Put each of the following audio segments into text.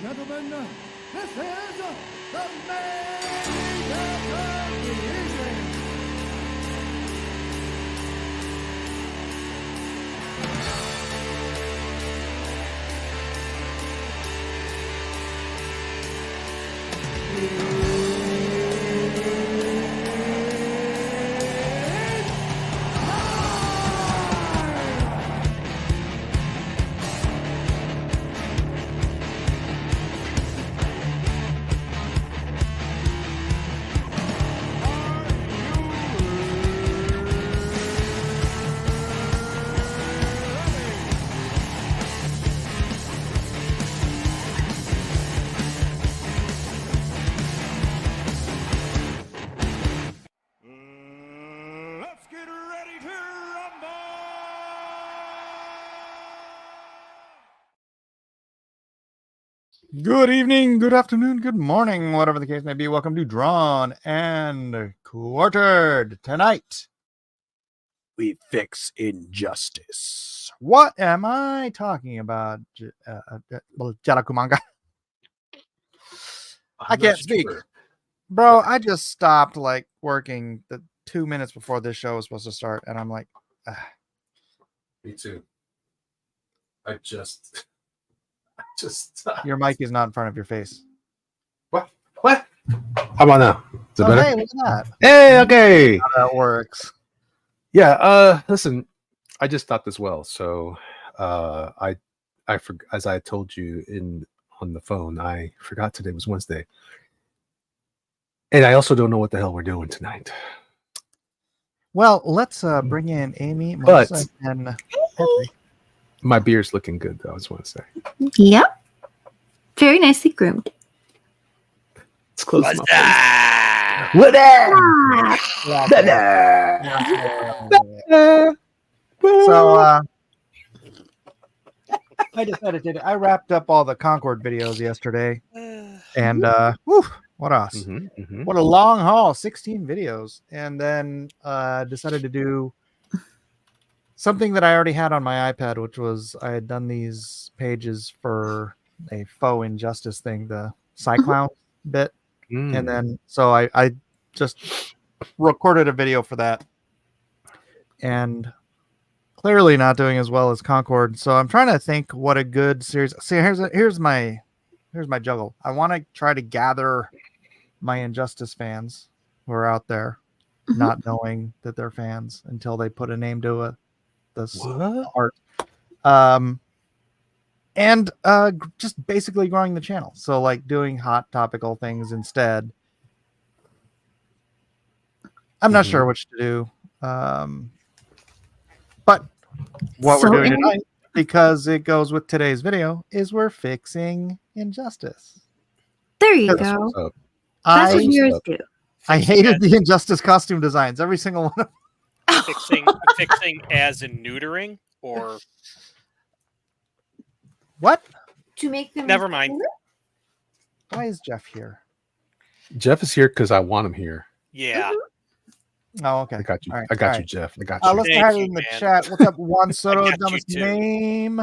gentlemen, this is the main event of the evening. Let's get ready to rumble! Good evening, good afternoon, good morning, whatever the case may be. Welcome to Drawn and Quartered. Tonight, we fix injustice. What am I talking about, Jalakumanga? I can't speak. Bro, I just stopped working the 2 minutes before this show was supposed to start, and I'm like, Me too. I just your mic is not in front of your face. What? How about now? Is it better? Hey, look at that. Hey, okay. How that works. Yeah, listen, I just thought this well. So I as I told you on the phone, I forgot today was Wednesday. And I also don't know what the hell we're doing tonight. Well, let's bring in Amy, But- Melissa, and Henry. My beard's looking good though, I just want to say. Yep. Very nicely groomed. It's close to What's my that? face. What So I decided I wrapped up all the Concord videos yesterday, and what else? What a long haul, 16 videos, and then decided to do something that I already had on my iPad, which was I had done these pages for a faux injustice thing, the Cyclown bit. And then so I just recorded a video for that, and clearly not doing as well as Concord. So I'm trying to think what a good series. See, here's my juggle. I want to try to gather my Injustice fans who are out there, not knowing that they're fans until they put a name to this art. And just basically growing the channel. So like doing hot topical things instead. I'm not sure which to do. But what we're doing tonight, because it goes with today's video, is we're fixing injustice. There you That's go. That's what yours do. I hated the Injustice costume designs. Every single one of them. Fixing as in neutering or What? To make them. never mind. Why is Jeff here? Jeff is here because I want him here. Yeah. Oh, okay. I got you. All right, I got all you, right. Jeff. I got you. Let's Thank have it you, in the man. chat. What's up, Juan Soto? I got Dumbest you too. name.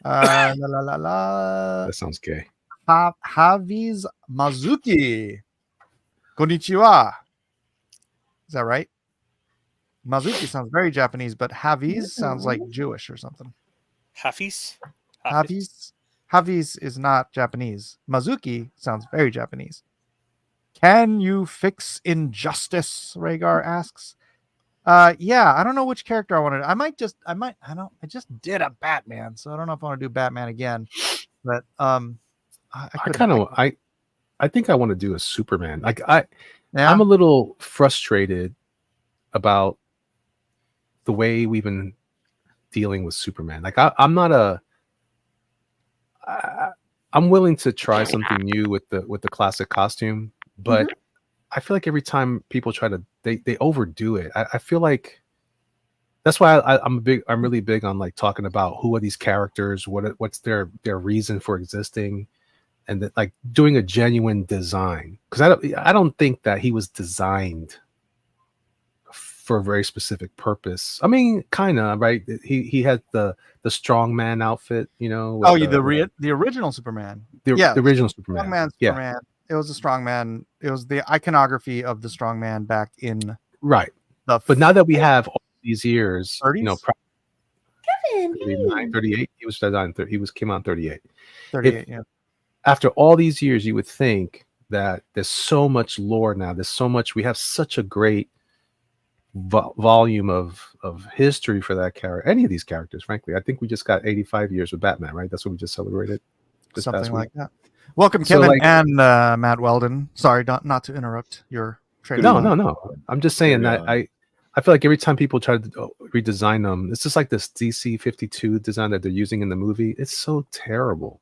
La la la. That sounds gay. Haviz Mazuki. Konnichiwa. Is that right? Mazuki sounds very Japanese, but Haviz sounds like Jewish or something. Hafiz? Haviz is not Japanese. Mazuki sounds very Japanese. Can you fix injustice? Rhaegar asks. Yeah, I don't know which character I wanted. I just did a Batman, so I don't know if I want to do Batman again. But I think I want to do a Superman. yeah. I'm a little frustrated about the way we've been dealing with Superman. I'm willing to try something new with the classic costume, but I feel like every time people try to they overdo it. I feel like that's why I'm really big on like talking about who are these characters, what's their reason for existing, and that, like, doing a genuine design, because I don't think that he was designed for a very specific purpose. I mean, kind of, right? He had the strongman outfit, you know. Oh, the original Superman. The original Superman. Strongman Superman. It was a strongman. It was the iconography of the strongman back in Right. the But now that we have all these years, 30s? you know, Kevin, hey. 39, 38, he was designed. Came out in 38. 38, yeah. After all these years, you would think that there's so much lore now. There's so much. We have such a great volume of history for that character. Any of these characters, frankly. I think we just got 85 years with Batman, right? That's what we just celebrated. Something like that. Welcome, So, Kevin like- and Matt Weldon. Sorry, not to interrupt your training. No. I'm just saying that I feel like every time people try to redesign them, it's just like this DC 52 design that they're using in the movie. It's so terrible.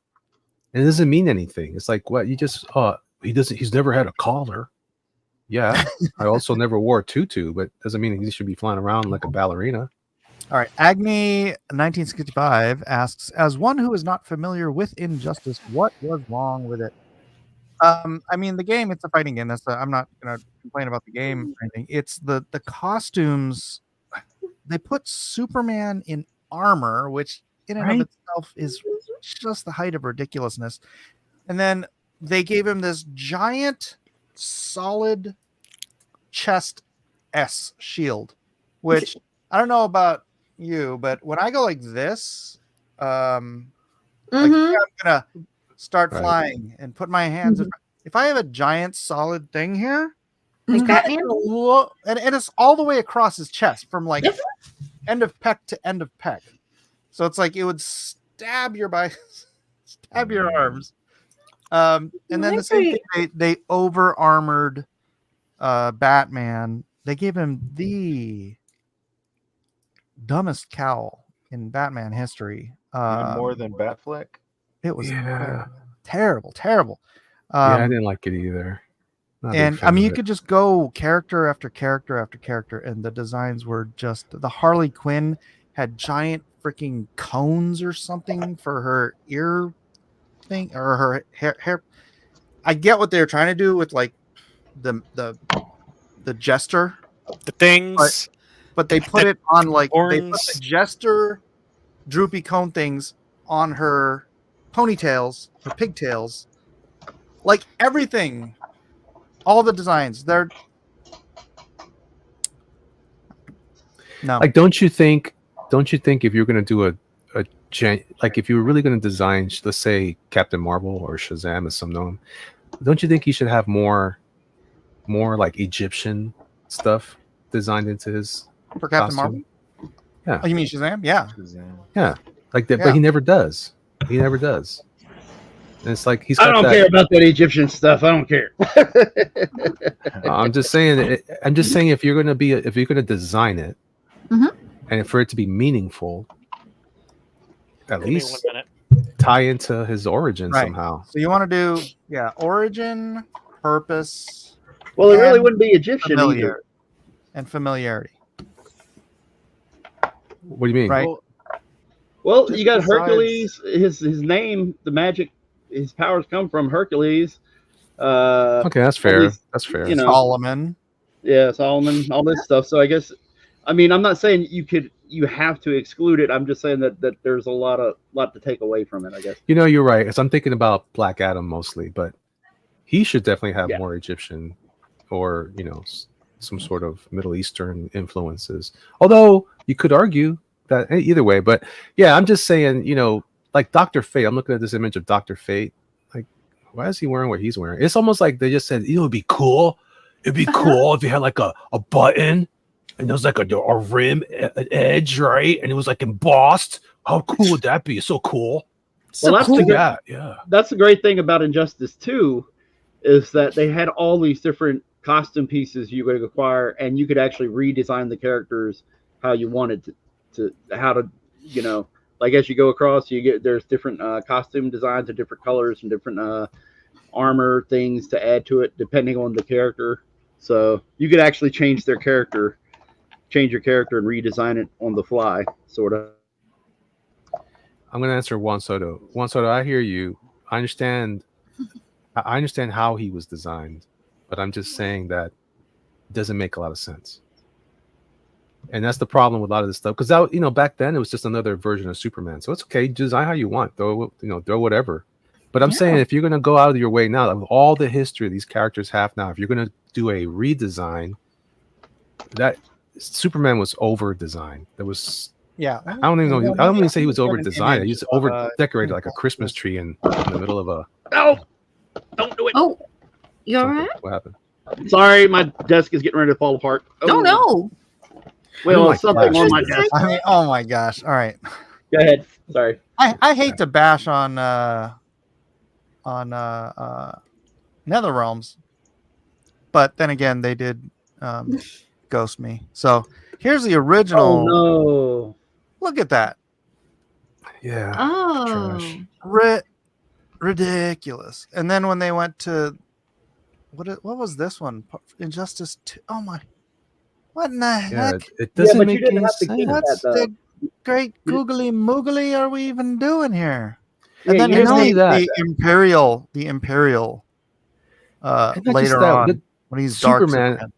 And it doesn't mean anything. It's like, what? You just, he's never had a collar. Yeah. I also never wore a tutu, but doesn't mean he should be flying around like a ballerina. All right. Agni 1965 asks, as one who is not familiar with Injustice, what was wrong with it? I mean, the game, it's a fighting game. I'm not going to complain about the game or anything. It's the costumes. They put Superman in armor, which in and of itself is just the height of ridiculousness. And then they gave him this giant, solid chest S shield, which I don't know about you, but when I go like this, like, I'm gonna start flying and put my hands. If I have a giant solid thing here, Like Batman? and it's all the way across his chest from like end of pec to end of pec, so it's like it would stab your arms. And then the same thing, they over armored Batman. They gave him the dumbest cowl in Batman history. Even more than Batfleck. It was terrible. I didn't like it either. And I mean, you could just go character after character after character, and the designs were just. The Harley Quinn had giant freaking cones or something for her ear thing, or her hair. I get what they're trying to do with like the jester, The things. but they put it on like they put Horns. the jester droopy cone things on her ponytails, her pigtails, like everything. All the designs, they're no. Like, don't you think if you're going to do like if you were really going to design, let's say Captain Marvel or Shazam as some know him, don't you think he should have more like Egyptian stuff designed into his for Captain costume? Marvel? Yeah. Oh, you mean Shazam? Yeah. Yeah, like that, Yeah. but he never does. He never does. And it's like he's. I don't care about that Egyptian stuff. I don't care. I'm just saying. If you're going to design it, and for it to be meaningful, at Give me least 1 minute. tie into his origin Right. somehow. So you want to do origin, purpose, Well, it really And wouldn't be Egyptian either. familiarity. What do you mean? Right. Well, you got Besides- Hercules. His name, the magic, his powers come from Hercules. Okay, that's fair. least, That's fair. you know, Solomon. Yeah, Solomon, all this stuff. So I guess, I mean, I'm not saying you have to exclude it. I'm just saying that there's a lot to take away from it, I guess. You know, you're right. Because I'm thinking about Black Adam mostly, but he should definitely have Yeah. more Egyptian or some sort of Middle Eastern influences. Although you could argue that either way, but yeah, I'm just saying, like Dr. Fate. I'm looking at this image of Dr. Fate. Like, why is he wearing what he's wearing? It's almost like they just said, it'd be cool. It'd be cool if you had like a button and there was like a rim, an edge, right? And it was like embossed. How cool would that be? It's so cool. Well, that's Cool. the good, Yeah. that's the great thing about Injustice 2 is that they had all these different costume pieces you could acquire, and you could actually redesign the characters how you wanted to like as you go across, there's different costume designs of different colors and different armor things to add to it depending on the character. So you could actually change your character and redesign it on the fly, sort of. I'm going to answer Juan Soto. Juan Soto, I hear you. I understand how he was designed, but I'm just saying that it doesn't make a lot of sense. And that's the problem with a lot of this stuff. Because back then it was just another version of Superman. So it's okay, design how you want. Throw whatever. But I'm saying if you're gonna go out of your way now, with all the history these characters have now, if you're gonna do a redesign, that Superman was over designed. There was Yeah. I don't even know. I don't even say he was over designed. He image was over of, decorated like a Christmas tree in the middle of a. No, don't do it. Oh, you all something. right? What happened? Sorry, my desk is getting ready to fall apart. Oh, no. Well, Oh my something gosh. on my desk. I mean, oh my gosh. All right. Go ahead. Sorry. I hate to bash on NetherRealms, but then again they did ghost me. So here's the original. Oh no. Look at that. Yeah. Oh. Trash. Ridiculous. And then when they went to what was this one? Injustice 2. Oh my. What in the Yeah. heck? It doesn't but you make didn't any have to keep sense. What's that, the great googly moogly are we even doing here? Yeah, And then you here's know that. the Imperial And not just later that, on when he's Dark Superman,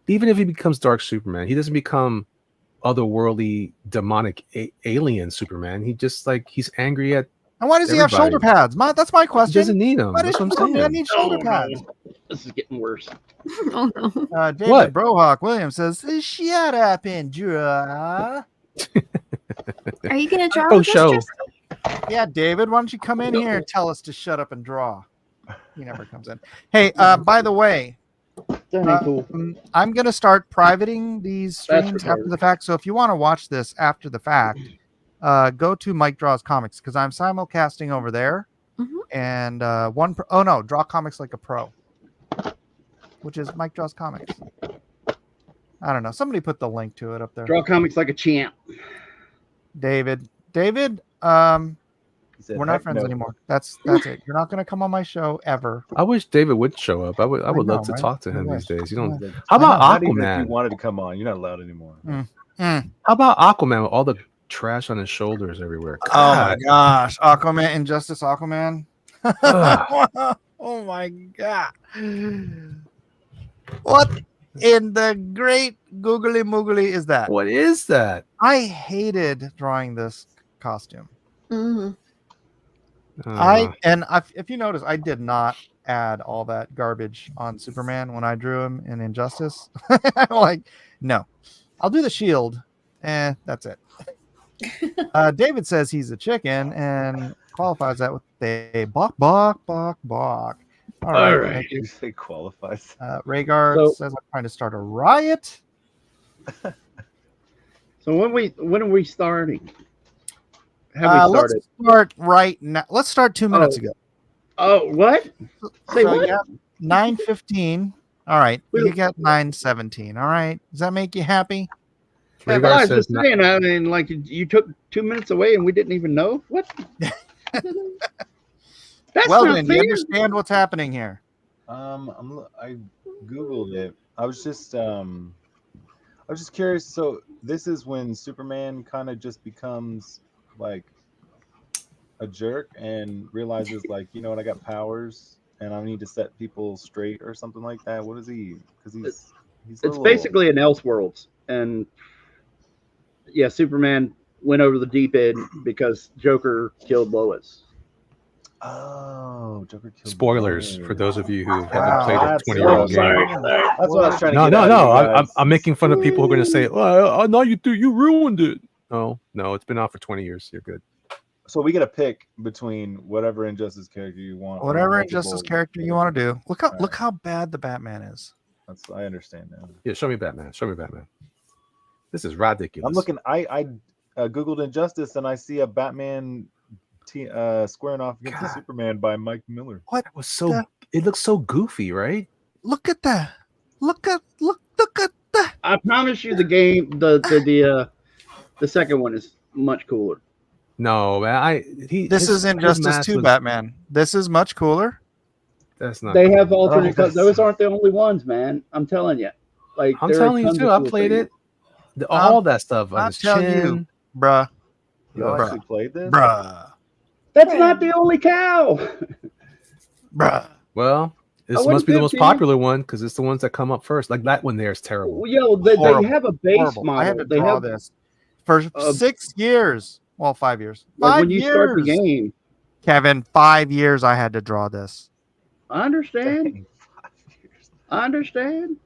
even if he becomes Dark Superman, he doesn't become otherworldly, demonic, alien Superman. He just he's angry at. And why does he have shoulder Everybody. pads? That's my He question. doesn't need them. Why That's does what I'm Superman saying. need shoulder Oh, pads? no. This is getting worse. Oh, no. David What? Brohawk Williams says, "Shut up and draw." Are you going to draw Oh, with us, show. Tristan? Yeah, David, why don't you come in here and tell us to shut up and draw? He never comes in. Hey, by the way, That ain't cool. I'm gonna start privating these That's streams after retarded. the fact. So if you want to watch this after the fact, go to Mike Draws Comics because I'm simulcasting over there. Mhm. And Draw Comics Like a Pro, which is Mike Draws Comics. I don't know. Somebody put the link to it up there. Draw comics like a champ. David, He said, we're not "Heck friends no." anymore. That's it. You're not gonna come on my show ever. I wish David would show up. I would I love know, to right? talk to him Yeah. these days. You don't. He's like, How about not even if you Aquaman? wanted to come on, you're not allowed anymore. How about Aquaman with all the trash on his shoulders everywhere? Oh my God. gosh, Aquaman, Injustice Aquaman. Ugh. Oh my god. What in the great googly moogly is that? What is that? I hated drawing this costume. Mhm. If you notice, I did not add all that garbage on Superman when I drew him in Injustice. I'm like, no, I'll do the shield, and that's it. David says he's a chicken and qualifies that with a bok bok bok bok. All right. Thank You you. say qualifies. Rhaegar So- says I'm trying to start a riot. So when are we starting? Have we Let's started? start right now. Let's start 2 minutes ago. Oh, what? Say So, what? yeah, 9:15. All right, you got 9:17. All right, does that make you happy? Yeah, Rhaegar but I was says just saying, I mean, like you took 2 minutes away and we didn't even know. What? That's Well, not then, you fair. understand what's happening here. I googled it. I was just curious. So this is when Superman kind of just becomes like a jerk and realizes, like, you know what, I got powers and I need to set people straight or something like that. What is he? Because he's a It's little- basically an Elseworlds, and yeah, Superman went over the deep end because Joker killed Lois. Oh, Joker killed. spoilers Lois. for those of you who haven't Wow, played a that's 20-year-old so game. sorry. That's what I was trying to No, get no, at, no. you I'm guys. making fun of people who are going to say, "Well, no, you ruined it." No, it's been out for 20 years. You're good. So we get to pick between whatever Injustice character you want. or Whatever multiple- Injustice character you want to do. Look how bad the Batman is. I understand now. Yeah, show me Batman. Show me Batman. This is ridiculous. I'm looking. I googled Injustice and I see a Batman squaring off against the God. Superman by Mike Miller. What? It was so. the- It looks so goofy, right? Look at that. Look at that. I promise you, the game, the second one is much cooler. No, man. This is his Injustice mask 2 was- Batman. This is much cooler. That's not. They cool. have alternate Oh, colors. that's- Those aren't the only ones, man. I'm telling you. Like I'm there are telling you tons too. of I cool played things. it. All that stuff on I'll his tell you. chin. Bruh. Y'all Bruh. actually played this? Bruh. That's not the only cow. Bruh. Well, this wouldn't must be the do most it, popular one because it's the ones that come up first. Like that one there is terrible. Yo, they Horrible. have a base Horrible. model. I had to they draw have, this for Uh, 6 years. Well, 5 years. like 5 when you years. start the game, Kevin, 5 years I had to draw this. I understand. Dang, 5 years. I understand.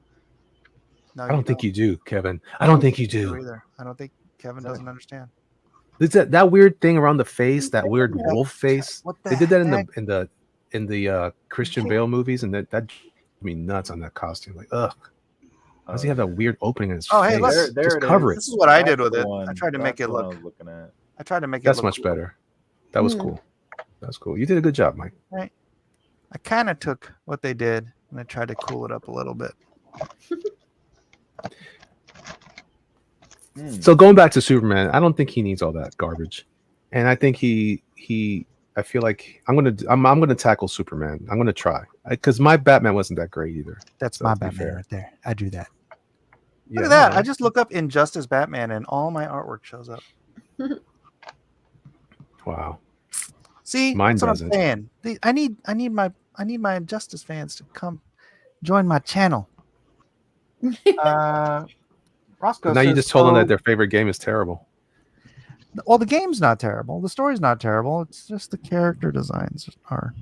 No, I don't think you do, Kevin. I don't think you do. either. I don't think Kevin doesn't understand. It's that weird thing around the face, that weird wolf face. What the They did that heck? in the Christian Bale movies, and that drove me nuts on that costume. Like, ugh, why does he have that weird opening in his Oh, hey, face? look. There Just it cover is. This it. is what I That's did with the it. I one. tried to make That's it the one look. I was looking at. I tried to make it That's look much cool. better. That was Hmm. cool. That's cool. You did a good job, Mike. I kind of took what they did and I tried to cool it up a little bit. So going back to Superman, I don't think he needs all that garbage, and I think I feel like I'm gonna tackle Superman. I'm gonna try because my Batman wasn't that great either. That's So my to be Batman fair. right there. I do that. Yeah, Look at that. no, I just look up Injustice Batman and all my artwork shows up. wow. See, Mine that's what doesn't. I'm saying. I need my Injustice fans to come join my channel. Roscoe Now you says, just told them so- that their favorite game is terrible. Well, the game's not terrible. The story's not terrible. It's just the character designs are.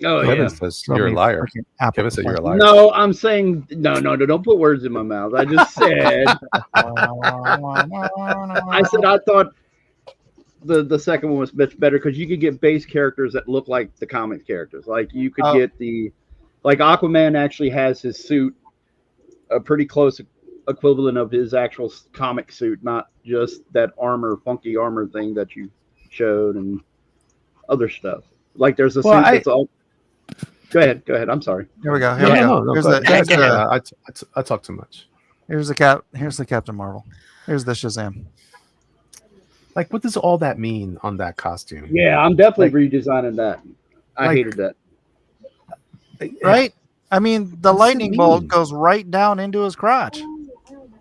Oh Kevin yeah. says Throw you're a me liar. freaking apple Kevin said you're a liar. No, I'm saying no. Don't put words in my mouth. I just said. I said I thought the second one was much better because you could get base characters that look like the comic characters. Like you could Oh. get like Aquaman actually has his suit a pretty close equivalent of his actual comic suit, not just that funky armor thing that you showed and other stuff. Like there's a Well, suit that's all. Go ahead. I'm sorry. Here we go. No, no, Here's go the, ahead. here's the I talk too much. here's the Captain Marvel. Here's the Shazam. Like, what does all that mean on that costume? Yeah, I'm definitely redesigning that. I hated that. Right? I mean, the What's it lightning bolt mean? goes right down into his crotch.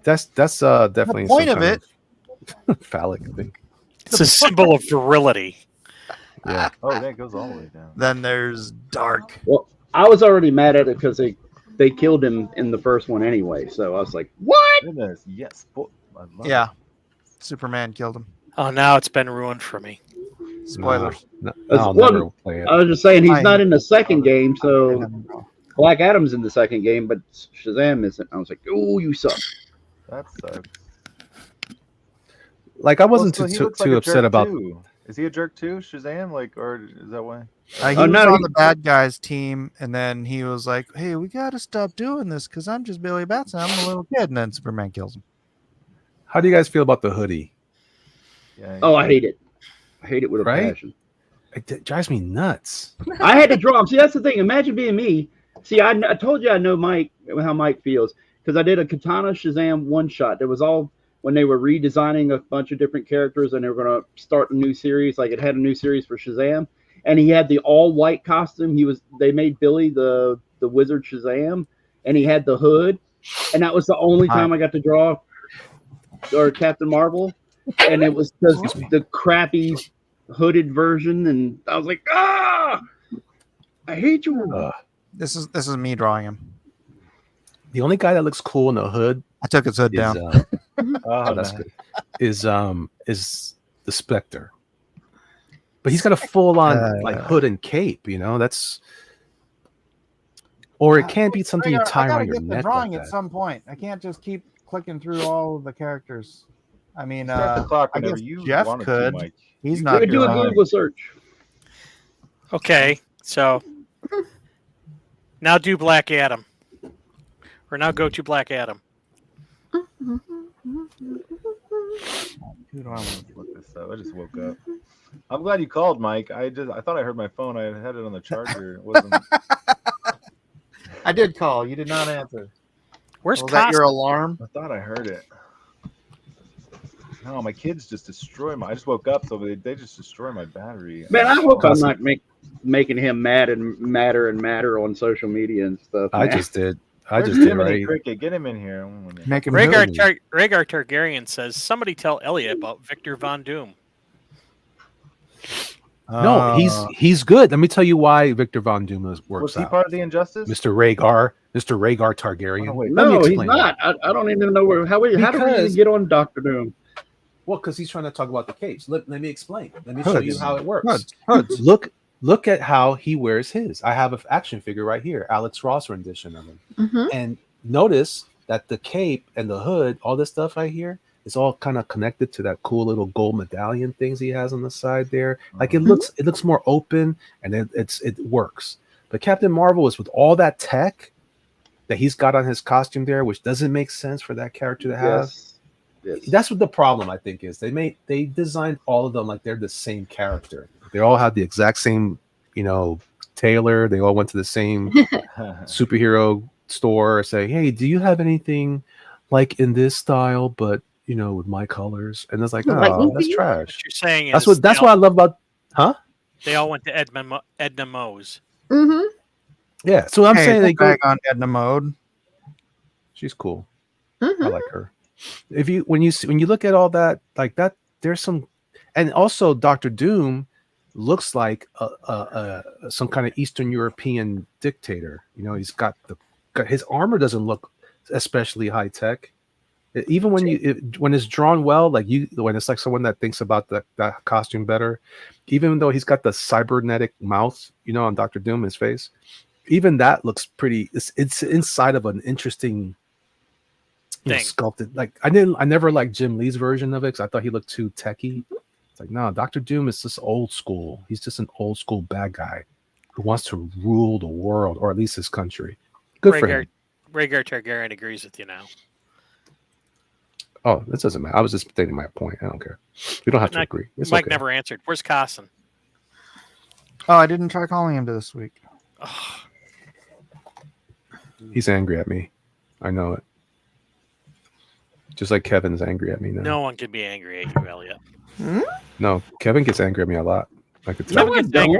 That's definitely point some of kind of phallic thing. It's a symbol of virility. Yeah. Oh, that goes all the way down. Then there's Dark. Well, I was already mad at it because they killed him in the first one anyway. So I was like, what? Goodness, yes. I love Yeah. it. Superman killed him. Oh, now it's been ruined for me. Spoilers. No, That's I'll one- never play it. I was just saying he's Fine. not in the second game. So Black Adam's in the second game, but Shazam isn't. I was like, oh, you suck. That sucks. Like, I wasn't Well, so he too looks like a upset jerk about. too. Is he a jerk too, Shazam? Like, or is that why? He Oh, was no, on he- the bad guys team, and then he was like, "Hey, we got to stop doing this because I'm just Billy Batson. I'm a little kid." And then Superman kills him. How do you guys feel about the hoodie? Yeah. Oh, I hate it. I hate it with a Right? passion. It drives me nuts. I had to draw him. See, that's the thing. Imagine being me. See, I told you I know Mike, how Mike feels, because I did a Katana Shazam one shot. It was all when they were redesigning a bunch of different characters and they were going to start a new series. Like it had a new series for Shazam, and he had the all white costume. They made Billy the wizard Shazam, and he had the hood, and that was the only time I got to draw or Captain Marvel, and it was just the crappy hooded version, and I was like, I hate you. This is me drawing him. The only guy that looks cool in the hood I took his hood is down. Oh, that's nice. good. Is the Spectre, but he's got a full on like hood and cape. You know, that's or it can't be something you tie around your get the neck. drawing Like at that. some point. I can't just keep clicking through all of the characters. I mean, Start the clock I whenever guess you Jeff wanted could. to, Mike. he's You not Do a doing Google search. Okay, so now do Black Adam. Or now go to Black Adam. Who do I want? Look this up. I just woke up. I'm glad you called, Mike. I thought I heard my phone. I had it on the charger. It wasn't. I did call. You did not answer. Where's Was that Costa? your alarm? I thought I heard it. No, my kids just destroy my. I just woke up, so they just destroy my battery. Man, I hope I'm not making him mad and madder on social media and stuff. I man. just did. Where's Did Jiminy right. Cricket? Get him in here. Make him Rhaegar, hood. Rhaegar Targaryen says, somebody tell Elliot about Victor Von Doom. No, he's good. Let me tell you why Victor Von Doom Was works he out. part of the Injustice? Mr. Rhaegar Targaryen. Oh, wait. Let me No, he's explain not. I don't even know how do we even Because- get on Doctor Doom? Well, because he's trying to talk about the capes. Let me explain. Let me Hoods. show you how it works. Hoods. Look look at how he wears his. I have an action figure right here, Alex Ross rendition of him. Mm-hmm. And notice that the cape and the hood, all this stuff right here, is all kind of connected to that cool little gold medallion things he has on the side there. Like it looks more open, and it works. But Captain Marvel is with all that tech that he's got on his costume there, which doesn't make sense for that character to have. Yes. That's what the problem I think is. They designed all of them like they're the same character. They all had the exact same, tailor. They all went to the same superhero store, say, hey, do you have anything like in this style, but with my colors? And it's like, oh, that's trash. What you're saying is That's what I love about, huh? They all went to Edna Mo's. Mm-hmm. Yeah. So I'm saying they go on Edna Mode. She's cool. Mm-hmm. I like her. When you look at all that, like that, there's some, and also Dr. Doom looks like some kind of Eastern European dictator. He's got his armor doesn't look especially high tech. Even when it's drawn well, when it's like someone that thinks about that costume better, even though he's got the cybernetic mouth, on Dr. Doom, his face, even that looks pretty. It's inside of an interesting, sculpted. Like I never liked Jim Lee's version of it because I thought he looked too techie. It's like, no, Dr. Doom is just old school. He's just an old school bad guy who wants to rule the world, or at least his country. Good for him. Rhaegar Targaryen agrees with you now. Oh, this doesn't matter. I was just stating my point. I don't care. We don't have to agree. It's Mike okay. never answered. Where's Carson? Oh, I didn't try calling him this week. He's angry at me. I know it. Just like Kevin's angry at me now. No one can be angry at you, Elliot. No, Kevin gets angry at me a lot. I could tell. Kevin gets angry.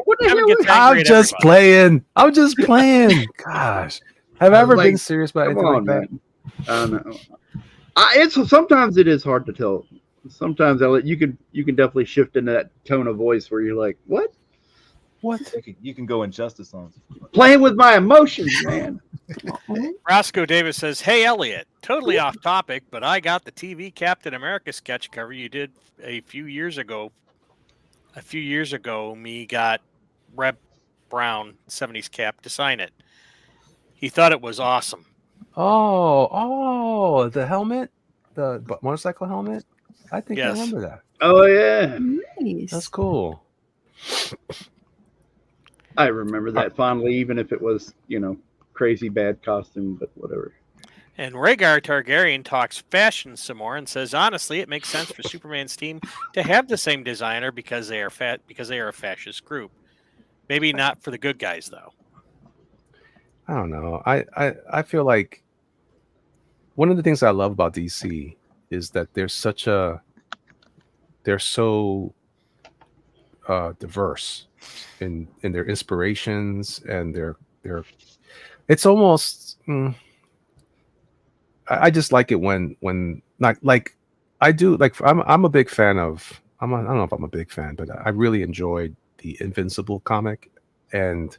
I'm just playing. I'm just playing. Gosh, have I ever been serious about anything like that? I don't know. Sometimes it is hard to tell. Sometimes, Elliot, you can definitely shift into that tone of voice where you're like, "What? What?" You can go Injustice on. Playing with my emotions, man." Roscoe Davis says, "Hey Elliot, totally off topic, but I got the TV Captain America sketch cover you did a few years ago. Me got Reb Brown 70s Cap to sign it. He thought it was awesome." Oh, the helmet, the motorcycle helmet. I think I remember that. Oh yeah, Nice. That's cool. I remember that fondly, even if it was crazy bad costume, but whatever. And Rhaegar Targaryen talks fashion some more and says, honestly, it makes sense for Superman's team to have the same designer because they are a fascist group. Maybe not for the good guys though. I don't know. I feel like one of the things I love about DC is that they're so diverse in their inspirations and their it's almost I just like it when not like I do like I'm a big fan of I don't know if I'm a big fan, but I really enjoyed the Invincible comic, and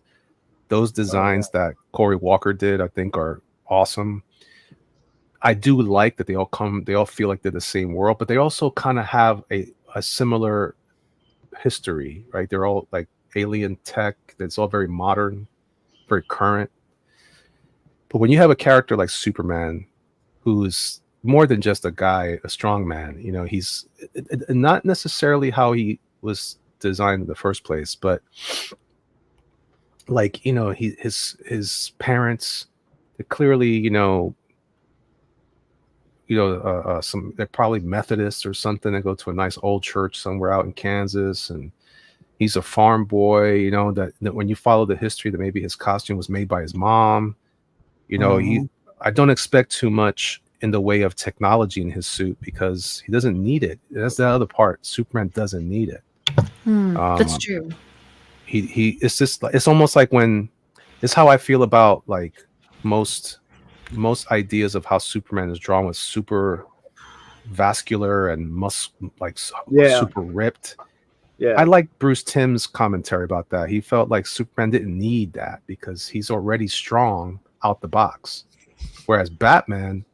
those designs that Corey Walker did I think are awesome. I do like that they all feel like they're the same world, but they also kind of have a similar history, right? They're all like alien tech. It's all very modern, very current. But when you have a character like Superman, who's more than just a guy, a strong man, he's not necessarily how he was designed in the first place, but like, his parents, they're clearly, they're probably Methodists or something that go to a nice old church somewhere out in Kansas, and he's a farm boy, that when you follow the history, that maybe his costume was made by his mom. I don't expect too much in the way of technology in his suit because he doesn't need it. That's the other part. Superman doesn't need it. That's true. It's almost like it's how I feel about like most ideas of how Superman is drawn, with super vascular and super ripped. Yeah, I like Bruce Timm's commentary about that. He felt like Superman didn't need that because he's already strong out the box, whereas Batman,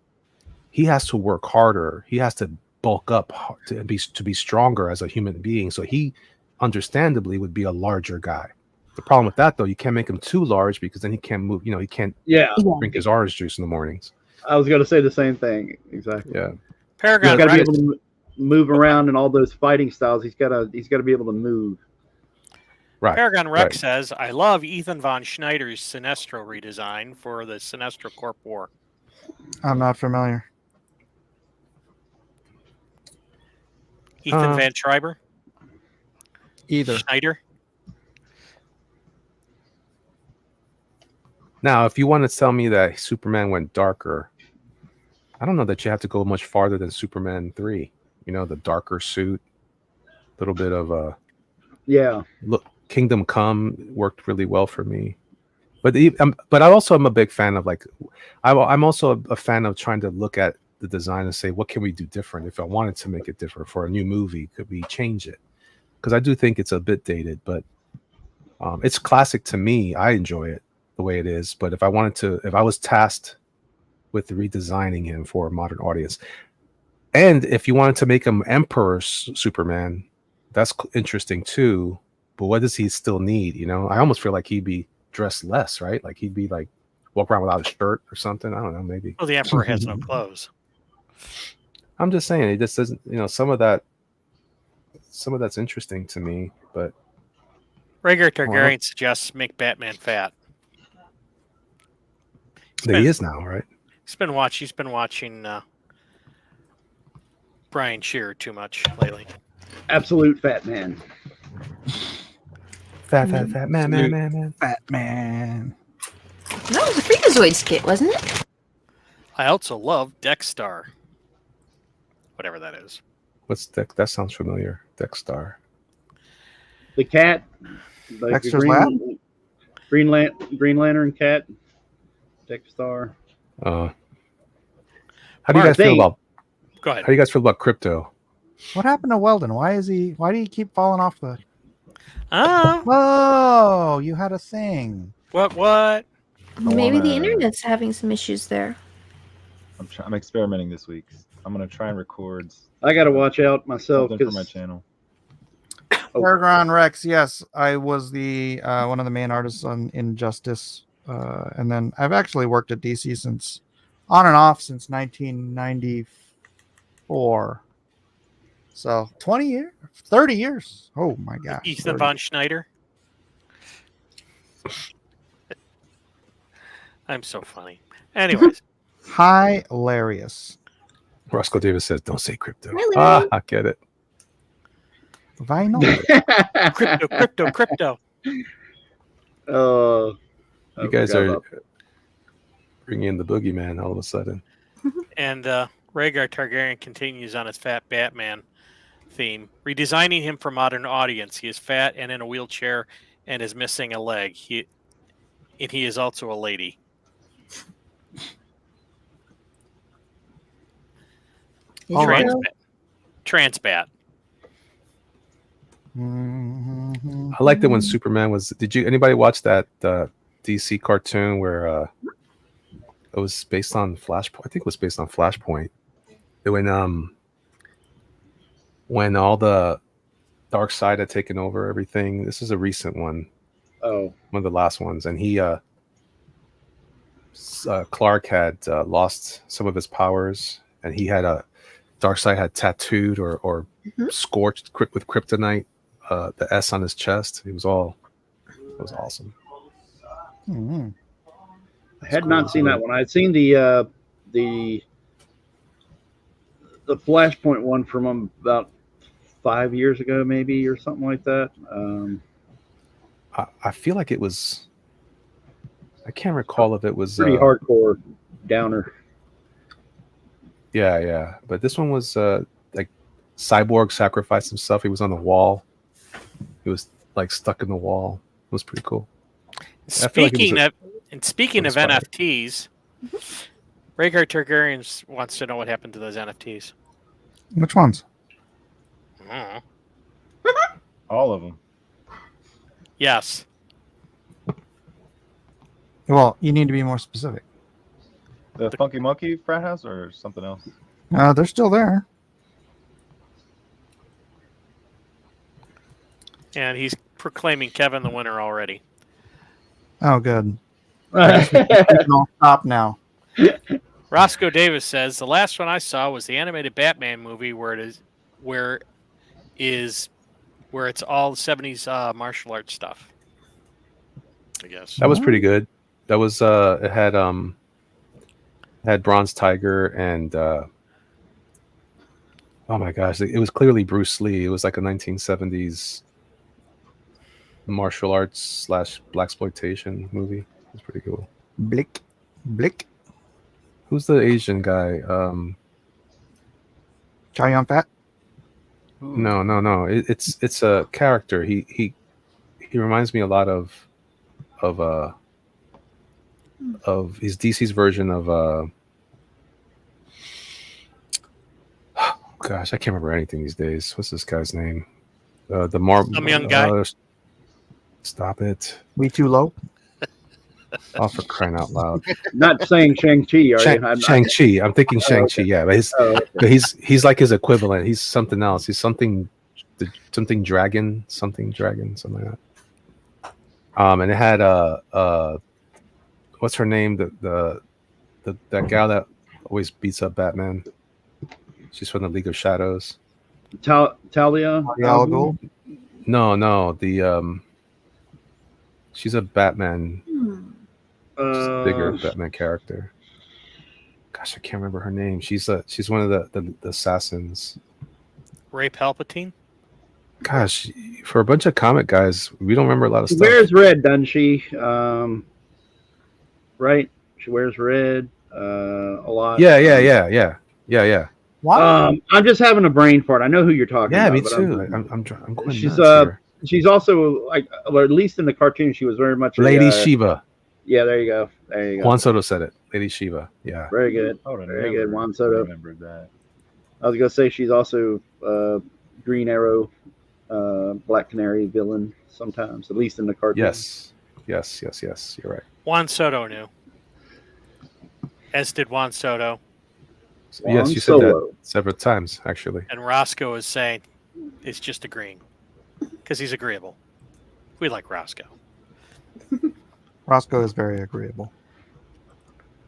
he has to work harder. He has to bulk up to be stronger as a human being. So he understandably would be a larger guy. The problem with that though, you can't make him too large because then he can't move. You know, he can't Yeah, drink his orange juice in the mornings. I was going to say the same thing. Exactly. Yeah. He's Paragon got to be Rex, able to move around in all those fighting styles. He's got to be able to move. Right. Paragon Rex right. says, I love Ethan von Schneider's Sinestro redesign for the Sinestro Corp War. I'm not familiar. Ethan Van Schreiber? Either. Schneider? Now, if you want to tell me that Superman went darker, I don't know that you have to go much farther than Superman 3. You know, the darker suit, a little bit of Yeah. look. Kingdom Come worked really well for me, but I also am a big fan of like, I'm also a fan of trying to look at the design and say, what can we do different? If I wanted to make it different for a new movie, could we change it? Because I do think it's a bit dated, but it's classic to me. I enjoy it the way it is. But if I was tasked with redesigning him for a modern audience, and if you wanted to make him Emperor Superman, that's interesting too. But what does he still need? You know, I almost feel like he'd be dressed less, right? Like he'd be like walk around without a shirt or something. I don't know, maybe. Well, the Emperor has no clothes. I'm just saying, it just doesn't. You know, some of that's interesting to me. But Rhaegar Targaryen suggests make Batman fat. he is now, right? He's been watching Brian Shearer too much lately. Absolute fat man. Fat man. Fat man. That was a Freakazoid skit, wasn't it? I also love Dexstar. Whatever that is. What's Dex? That sounds familiar. Dexstar. The cat. Like Dexter's Lab? Green Lantern cat. Dexstar. How do you guys feel about? Go ahead. How do you guys feel about Crypto? What happened to Weldon? Why do you keep falling off the? Ah, Whoa! You had a thing. what? Maybe the wanna- internet's having some issues there. I'm experimenting this week. I'm gonna try and record I got to watch out myself something for my because channel. Paragon Rex. Yes, I was the one of the main artists on Injustice, and then I've actually worked at DC since on and off since 1994. So 20 years, 30 years. Oh my gosh. Ethan 30. von Schneider. I'm so funny. Anyways, Hilarious. Roscoe Davis says, "Don't say Crypto." Really? I get it. Vinyl. crypto. Oh, You guys are bringing in the boogeyman all of a sudden. And Rhaegar Targaryen continues on his fat Batman theme, redesigning him for modern audience. He is fat and in a wheelchair and is missing a leg. He is also a lady. All right. Transbat. Mhm. I liked it when Superman was. Did anybody watch that DC cartoon where it was based on Flashpoint? I think it was based on Flashpoint. When all the dark side had taken over everything. This is a recent one, Oh, one of the last ones, and Clark had lost some of his powers, and he had Darkseid had tattooed or scorched with kryptonite the S on his chest. It was awesome. Mhm. I had not seen that one. I had seen the Flashpoint one from about 5 years ago, maybe, or something like that. I feel like it was. I can't recall if it was Pretty hardcore downer. Yeah. But this one was like Cyborg sacrificed himself. He was on the wall. He was like stuck in the wall. It was pretty cool. I feel like it was Speaking of inspired. NFTs, Rhaegar Targaryen wants to know what happened to those NFTs. Which ones? Mm. All of them. Yes. Well, you need to be more specific. The Funky Monkey frat house or something else? They're still there. And he's proclaiming Kevin the winner already. Oh, good. I'll stop now. Roscoe Davis says the last one I saw was the animated Batman movie where it's all 70s martial arts stuff. I guess That was pretty good. That was it had Bronze Tiger and oh my gosh, it was clearly Bruce Lee. It was like a 1970s martial arts / blaxploitation movie. It was pretty cool. Blick. Who's the Asian guy? Chow Yun Fat. No. It's a character. He reminds me a lot of his DC's version of gosh, I can't remember anything these days. What's this guy's name? Some young guy. Stop it! We too low. Oh, for crying out loud! Not saying Shang-Chi, are you? Shang-Chi. I'm thinking Shang-Chi. Yeah, but he's like his equivalent. He's something else. He's something dragon, something like that. And it had what's her name? That gal that always beats up Batman. She's from the League of Shadows. Talia Al Ghul. No. She's a Batman. She's a bigger Batman character. Gosh, I can't remember her name. She's one of the assassins. Ray Palpatine. Gosh, for a bunch of comic guys, we don't remember a lot of She stuff. wears red, doesn't she? Right? She wears red a lot. Yeah. What? I'm just having a brain fart. I know who you're talking Yeah, about. me but too. I'm going She's nuts here. she's also like, or at least in the cartoon, she was very much Lady Shiva. Yeah, there you go. Juan Soto said it. Lady Shiva. Yeah. Very good. I would have Very never good, Juan Soto. remembered that. I was gonna say she's also Green Arrow, Black Canary villain sometimes, at least in the cartoon. Yes. You're right. Juan Soto knew. As did Juan Soto. Yes, you said that several times, actually. And Roscoe is saying it's just agreeing. Because he's agreeable. We like Roscoe. Roscoe is very agreeable.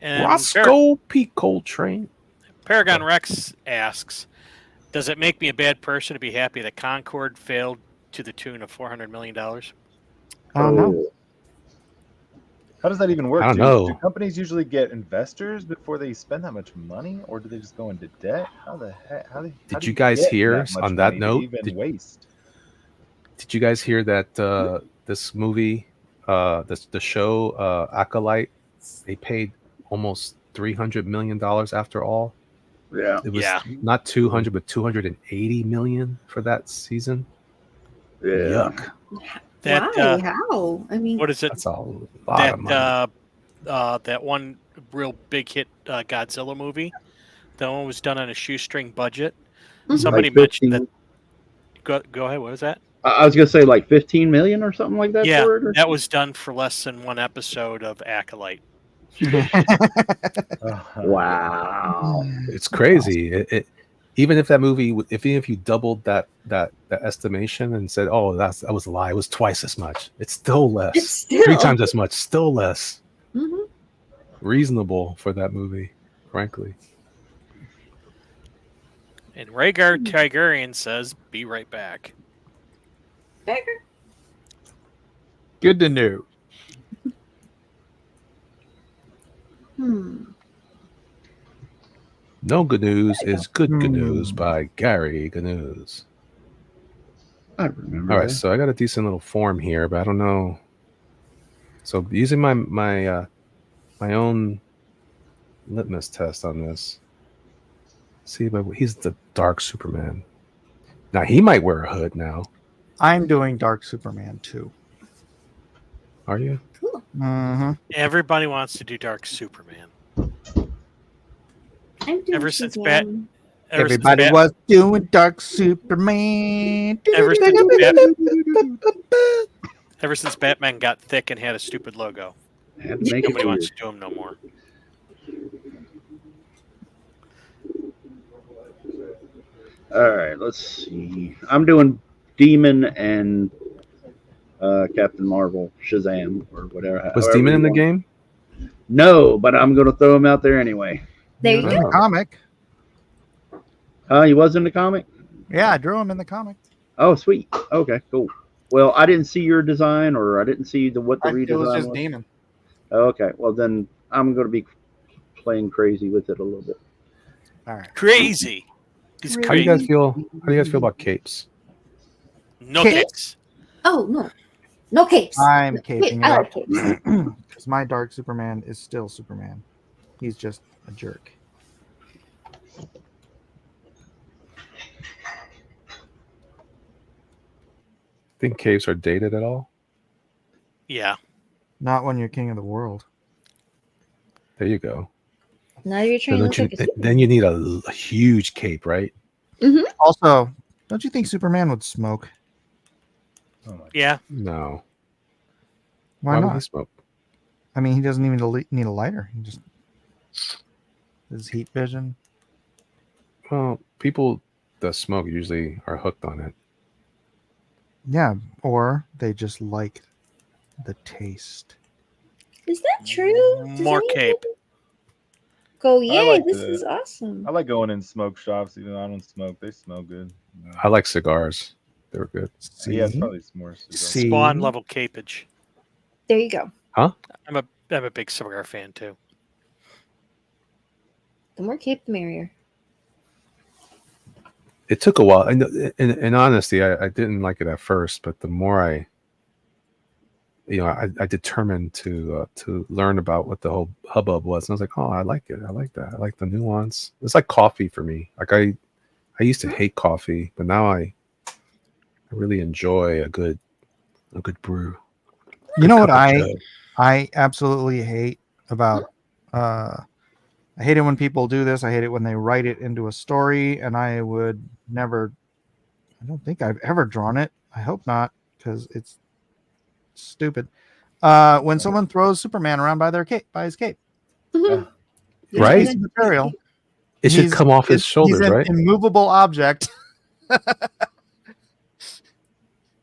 And Roscoe P. Coltrane. Paragon Rex asks, does it make me a bad person to be happy that Concord failed to the tune of $400 million? I don't know. How does that even work? I don't know. Do companies usually get investors before they spend that much money, or do they just go into debt? How the heck? How Did do you guys get hear that much on that money to note? even waste? Did you guys hear that this movie, the show Acolyte, they paid almost $300 million after all? Yeah. It was Yeah. not 200, but 280 million for that season. Yeah. Yuck. That, Why? How? I mean, what is it? That's a lot of money. That one real big hit Godzilla movie. That one was done on a shoestring budget. Mhm. Somebody Like mentioned 15 that. Go ahead. What was that? I was gonna say like 15 million or something like that. Yeah, for it, or- that was done for less than one episode of Acolyte. Wow. It's crazy. It even if that movie, even if you doubled that estimation and said, "Oh, that was a lie," it was twice as much. It's still less. it's still 3 times as much. Still less. Mhm. Reasonable for that movie, frankly. And Rhaegar Tigerian says, "Be right back." Beggar. Good to know. No Good News is Good Hmm. News by Gary Gnews. I remember. All right, that. so I got a decent little form here, but I don't know. So using my own litmus test on this. See, but he's the Dark Superman. Now he might wear a hood now. I'm doing Dark Superman too. Are you? Mm-hmm. Everybody wants to do Dark Superman. I'm doing Ever since Superman. Everybody was doing Dark Superman. Ever since Batman got thick and had a stupid logo, Had to make it nobody weird. wants to do him no more. All right, let's see. I'm doing Demon and Captain Marvel, Shazam, or whatever. Was however Demon you in the want. game? No, but I'm going to throw him out there anyway. There He you was in go. the comic. He was in the comic? Yeah, I drew him in the comic. Oh, sweet. Okay, cool. Well, I didn't see your design, or I didn't see what the It was redesign just was. Demon. Okay, well then I'm going to be playing crazy with it a little bit. All right. Crazy. He's How do you crazy. guys feel? How do you guys feel about capes? No Cape. capes. Oh no, no capes. I'm No, caping I it like up capes. because my Dark Superman is still Superman. He's just a jerk. Think capes are dated at all? Yeah. Not when you're king of the world. There you go. Now you're trying Then, to look like a then you need a huge cape, right? Also, don't you think Superman would smoke? Oh my Yeah. No. Why would not? he smoke? I mean, he doesn't even need a lighter. He just his heat vision. Well, people that smoke usually are hooked on it. Yeah, or they just like the taste. Is that true? Does More anyone cape. Go, yay, like this the- is awesome. I like going in smoke shops, even though I don't smoke. They smell good. I like cigars. They were good. Yeah, it's probably more. See? Spawn level capage. There you go. I'm a big cigar fan too. The more cape, the merrier. It took a while. And in honesty, I didn't like it at first, but the more I determined to learn about what the whole hubbub was, and I was like, oh, I like it. I like that. I like the nuance. It's like coffee for me. Like I used to hate coffee, but now I really enjoy a good brew. You know what Cup of joe. I absolutely hate about I hate it when people do this. I hate it when they write it into a story, and I don't think I've ever drawn it. I hope not, because it's stupid. When someone throws Superman around by his cape. Mhm. Right? Piece of material. It should He's- come off his shoulders, He's an right? immovable object.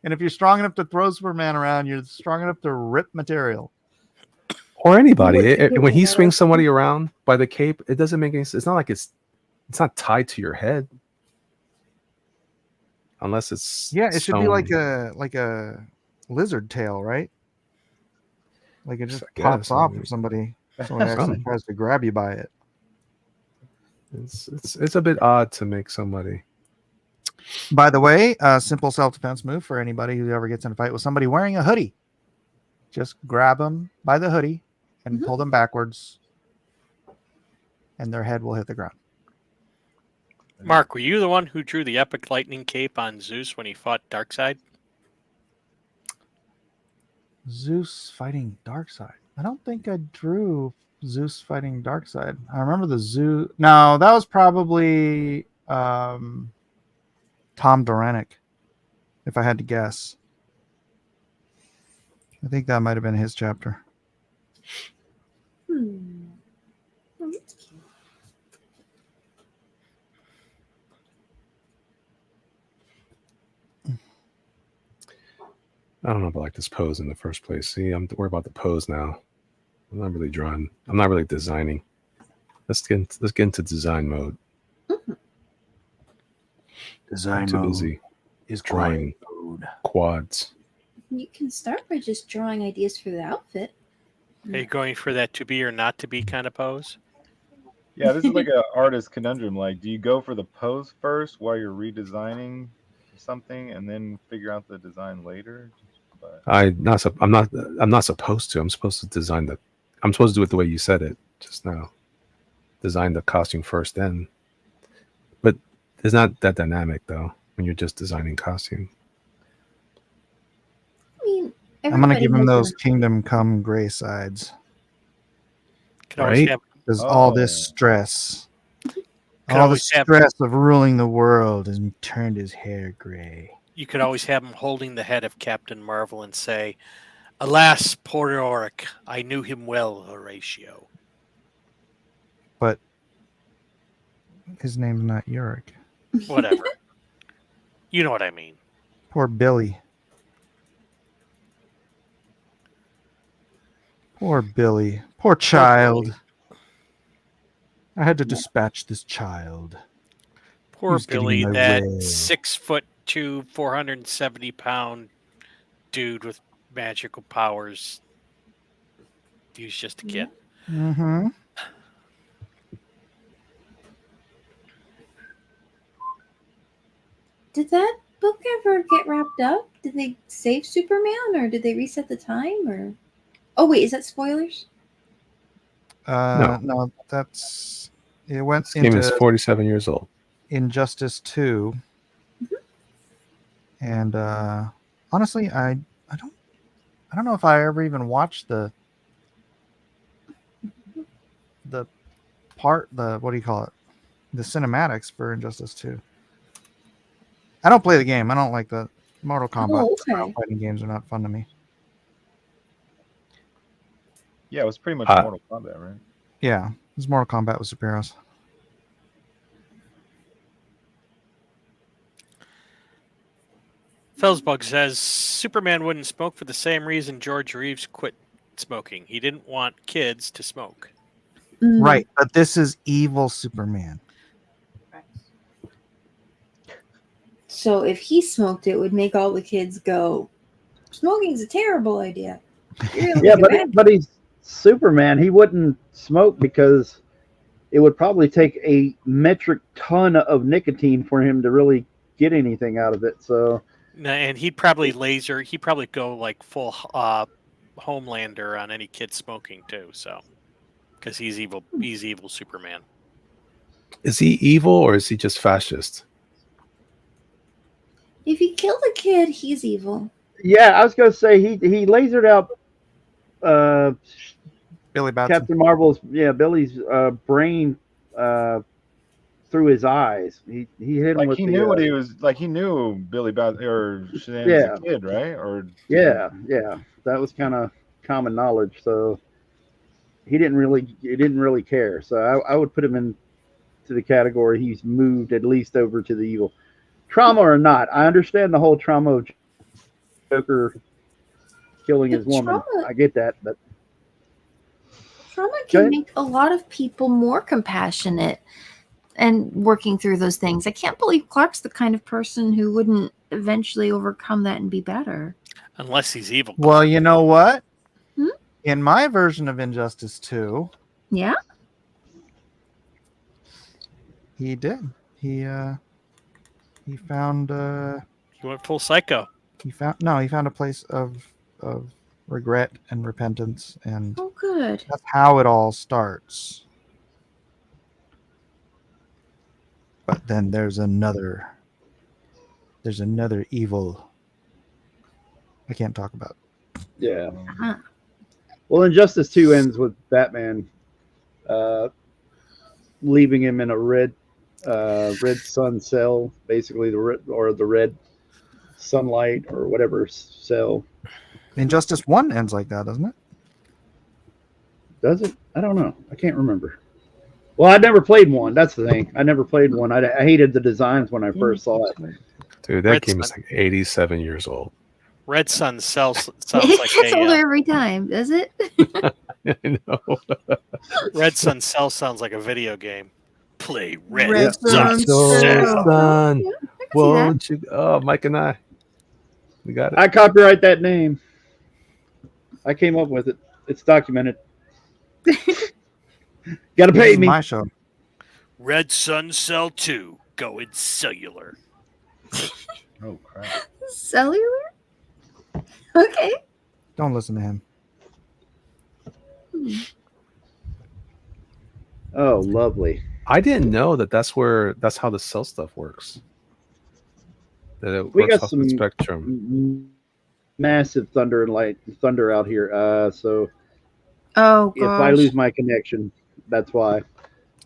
And if you're strong enough to throw Superman around, you're strong enough to rip material. Or anybody. What you When he think swings about- somebody around by the cape, it doesn't make any sense. It's not like it's not tied to your head. Unless it's Yeah, it should be like sewn. a lizard tail, right? Like it just I pops guess, off I mean, if somebody actually Something. tries to grab you by it. It's a bit odd to make somebody. By the way, a simple self-defense move for anybody who ever gets in a fight with somebody wearing a hoodie. Just grab them by the hoodie and pull them backwards, and their head will hit the ground. Mark, were you the one who drew the epic lightning cape on Zeus when he fought Darkseid? Zeus fighting Darkseid. I don't think I drew Zeus fighting Darkseid. I remember the Zeus. No, that was probably Tom Doranic, if I had to guess. I think that might have been his chapter. Oh, that's cute. I don't know if I like this pose in the first place. See, I'm worried about the pose now. I'm not really drawing. I'm not really designing. Let's get into design mode. I'm too busy is drawing quads. You can start by just drawing ideas for the outfit. Are you going for that to be or not to be kind of pose? Yeah, this is like an artist conundrum. Like, do you go for the pose first while you're redesigning something, and then figure out the design later? But I'm not supposed to. I'm supposed to design the. I'm supposed to do it the way you said it just now. Design the costume first, then. But it's not that dynamic though when you're just designing costume. I mean, I'm gonna everybody give him has those their- Kingdom Come gray sides. Could always Right? have Because all this Oh. stress, Could all the always have- stress of ruling the world has turned his hair gray. you could always have him holding the head of Captain Marvel and say, "Alas, poor Oric, I knew him well, Horatio." But his name's not Yorick. Whatever. You know what I mean. Poor Billy. Poor Billy. Poor child. I had to dispatch this child. Poor Who's getting Billy, in my that way? 6'2", 470-pound dude with magical powers. He was just a kid. Mm-hmm. Did that book ever get wrapped up? Did they save Superman, or did they reset the time? Or oh wait, is that spoilers? No, that's it. Went This game is into 47 years old. Injustice 2, and honestly, I don't know if I ever even watched the what do you call it? The cinematics for Injustice 2. I don't play the game. I don't like the Mortal Kombat. Oh, style okay. fighting games are not fun to me. Yeah, it was pretty much Mortal Kombat, right? Yeah, it's Mortal Kombat with superheroes. Felsbug says Superman wouldn't smoke for the same reason George Reeves quit smoking. He didn't want kids to smoke. Right, but this is evil Superman. So if he smoked, it would make all the kids go, "Smoking's a terrible idea." You're gonna Yeah, make a bad but he's Superman. He wouldn't smoke because it would probably take a metric ton of nicotine for him to really get anything out of it. So, And he'd probably go like full Homelander on any kid smoking too. So, because he's evil Superman. Is he evil or is he just fascist? If he killed a kid, he's evil. yeah, I was going to say he lasered out Billy Batson. Captain Marvel's Billy's brain through his eyes. He hit him Like with he the, knew what he was like. He knew Billy Bat or Shazam Yeah. was a kid, right? Or Yeah, that was kind of common knowledge. So he didn't really care. So I would put him into the category he's moved at least over to the evil. Trauma or not, I understand the whole trauma of Joker killing his woman. Trauma- I get that, but Trauma Go can ahead. make a lot of people more compassionate and working through those things. I can't believe Clark's the kind of person who wouldn't eventually overcome that and be better. Unless he's evil. Well, you know what? Hmm? In my version of Injustice 2, Yeah? he did. He found He went full psycho. he found a place of regret and repentance, and Oh, good. that's how it all starts. But then there's another evil I can't talk about. yeah. Uh-huh. Well, Injustice 2 ends with Batman leaving him in a red sun cell, basically the red sunlight or whatever cell. Injustice 1 ends like that, doesn't it? Does it? I don't know. I can't remember. Well, I never played one. That's the thing. I never played one. I hated the designs when I first saw it. Dude, that Red game is Sun. like 87 years old. Red Sun sounds It like gets older a every time, does it? I know. Red Sun Cell sounds like a video game. Play Red, Red Sun Sun Cell. Cell. Son, Yeah, I can see that. won't you? Oh, Mike and I, we got it. I copyright that name. I came up with it. It's documented. Got to This pay is me. my show. Red Sun Cell 2 going cellular. oh crap! Cellular? Okay. Don't listen to him. Oh, lovely. I didn't know that's how the cell stuff works. That it We works got off some the spectrum. massive thunder out here. So Oh, if I gosh. lose my connection, that's why.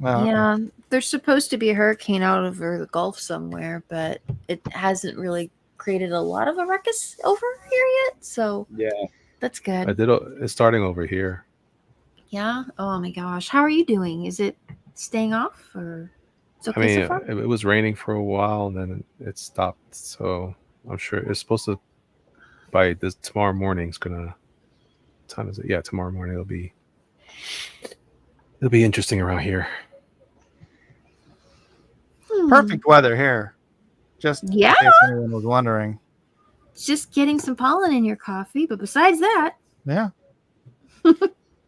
Yeah, there's supposed to be a hurricane out over the Gulf somewhere, but it hasn't really created a lot of a ruckus over here yet. So Yeah. that's good. It's starting over here. Yeah. Oh my gosh. How are you doing? Is it staying off or it's I okay mean, so far? it was raining for a while and then it stopped. So I'm sure it's supposed to by this tomorrow morning it's gonna time is it? Yeah, tomorrow morning it'll be interesting around here. Perfect weather here. Just Yeah. in case anyone was wondering. Just getting some pollen in your coffee, but besides that, Yeah. we're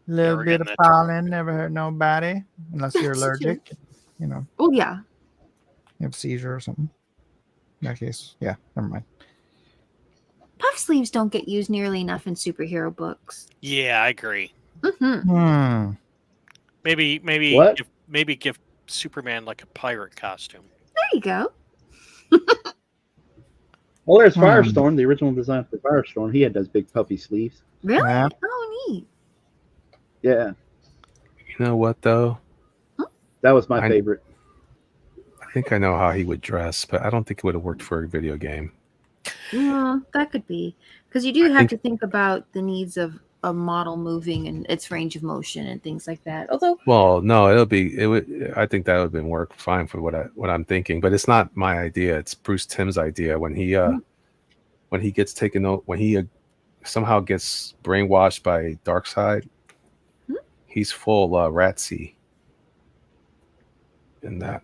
Little bit getting of that pollen never hurt nobody unless you're That's true. allergic. You know, oh yeah, you have a seizure or something. In that case, yeah, never mind. puff sleeves don't get used nearly enough in superhero books. Yeah, I agree. Mm-hmm. Maybe What? give Superman like a pirate costume. There you go. Well, there's Hmm. Firestorm, the original design for Firestorm. He had those big puffy sleeves. Really? Yeah. Oh, neat. Yeah, You know what though? that was my I- favorite. I think I know how he would dress, but I don't think it would have worked for a video game. Yeah, that could be because you do I have think- to think about the needs of a model moving and its range of motion and things like that. Although, Well, no, it would. I think that would have been work fine for what I'm thinking, but it's not my idea. It's Bruce Timm's idea when he gets taken out, when he somehow gets brainwashed by Darkseid. He's full Ratsy, and that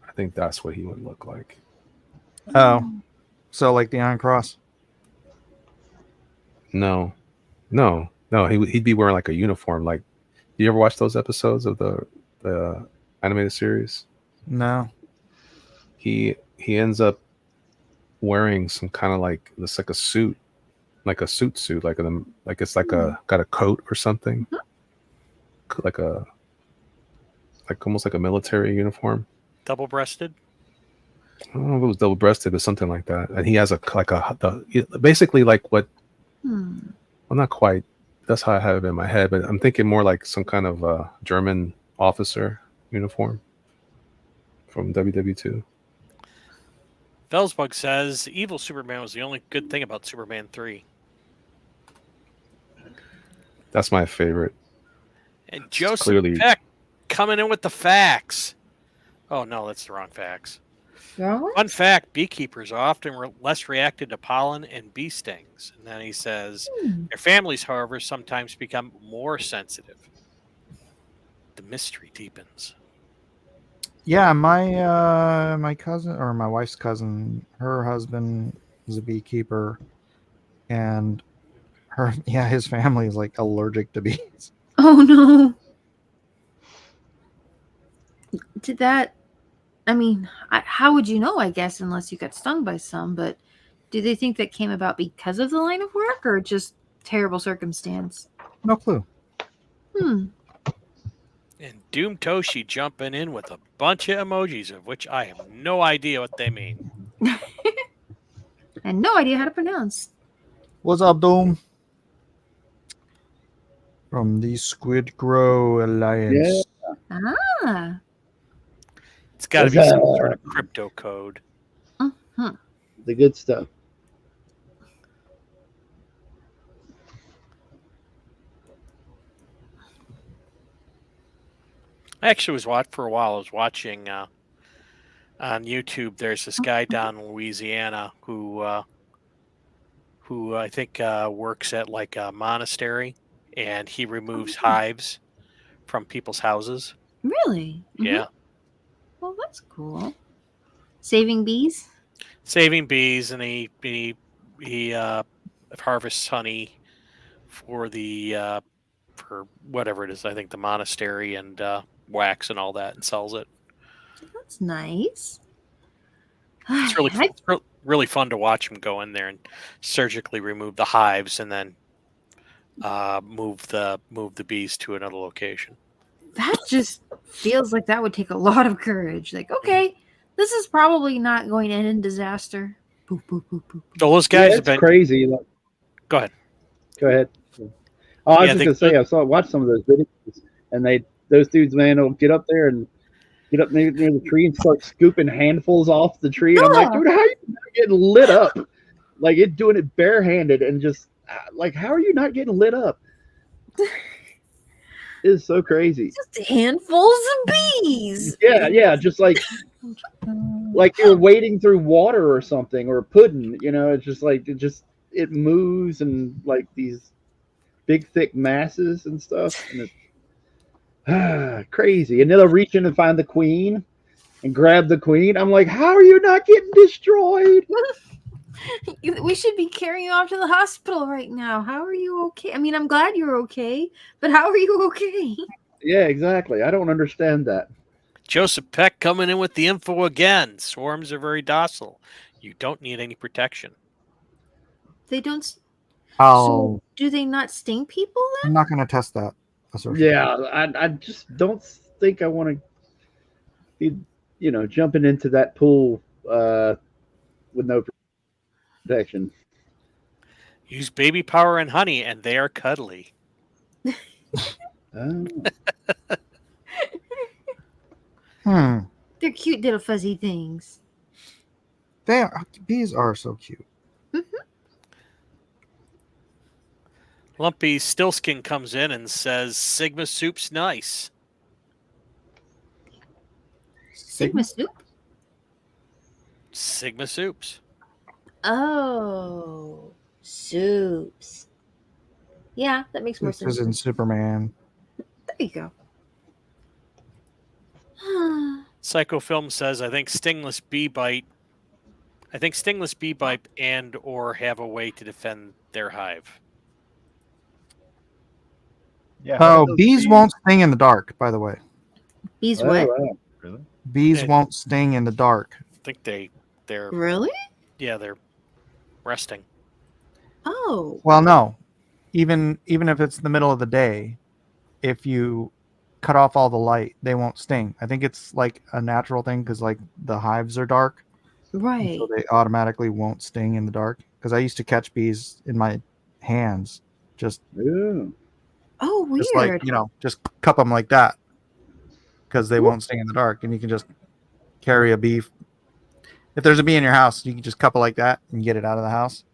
I think that's what he would look like. Oh, so like the Iron Cross. No, he'd be wearing like a uniform. Like, do you ever watch those episodes of the animated series? No. He ends up wearing some kind of like it's like a suit, like a suit, like it's like got a coat or something, like almost like a military uniform. Double-breasted. I don't know if it was double breasted or something like that. And he has basically like what. hmm. Well, not quite. That's how I have it in my head, but I'm thinking more like some kind of German officer uniform from WW2. Velsbug says evil Superman was the only good thing about Superman 3. That's my favorite. And Joseph clearly- Peck coming in with the facts. Oh no, that's the wrong facts. Fun fact, beekeepers are often less reacted to pollen and bee stings. And then he says, their families, however, sometimes become more sensitive. The mystery deepens. Yeah, my cousin or my wife's cousin, her husband is a beekeeper, and his family is like allergic to bees. Oh no. Did that? I mean, how would you know? I guess unless you got stung by some. But do they think that came about because of the line of work, or just terrible circumstance? No clue. And Doom Toshi jumping in with a bunch of emojis, of which I have no idea what they mean. And no idea how to pronounce. What's up, Doom? From the Squid Grow Alliance. Ah. It's got to be some sort of crypto code. The good stuff. I actually was for a while. I was watching on YouTube. There's this guy down in Louisiana who I think works at like a monastery, and he removes hives from people's houses. Really? Yeah, Well, that's cool. Saving bees. saving bees, and he harvests honey for the for whatever it is. I think the monastery and wax and all that, and sells it. That's nice. It's really fun to watch him go in there and surgically remove the hives, and then move the bees to another location. That just feels like that would take a lot of courage. Like, okay, this is probably not going to end in disaster. Boop, boop, boop, boop, boop. So those guys have It's been. crazy. Like, Go ahead. go ahead. Oh, I was Yeah, just gonna say, watched some of those videos, and those dudes, man, will get up there and get up near the tree and start scooping handfuls off the tree. And I'm like, Yeah. dude, how are you not getting lit up? Like, it doing it barehanded and just like, how are you not getting lit up? It's so crazy. Just handfuls of bees. Yeah, just like you're wading through water or something, or pudding. You know, it's just like it moves, and like these big thick masses and stuff. And crazy. And then they'll reach in and find the queen and grab the queen. I'm like, how are you not getting destroyed? We should be carrying you off to the hospital right now. How are you okay? I mean, I'm glad you're okay, but how are you okay? Yeah, exactly. I don't understand that. Joseph Peck coming in with the info again. Swarms are very docile. You don't need any protection. They don't. Oh, So do they not sting people then? I'm not going to test that assertion. Yeah, I just don't think I want to be, jumping into that pool with no protection. Use baby power and honey, and they are cuddly. Oh. They're cute little fuzzy things. Bees are so cute. Lumpy Stillskin comes in and says, Sigma soup's nice. Sigma soup? Sigma soups. Oh, soups. Yeah, that makes more This sense. is in Superman. There you go. Psychofilm says, I think stingless bee bite and or have a way to defend their hive. Yeah. how Oh, do those bees won't sting in the dark, by the way. Bees Oh, what? wow. Really? Bees Yeah. won't sting in the dark. I think they're Really? they're resting. Oh. Well, no. Even if it's the middle of the day, if you cut off all the light, they won't sting. I think it's like a natural thing because like the hives are dark, Right. so they automatically won't sting in the dark. Because I used to catch bees in my hands, just Ooh. Oh, weird. just like just cup them like that, because they won't sting in the dark, and you can just carry a bee. If there's a bee in your house, you can just cup it like that and get it out of the house.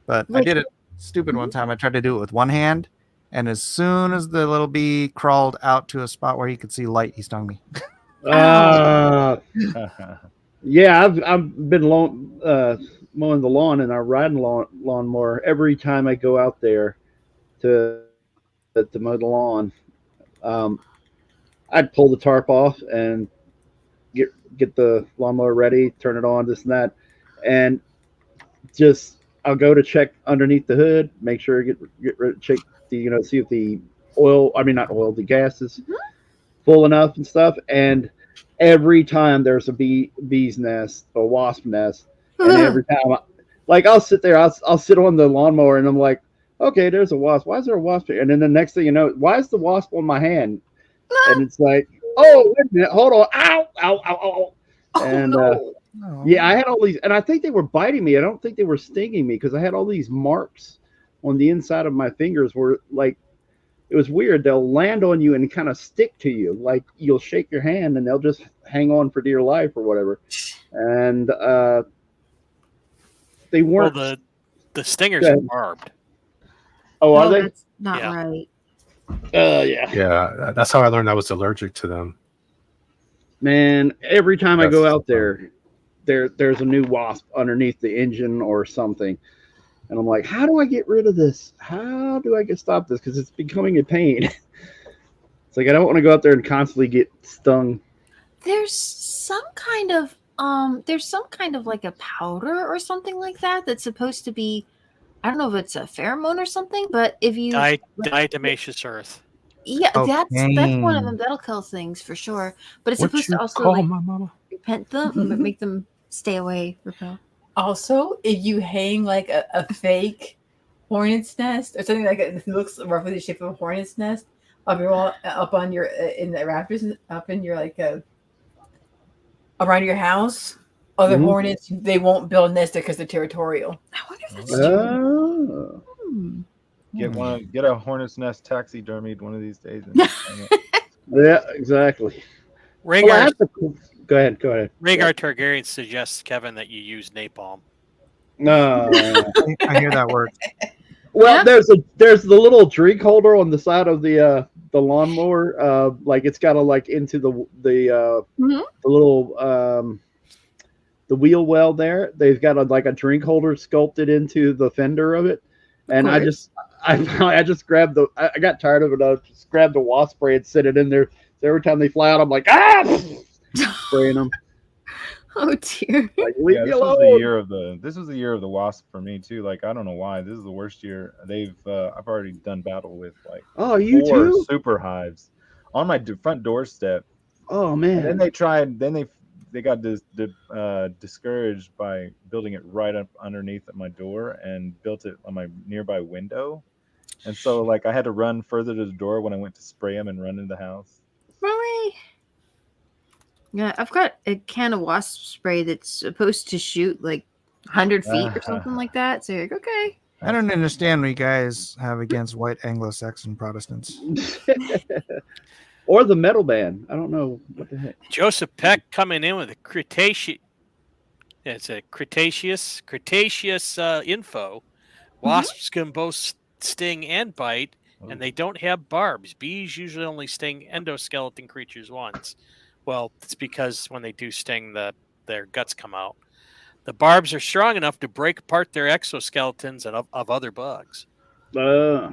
But I Like- did it stupid one time. I tried to do it with one hand, and as soon as the little bee crawled out to a spot where he could see light, he stung me. Yeah, I've been mowing the lawn and I ride lawnmower every time I go out there to mow the lawn. I'd pull the tarp off and get the lawnmower ready, turn it on, this and that, and just I'll go to check underneath the hood, make sure check the see if the the gas is full enough and stuff. And every time there's a bee's nest or wasp nest, and every time I'll sit there, I'll sit on the lawnmower and I'm like, okay, there's a wasp. Why is there a wasp here? And then the next thing you know, why is the wasp on my hand? And it's like, oh, wait a minute, hold on, ow, ow, ow, ow. Oh, And no. yeah, I had all these, and I think they were biting me. I don't think they were stinging me because I had all these marks on the inside of my fingers where, like, it was weird. They'll land on you and kind of stick to you. Like, you'll shake your hand and they'll just hang on for dear life or whatever. And they weren't. Well, the stingers are barbed. Oh, are they? That's not Yeah. right. Yeah. Yeah, that's how I learned I was allergic to them. Man, every time I go That's out there's a new wasp underneath the engine or something. And I'm like, how do I get rid of this? How do I stop this? Because it's becoming a pain. It's like I don't want to go out there and constantly get stung. There's some kind of like a powder or something like that that's supposed to be, I don't know if it's a pheromone or something, but if you Diatomaceous earth. yeah, that's one Okay. of them. That'll kill things for sure. But it's What supposed you to also call like my mama? repent them, make them stay away, repel. Also, if you hang like a fake hornet's nest or something like it looks roughly the shape of a hornet's nest up your wall, up on your in the rafters, up in your around your house, other Mhm. hornets they won't build nests because they're territorial. I wonder if that's true. Oh. Hmm. Get a hornet's nest taxidermied one of these days. And hang it. Yeah, exactly. Well, I Rhaegar, have to- Go ahead. Rhaegar Targaryen suggests, Kevin, that you use napalm. No. I hear that word. Well, Yeah. there's the little drink holder on the side of the lawnmower. Like it's got to like into the Mhm. little the wheel well there. They've got a drink holder sculpted into the fender of it, and I course. I just grabbed the. I got tired of it. I just grabbed the wasp spray and set it in there. So every time they fly out, I'm like, spraying them. Oh dear. Like, leave me This was alone. the year of the wasp for me too. Like I don't know why this is the worst year. I've already done battle with like Oh, you 4 too? super hives on my front doorstep. Oh And man. then they got discouraged by building it right up underneath my door and built it on my nearby window. And so like I had to run further to the door when I went to spray them and run into the house. Really? Yeah, I've got a can of wasp spray that's supposed to shoot like 100 feet or something like that. So you're like, okay. I don't understand what you guys have against white Anglo-Saxon Protestants. Or the metal band. I don't know what the heck. Joseph Peck coming in with a Cretaceous. It's a Cretaceous info. Wasps can both sting and bite, and they don't have barbs. Bees usually only sting endoskeleton creatures once. Well, it's because when they do sting, their guts come out. The barbs are strong enough to break apart their exoskeletons of other bugs. Well,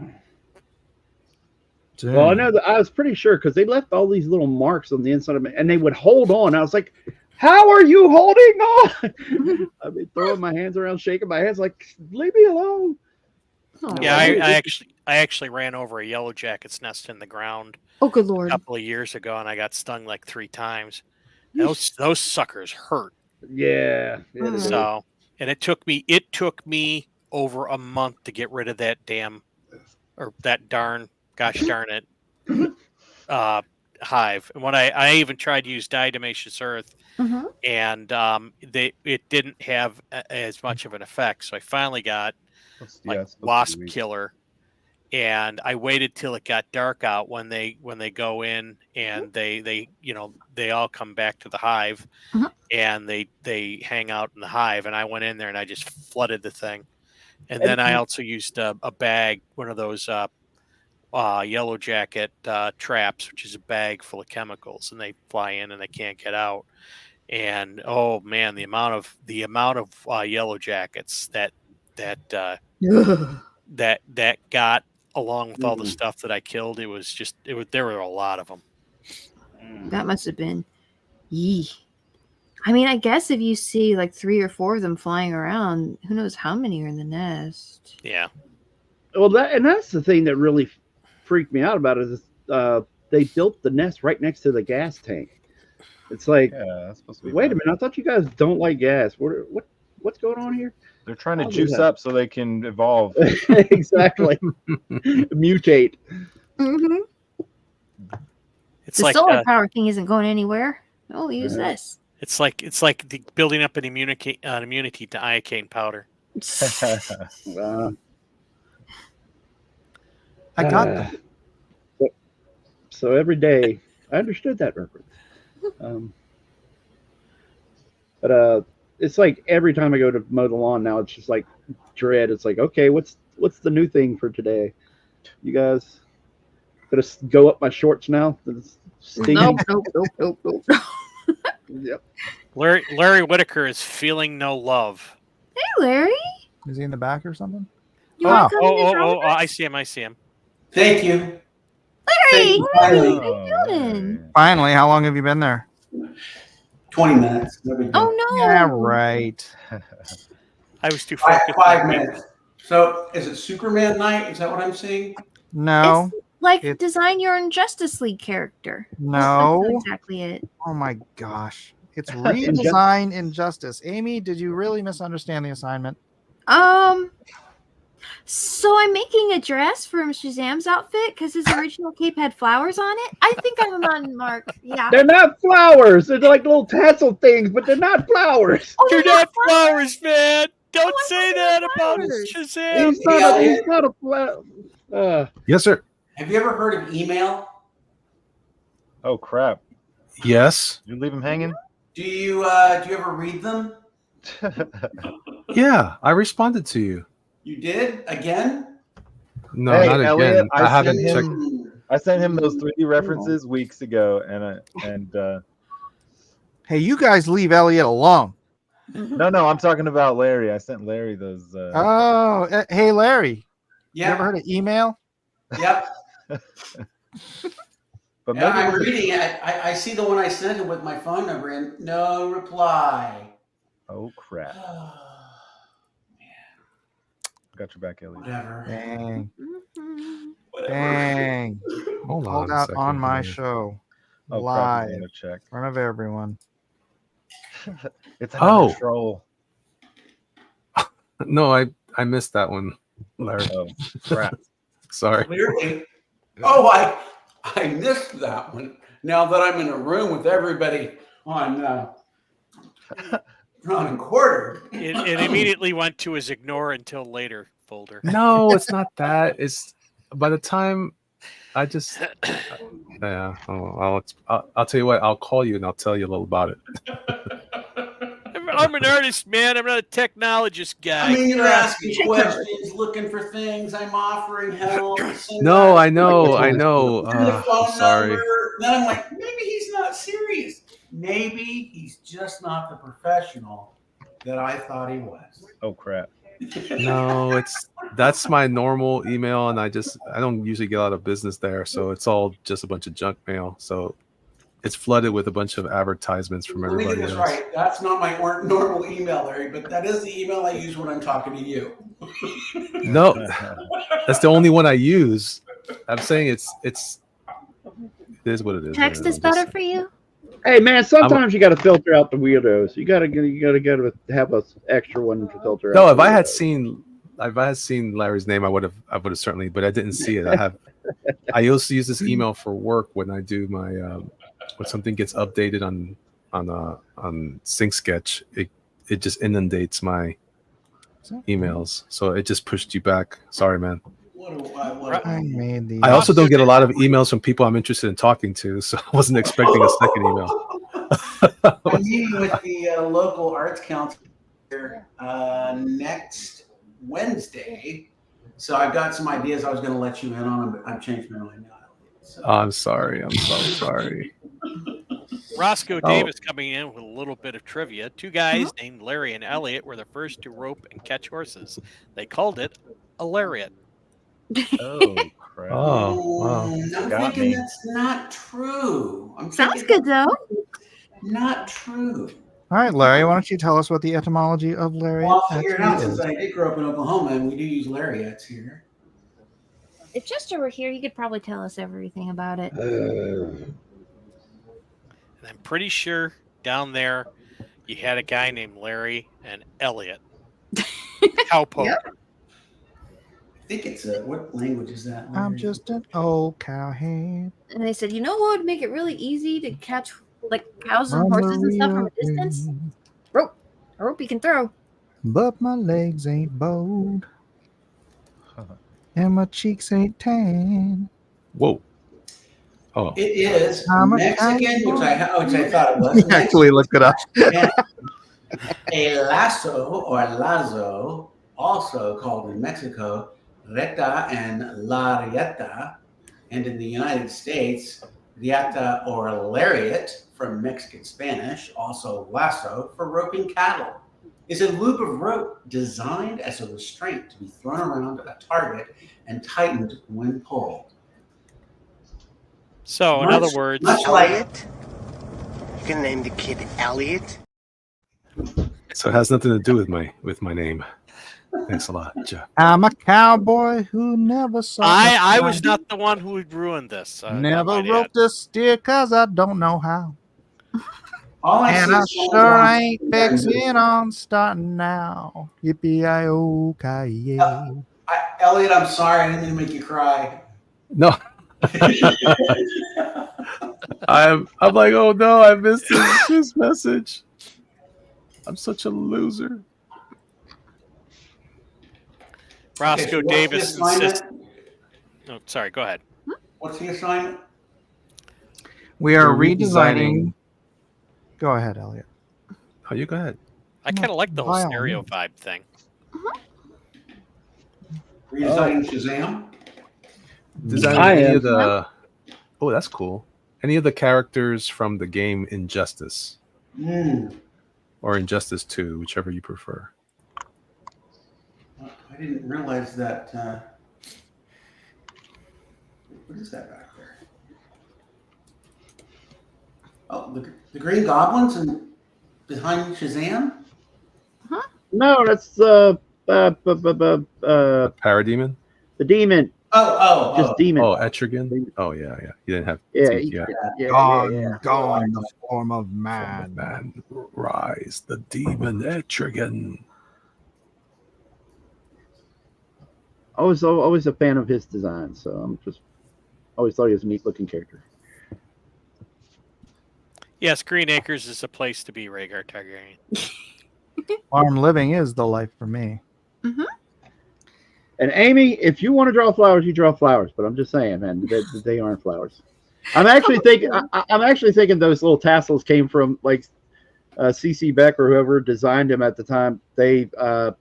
I know that I was pretty sure because they left all these little marks on the inside of me, and they would hold on. I was like, "How are you holding on?" I'd be throwing my hands around, shaking my hands, like, "Leave me alone." Oh, Yeah, I actually ran over a yellow jacket's nest in the ground oh good a lord. couple of years ago, and I got stung like 3 times. Those suckers hurt. Yeah. So, and it took me over a month to get rid of that gosh darn it, hive. And when I even tried to use diatomaceous earth, and it didn't have as much of an effect. So I finally got wasp killer, and I waited till it got dark out when they go in and they all come back to the hive, and they hang out in the hive, and I went in there and I just flooded the thing, and then I also used a bag, one of those yellow jacket traps, which is a bag full of chemicals, and they fly in and they can't get out. And oh man, the amount of yellow jackets that got along with all the stuff that I killed, there were a lot of them. That must have been yee. I mean, I guess if you see like 3 or 4 of them flying around, who knows how many are in the nest. Yeah. Well, that's the thing that really freaked me out about it is they built the nest right next to the gas tank. It's like, that's supposed to be wait a minute, I thought you guys don't like gas. What's going on here? They're trying to juice up so they can evolve. Exactly. Mutate. It's the like solar power thing isn't going anywhere. Oh, use this. It's like building up an immunity to iocane powder. I got them. So every day, I understood that reference. But it's like every time I go to mow the lawn now, it's just like dread. It's like, okay, what's the new thing for today? You guys gonna go up my shorts now? Nope. Yep. Larry Whitaker is feeling no love. Hey, Larry. Is he in the back or something? You want to come in and draw Oh, with us? I see him. Thank you. Larry, Finally. how you doing? Finally, how long have you been there? 20 minutes. No big deal. Oh no. Yeah, right. I was too focused. 5 minutes. So is it Superman night? Is that what I'm seeing? No, Like It- design your own Justice League character. no. That's not exactly it. Oh my gosh. It's redesign Injustice. Amy, did you really misunderstand the assignment? So I'm making a dress for Shazam's outfit because his original cape had flowers on it. I think I'm on Mark. Yeah. They're not flowers. They're like little tassel things, but they're not flowers. Oh, They're they're not flowers, man. Don't I say thought that they were about flowers. Shazam. He's not a flower. Yes, sir. Have you ever heard of email? Oh crap! Yes. You leave him hanging? Do you ever read them? Yeah, I responded to you. You did? Again? No, Hey, not Elliot, again. I I haven't sent checked. him- I sent him those 3D references weeks ago, and Hey, you guys leave Elliot alone. no, I'm talking about Larry. I sent Larry those. Oh, hey, Larry. You ever heard of email? Yep. But Yeah, maybe I'm with the- reading it. I see the one I sent him with my phone number and no reply. Oh crap! Got your back, Ellie. Whatever. Dang. Whatever. Dang. Hold Called on a out second on my here. show. Oh Live. crap! I'm gonna check. In front of everyone. It's another Oh. troll. No, I missed that one, Larry. Oh crap! Sorry. Clearly. Oh, I missed that one. Now that I'm in a room with everybody on drawn and quartered. It immediately went to his ignore until later folder. No, it's not that. It's by the time I just yeah. Oh, I'll tell you what. I'll call you and I'll tell you a little about it. I'm an artist, man. I'm not a technologist guy. I mean, you're asking questions, looking for things. I'm offering help. No, I know. The phone Sorry. number. Then I'm like, maybe he's not serious. Maybe he's just not the professional that I thought he was. Oh crap! No, that's my normal email, and I don't usually get a lot of business there, so it's all just a bunch of junk mail. So it's flooded with a bunch of advertisements from Let me get everybody this else. right. That's not my normal email, Larry, but that is the email I use when I'm talking to you. No, that's the only one I use. I'm saying it is what it is. Text is better for you. Hey man, sometimes you got to filter out the weirdos. You got to have an extra one to filter out. No, the if I had weirdos. seen Larry's name, I would have certainly, but I didn't see it. I also use this email for work when I do my when something gets updated on Sync Sketch. It just inundates my emails, so it just pushed you back. Sorry, man. I made the. I also don't get a lot of emails from people I'm interested in talking to, so I wasn't expecting a second email. I'm meeting with the local arts council here next Wednesday. So I've got some ideas I was going to let you in on, but I've changed my mind now. So. I'm sorry. I'm so sorry. Roscoe Davis coming in with a little bit of trivia. Two guys named Larry and Elliot were the first to rope and catch horses. They called it a lariat. Oh crap! Oh, wow. I'm Got thinking me. that's not true. Sounds good though. Not true. All right, Larry, why don't you tell us what the etymology of lariat Well, I'll figure it out actually since is? I did grow up in Oklahoma and we do use lariats here. If Chester were here, he could probably tell us everything about it. And I'm pretty sure down there you had a guy named Larry and Elliot. Cowpoke. Yep. I think it's what language is that? I'm Larry? just an old cowhead. And they said, you know what would make it really easy to catch like cows and on the horses and stuff from a real distance? thing. A rope you can throw. But my legs ain't bold. And my cheeks ain't tan. Whoa. Oh, It is I'm a Mexican, which I thought it was. You actually looked it up. And a lasso or lazo, also called in Mexico, reta and larieta, and in the United States, riata or lariat from Mexican Spanish, also lasso for roping cattle, is a loop of rope designed as a restraint to be thrown around a target and tightened when pulled. So, in other words, much like Elliot? You can name the kid Elliot? so it has nothing to do with my name. Thanks a lot, Jeff. I'm a cowboy who never saw. I the was sun. not the one who ruined this. Never I might roped a steer cause I don't know how. all I And see I is sure ain't fixing on starting now. Yippee-i-o-ki-yay. Elliot, I'm sorry, I didn't mean to make you cry. No, I'm like, oh no, I missed his message. I'm such a loser. Roscoe Okay, so what's Davis the assignment? insists. Oh, sorry. Go ahead. What's the assignment? We are We're redesigning. Go ahead, Elliot. Oh, you go ahead. I kind of like the whole By all stereo means. vibe thing. Redesigning Shazam? Designing I any am. of the. Oh, that's cool. Any of the characters from the game Injustice or Injustice 2, whichever you prefer. I didn't realize that What is that back there? Oh, the Green Goblin's behind Shazam? No, that's Parademon? the demon. Oh, Demon. Oh, Etrigan? Oh, yeah. You didn't have Yeah, teeth yet. Gone the form of man. Man, rise, the demon Etrigan. I was always a fan of his design, so I'm just always thought he was a neat looking character. Yes, Green Acres is a place to be, Rhaegar Targaryen. Farm living is the life for me. And Amy, if you want to draw flowers, you draw flowers. But I'm just saying, man, they aren't flowers. I'm actually thinking. I'm actually thinking those little tassels came from like C.C. Beck or whoever designed them at the time. They were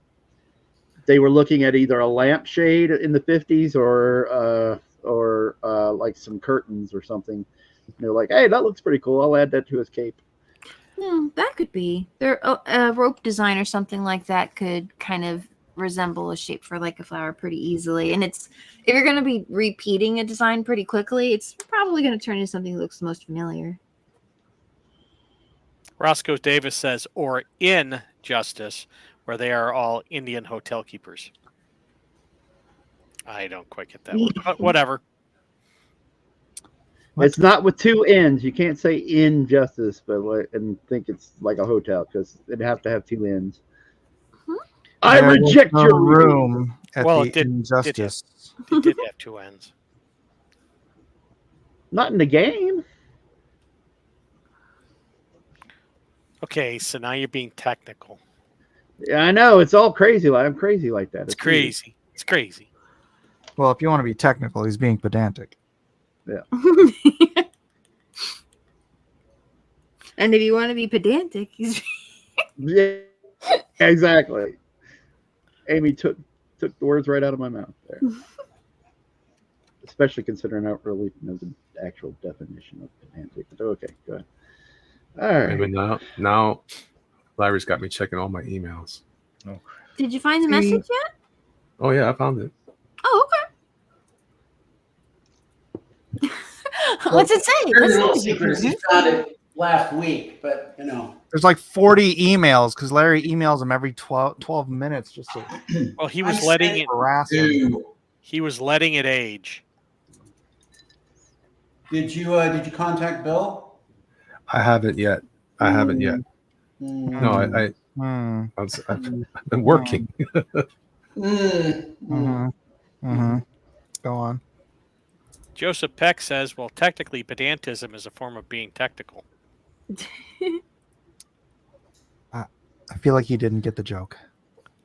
looking at either a lampshade in the 50s or like some curtains or something. And they're like, hey, that looks pretty cool. I'll add that to his cape. That could be. A rope design or something like that could kind of resemble a shape for like a flower pretty easily. And if you're going to be repeating a design pretty quickly, it's probably going to turn into something that looks the most familiar. Roscoe Davis says, or in Justice, where they are all Indian hotel keepers. I don't quite get that one, but whatever. It's not with two N's. You can't say injustice, and think it's like a hotel because it'd have to have two N's. I reject no your room at Well, the it did injustice. It did have two ends. Not in the game. Okay, so now you're being technical. Yeah, I know. It's all crazy. I'm crazy like that. It's crazy. It's crazy. Well, if you want to be technical, he's being pedantic. Yeah. And if you want to be pedantic, he's Yeah, exactly. Amy took the words right out of my mouth there. Especially considering I don't really know the actual definition of pedantic. But okay, go ahead. All right. Maybe now Larry's got me checking all my emails. Oh, Did you find the message yet? Oh, yeah, I found it. Oh, okay. What's it say? There's no What's it secrets. He say? found it last week, but There's like 40 emails because Larry emails him every 12 minutes just to Well, he was letting it harass him. He was letting it age. Did you contact Bill? I haven't yet. Mm. No, I've been working. Go on. Joseph Peck says, well, technically, pedantism is a form of being technical. I feel like he didn't get the joke.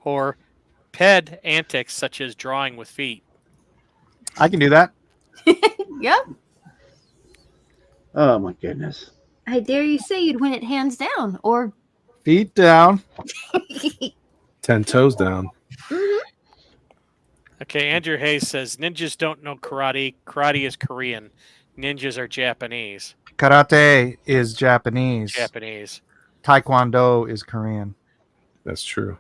Or ped antics such as drawing with feet. I can do that. Yep. Oh my goodness. I dare you say you'd win it hands down, or Feet down. 10 toes down. Okay, Andrew Hayes says, ninjas don't know karate. Karate is Korean. Ninjas are Japanese. Karate is Japanese. Japanese. Taekwondo is Korean. That's true.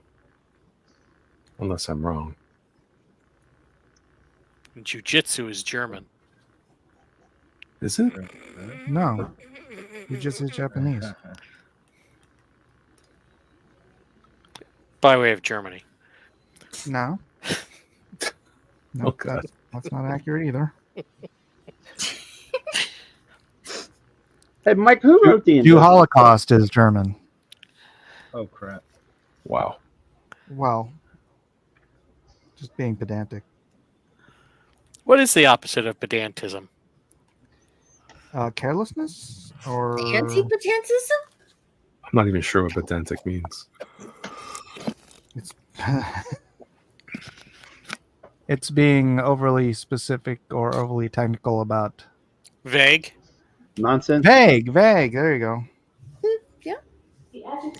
Unless I'm wrong. And jiu-jitsu is German. Is it? No. He just is Japanese. By way of Germany. No. No, Okay. that's not accurate either. Hey, Mike, who wrote the Jew Holocaust is German. Oh crap! Wow. Well, just being pedantic. What is the opposite of pedantism? Carelessness or anti-pedantism? I'm not even sure what pedantic means. it's being overly specific or overly technical about Vague. Nonsense. Vague. There you go.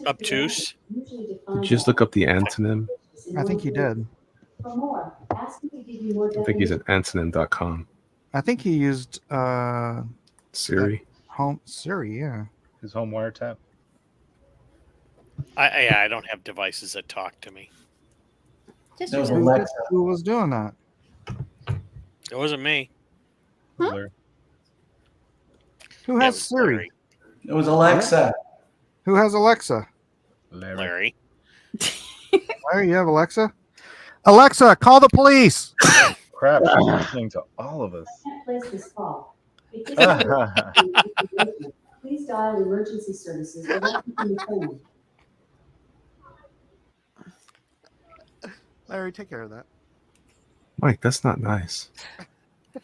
Obtuse. Just look up the antonym. I think he did. I think he's at antonym.com. I think he used Siri. home Siri, yeah. His home wiretap. I don't have devices that talk to me. That was Alexa. Who was doing that? It wasn't me. Larry. Who Yeah, it has was Siri? Larry. It was Alexa. Who has Alexa? Larry. Larry, you have Alexa? Alexa, call the police. Crap, she's listening to all of us. Can't place this call. If this is an please dial emergency services directly from the phone. Larry, take care of that. Mike, that's not nice. I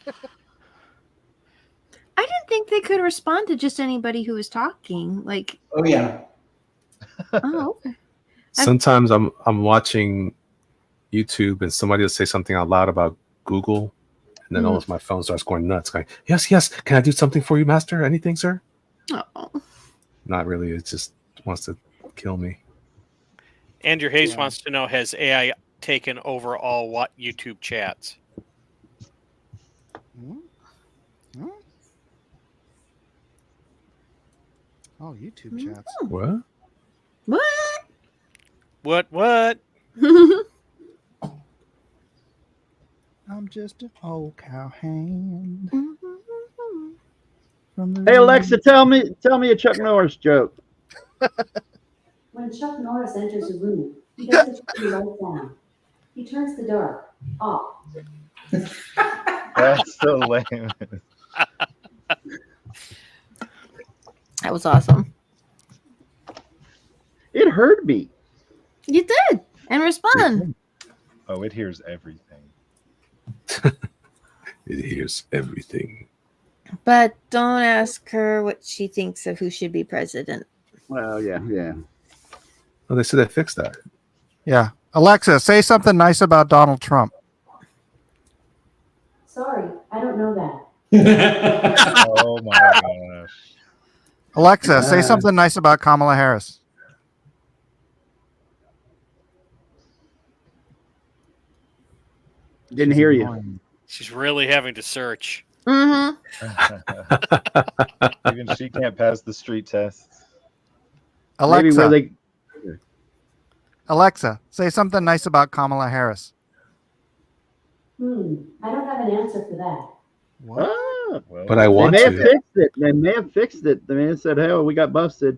didn't think they could respond to just anybody who was talking. Like, Oh yeah. oh, okay. Sometimes I'm watching YouTube and somebody will say something out loud about Google, and then almost my phone starts going nuts. Going, yes, can I do something for you, master? Anything, sir? Oh. Not really. It just wants to kill me. Andrew Hayes wants to know, has AI taken over all what YouTube chats? Oh, YouTube chats. What? What? I'm just an old cowhand. Hey Alexa, tell me a Chuck Norris joke. When Chuck Norris enters a room, he doesn't turn the light down. He turns the dark off. That's so lame. That was awesome. It heard me. You did. And respond. Oh, it hears everything. It hears everything. But don't ask her what she thinks of who should be president. Well, yeah. Oh, they said they fixed that. Yeah. Alexa, say something nice about Donald Trump. Sorry, I don't know that. Oh my gosh. Alexa, say something nice about Kamala Harris. Didn't hear you. She's really having to search. Mm-hmm. Even she can't pass the street tests. Maybe where Alexa, they Alexa, say something nice about Kamala Harris. I don't have an answer for that. Oh, Well, But I they want may have to. fixed it. They may have fixed it. The man said, "Hell, we got busted."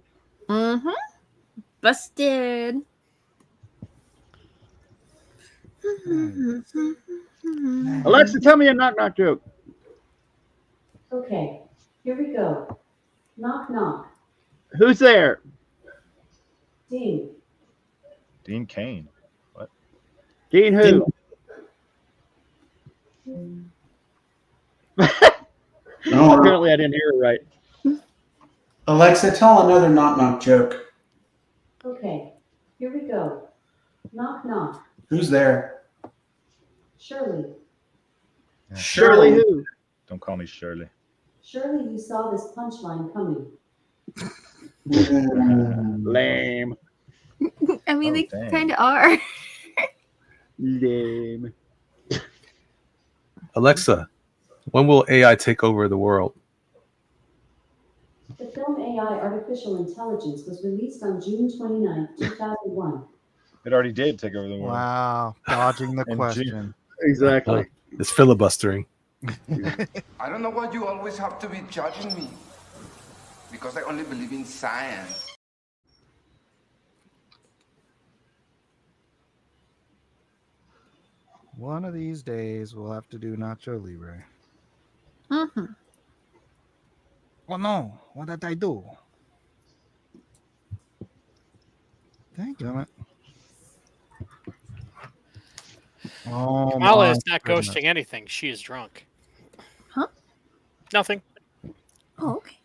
Mm-hmm. Busted. Alexa, tell me a knock joke. Okay, here we go. Knock, knock. Who's there? Dean. Dean Cain. Dean who? Apparently, I didn't hear it right. Alexa, tell another knock knock joke. Okay, here we go. Knock, knock. Who's there? Shirley. Shirley who? Don't call me Shirley. Surely you saw this punchline coming. Lame. I mean, Oh, they dang. kind of are. Lame. Alexa, when will AI take over the world? The film AI Artificial Intelligence was released on June 29, 2001. It already did take over the world. Wow. Dodging the And question. Exactly. It's filibustering. I don't know why you always have to be judging me. Because I only believe in science. One of these days, we'll have to do Nacho Libre. Mm-hmm. Oh no! What did I do? Thank you. Oh, Kamala my is not goodness. ghosting anything. She is drunk. Huh? Nothing. Oh, okay.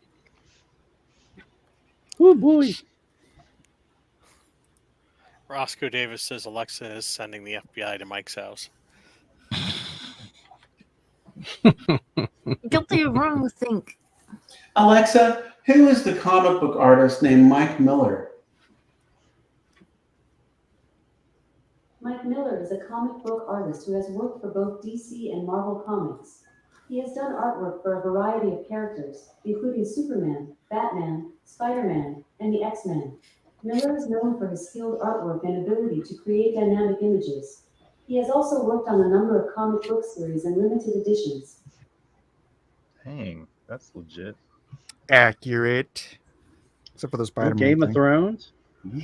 Oh boy. Roscoe Davis says Alexa is sending the FBI to Mike's house. Guilty of wrong think. Alexa, who is the comic book artist named Mike Miller? Mike Miller is a comic book artist who has worked for both DC and Marvel Comics. He has done artwork for a variety of characters, including Superman, Batman, Spider-Man, and the X-Men. Miller is known for his skilled artwork and ability to create dynamic images. He has also worked on a number of comic book series and limited editions. Dang, that's legit. Accurate. Except for the Spider-Man Game of thing. Thrones.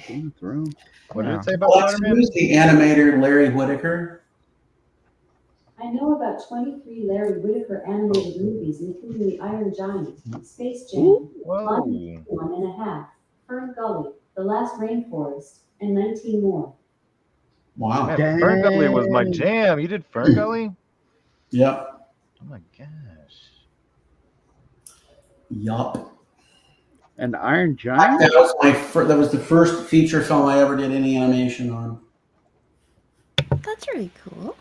Game of Thrones. What did Yeah. it say about Alexa, Spider-Man? who's the animator Larry Whitaker? I know about 23 Larry Whitaker animated movies, including The Iron Giant, Space Jam, Whoa. 1 and a Half, Fern Gully, The Last Rainforest, and 19 more. Wow. Man, Fern Gully was my jam. You did Fern Gully? Yep. Oh my gosh. Yup. And Iron Giant. That was that was the first feature film I ever did any animation on. That's really cool.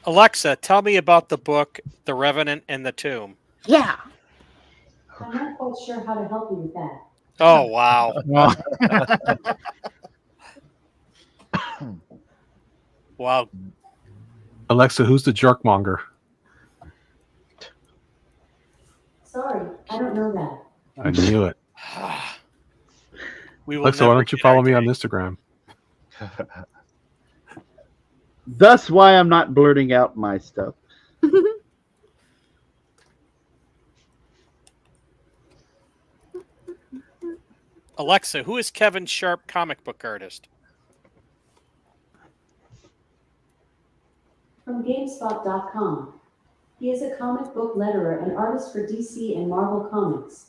Alexa, tell me about the book The Revenant and the Tomb. Yeah. I'm not quite sure how to help you with that. Oh, wow. Wow. Alexa, who's the jerkmonger? Sorry, I don't know that. I knew it. We will Alexa, why never don't you get follow our me on day. Instagram? Thus, why I'm not blurting out my stuff. Alexa, who is Kevin Sharp comic book artist? From GameSpot.com. He is a comic book letterer and artist for DC and Marvel Comics.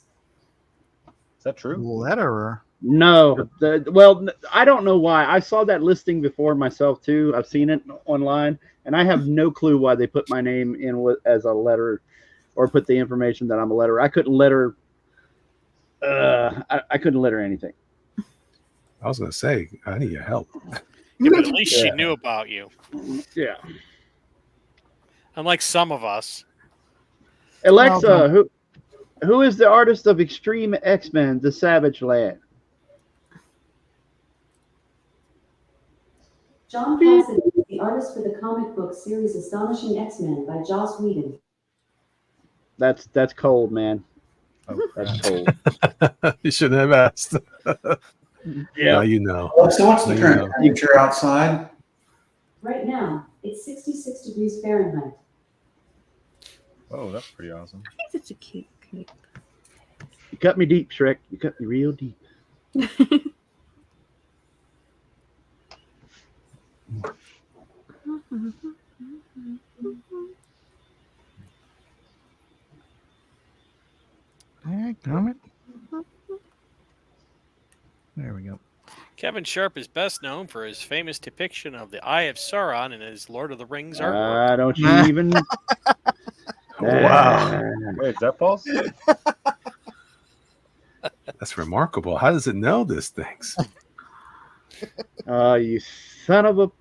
Is that true? Letterer. No, well, I don't know why. I saw that listing before myself too. I've seen it online, and I have no clue why they put my name in as a letter, or put the information that I'm a letterer. I couldn't letter. I couldn't letter anything. I was going to say, I need your help. Yeah, but at least she knew about you. Yeah. Unlike some of us. Alexa, who is the artist of Extreme X-Men: The Savage Land? John Cassidy is the artist for the comic book series Astonishing X-Men by Joss Whedon. That's cold, man. That's cold. You shouldn't have asked. Yeah. Now you know. So what's the Now current you know. temperature outside? Right now, it's 66 degrees Fahrenheit. Oh, that's pretty awesome. I think that's a cute. You cut me deep, Shrek. You cut me real deep. Comment. There we go. Kevin Sharp is best known for his famous depiction of the Eye of Sauron in his Lord of the Rings artwork. Don't you even? Wow. Wait, is that false? That's remarkable. How does it know these things? You son of a.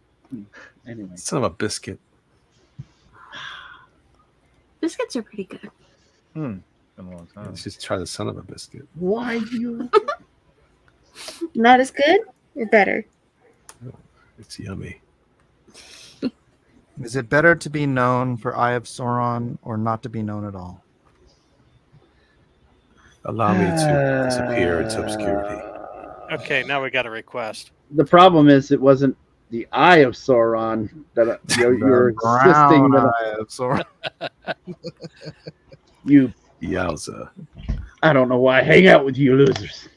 Anyway. Son of a biscuit. Biscuits are pretty good. Been a long time. Let's just try the son of a biscuit. Why you? Not as good or better? It's yummy. Is it better to be known for Eye of Sauron or not to be known at all? Allow me to disappear into obscurity. Okay, now we got a request. The problem is, it wasn't the Eye of Sauron that you're insisting that Eye of Sauron. you. Yowza. I don't know why I hang out with you losers.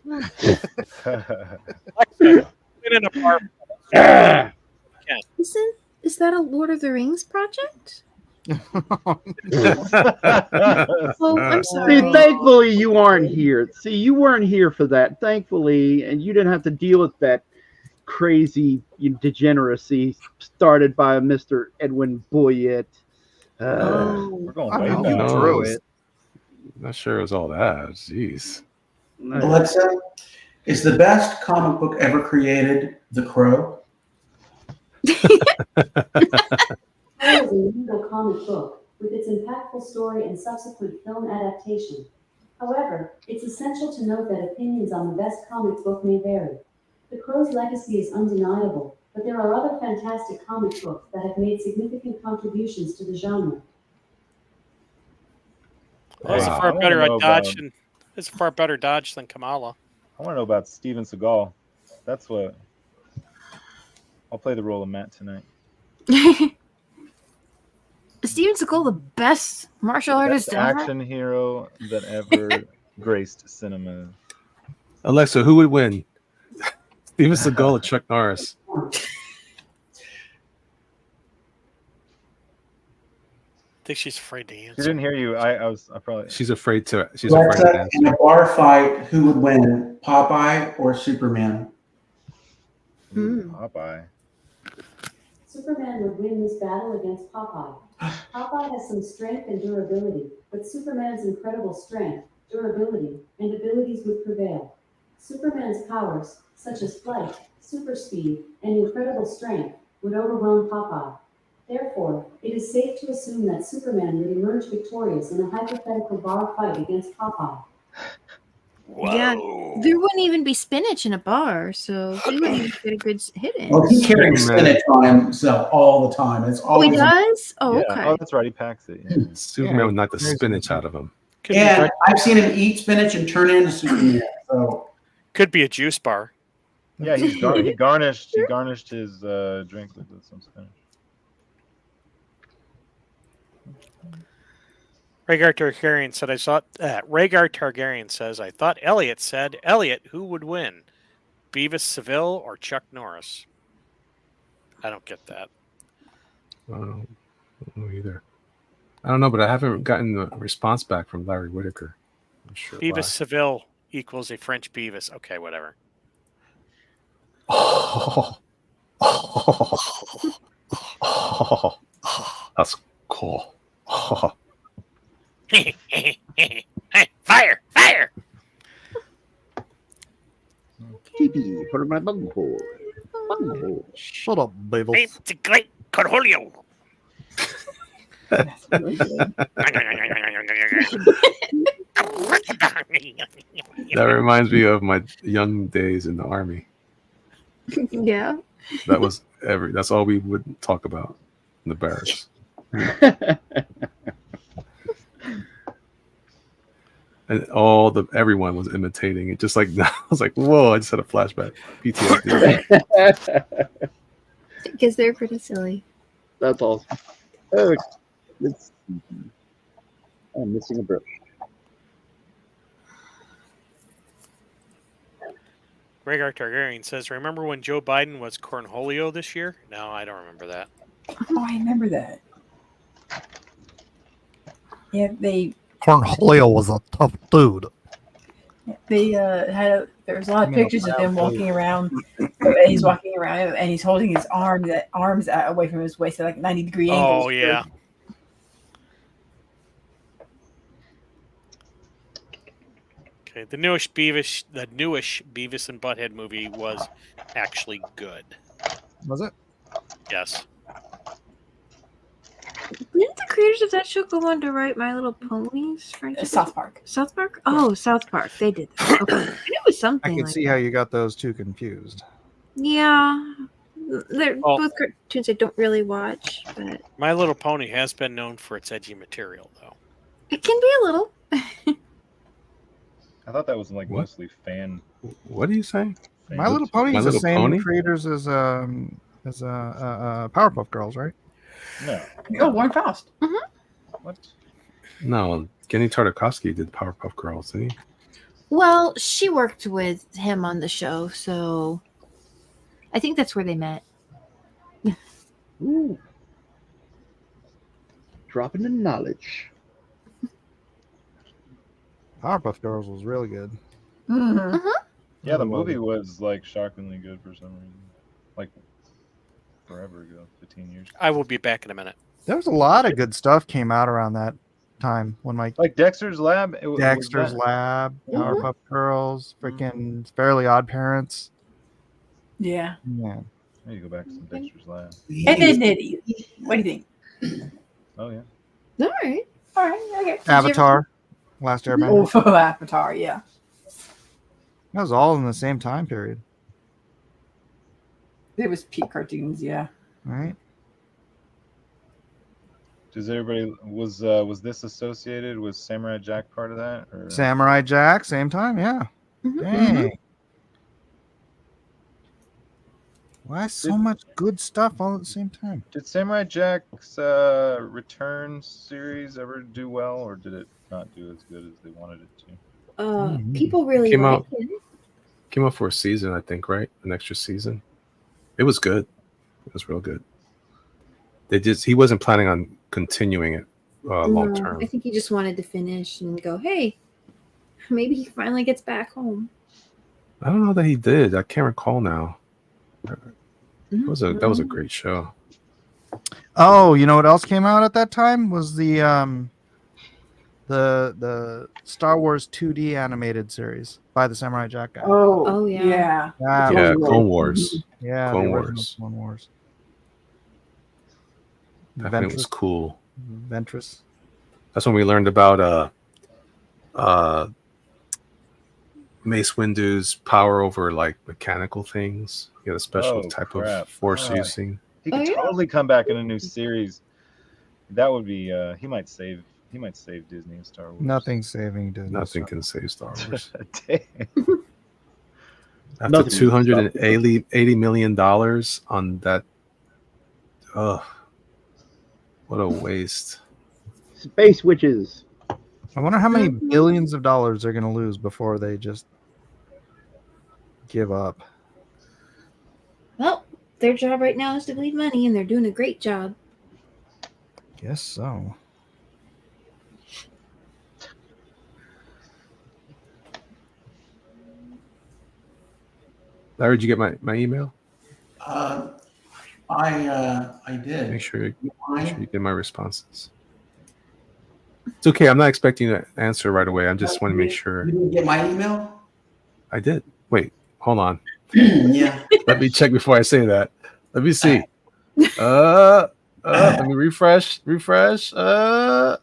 Is that a Lord of the Rings project? Oh, I'm sorry. See, thankfully you aren't here. See, you weren't here for that. Thankfully, and you didn't have to deal with that crazy degeneracy started by Mr. Edwin Boyett. We're going way I back. know. Through it. Not sure it was all that. Jeez. Alexa, is the best comic book ever created The Crow? Crow is a legal comic book, with its impactful story and subsequent film adaptation. However, it's essential to note that opinions on the best comic book may vary. The Crow's legacy is undeniable, but there are other fantastic comic books that have made significant contributions to the genre. Well, that's a Wow. far I better wanna know dodge about- than it's a far better dodge than Kamala. I want to know about Steven Seagal. That's what. I'll play the role of Matt tonight. Steven Seagal the best martial artist Best ever? action hero that ever graced cinema. Alexa, who would win? Steven Seagal or Chuck Norris? I think she's afraid to She answer. didn't hear you. I probably. She's afraid to. She's afraid to Alexa, answer. in a bar fight, who would win, Popeye or Superman? Popeye. Superman would win this battle against Popeye. Popeye has some strength and durability, but Superman's incredible strength, durability, and abilities would prevail. Superman's powers, such as flight, super speed, and incredible strength, would overwhelm Popeye. Therefore, it is safe to assume that Superman would emerge victorious in a hypothetical bar fight against Popeye. Yeah, there wouldn't even be spinach in a bar, so he wouldn't even get a good hit in. Well, he carries spinach on himself all the time. It's Oh, always he does? Oh, Yeah. okay. Oh, that's right. He packs it. Yeah. Superman would knock the spinach out of him. And I've seen him eat spinach and turn into Superman. So Could be a juice bar. Yeah, he garnished his drink with some spinach. Rhaegar Targaryen said, "I saw." Rhaegar Targaryen says, "I thought Elliot said Elliot. Who would win, Beavis Seville or Chuck Norris?" I don't get that. I don't know either. I don't know, but I haven't gotten a response back from Larry Whitaker. I'm sure Beavis why. Seville equals a French Beavis. Okay, whatever. Oh, that's cool. Oh. Fire! Fire! TV for my bunghole. Bunghole. Shut up, Babel. It's a great Cornholio. That reminds me of my young days in the army. Yeah. That was that's all we would talk about in the barracks. And everyone was imitating it, just like I was like, "Whoa!" I just had a flashback. PTSD. Because they're pretty silly. That's awesome. Oh, I'm missing a brush. Rhaegar Targaryen says, "Remember when Joe Biden was Cornholio this year?" No, I don't remember that. Oh, I remember that. Yeah, Cornholio was a tough dude. they there was a lot of pictures of him walking around. He's walking around and he's holding his arms out away from his waist at like 90-degree angles. Oh yeah. Okay, the newish Beavis and Butthead movie was actually good. Was it? Yes. Didn't the creators of that show go on to write My Little Ponies? South Park. South Park? Oh, South Park. They did that. Okay. It was I something can like see how you got those two confused. Yeah. They're Oh. both cartoons I don't really watch, but My Little Pony has been known for its edgy material, though. it can be a little. I thought that was like mostly fan. What are you saying? My Little Pony My is the Little same Pony? creators as Powerpuff Girls, right? No. Oh, Warren Faust. What? No, Kenny Tartakovsky did Powerpuff Girls, didn't he? Well, she worked with him on the show, so I think that's where they met. Ooh. Dropping the knowledge. Powerpuff Girls was really good. Mm-hmm. Yeah, the I love movie it. was like shockingly good for some reason. Like forever ago, 15 years. I will be back in a minute. There was a lot of good stuff came out around that time when Like Dexter's Lab. Was Dexter's that- Lab, Yeah. Powerpuff Girls, freaking Fairly Odd Parents. Yeah. Yeah. I need to go back to some Dexter's Lab. And then Nitty. What do you think? Oh yeah. All right. All right. Okay. Avatar, Last Airbender. Oh, Avatar. Yeah. That was all in the same time period, It was peak cartoons. Yeah. right? Does everybody was this associated with Samurai Jack part of that? Or? Samurai Jack, same time, yeah. Mhm. Dang. Why so much good stuff all at the same time? Did Samurai Jack's Return series ever do well, or did it not do as good as they wanted it to? People really Came like out- it. Came out for a season, I think, right? An extra season. It was good. It was real good. He wasn't planning on continuing it long No, term. I think he just wanted to finish and go, hey, maybe he finally gets back home. I don't know that he did. I can't recall now. That was a great show. Oh, you know what else came out at that time was the Star Wars 2D animated series by the Samurai Jack guy. Oh, yeah. yeah. Yeah, Yeah, the Clone Wars. Yeah, Clone the original Wars. Clone Wars. Definitely was cool. Ventress. That's when we learned about Mace Windu's power over like mechanical things. He had a special Oh, type crap. of force Oh, using. He could totally come back in a new series. That would be. He might save Disney and Star Wars. Nothing saving Disney. Nothing can save Star Wars. Damn. After Nothing can $280 million on that, what a waste! Space witches. I wonder how many billions of dollars they're going to lose before they just give up. Well, their job right now is to bleed money, and they're doing a great job. Guess so. Larry, did you get my email? I did. Make sure you get my responses. It's okay. I'm not expecting you to answer right away. I just want to make sure. You didn't get my email? I did. Wait, hold on. Yeah. Let me check before I say that. Let me see. Let me refresh. No.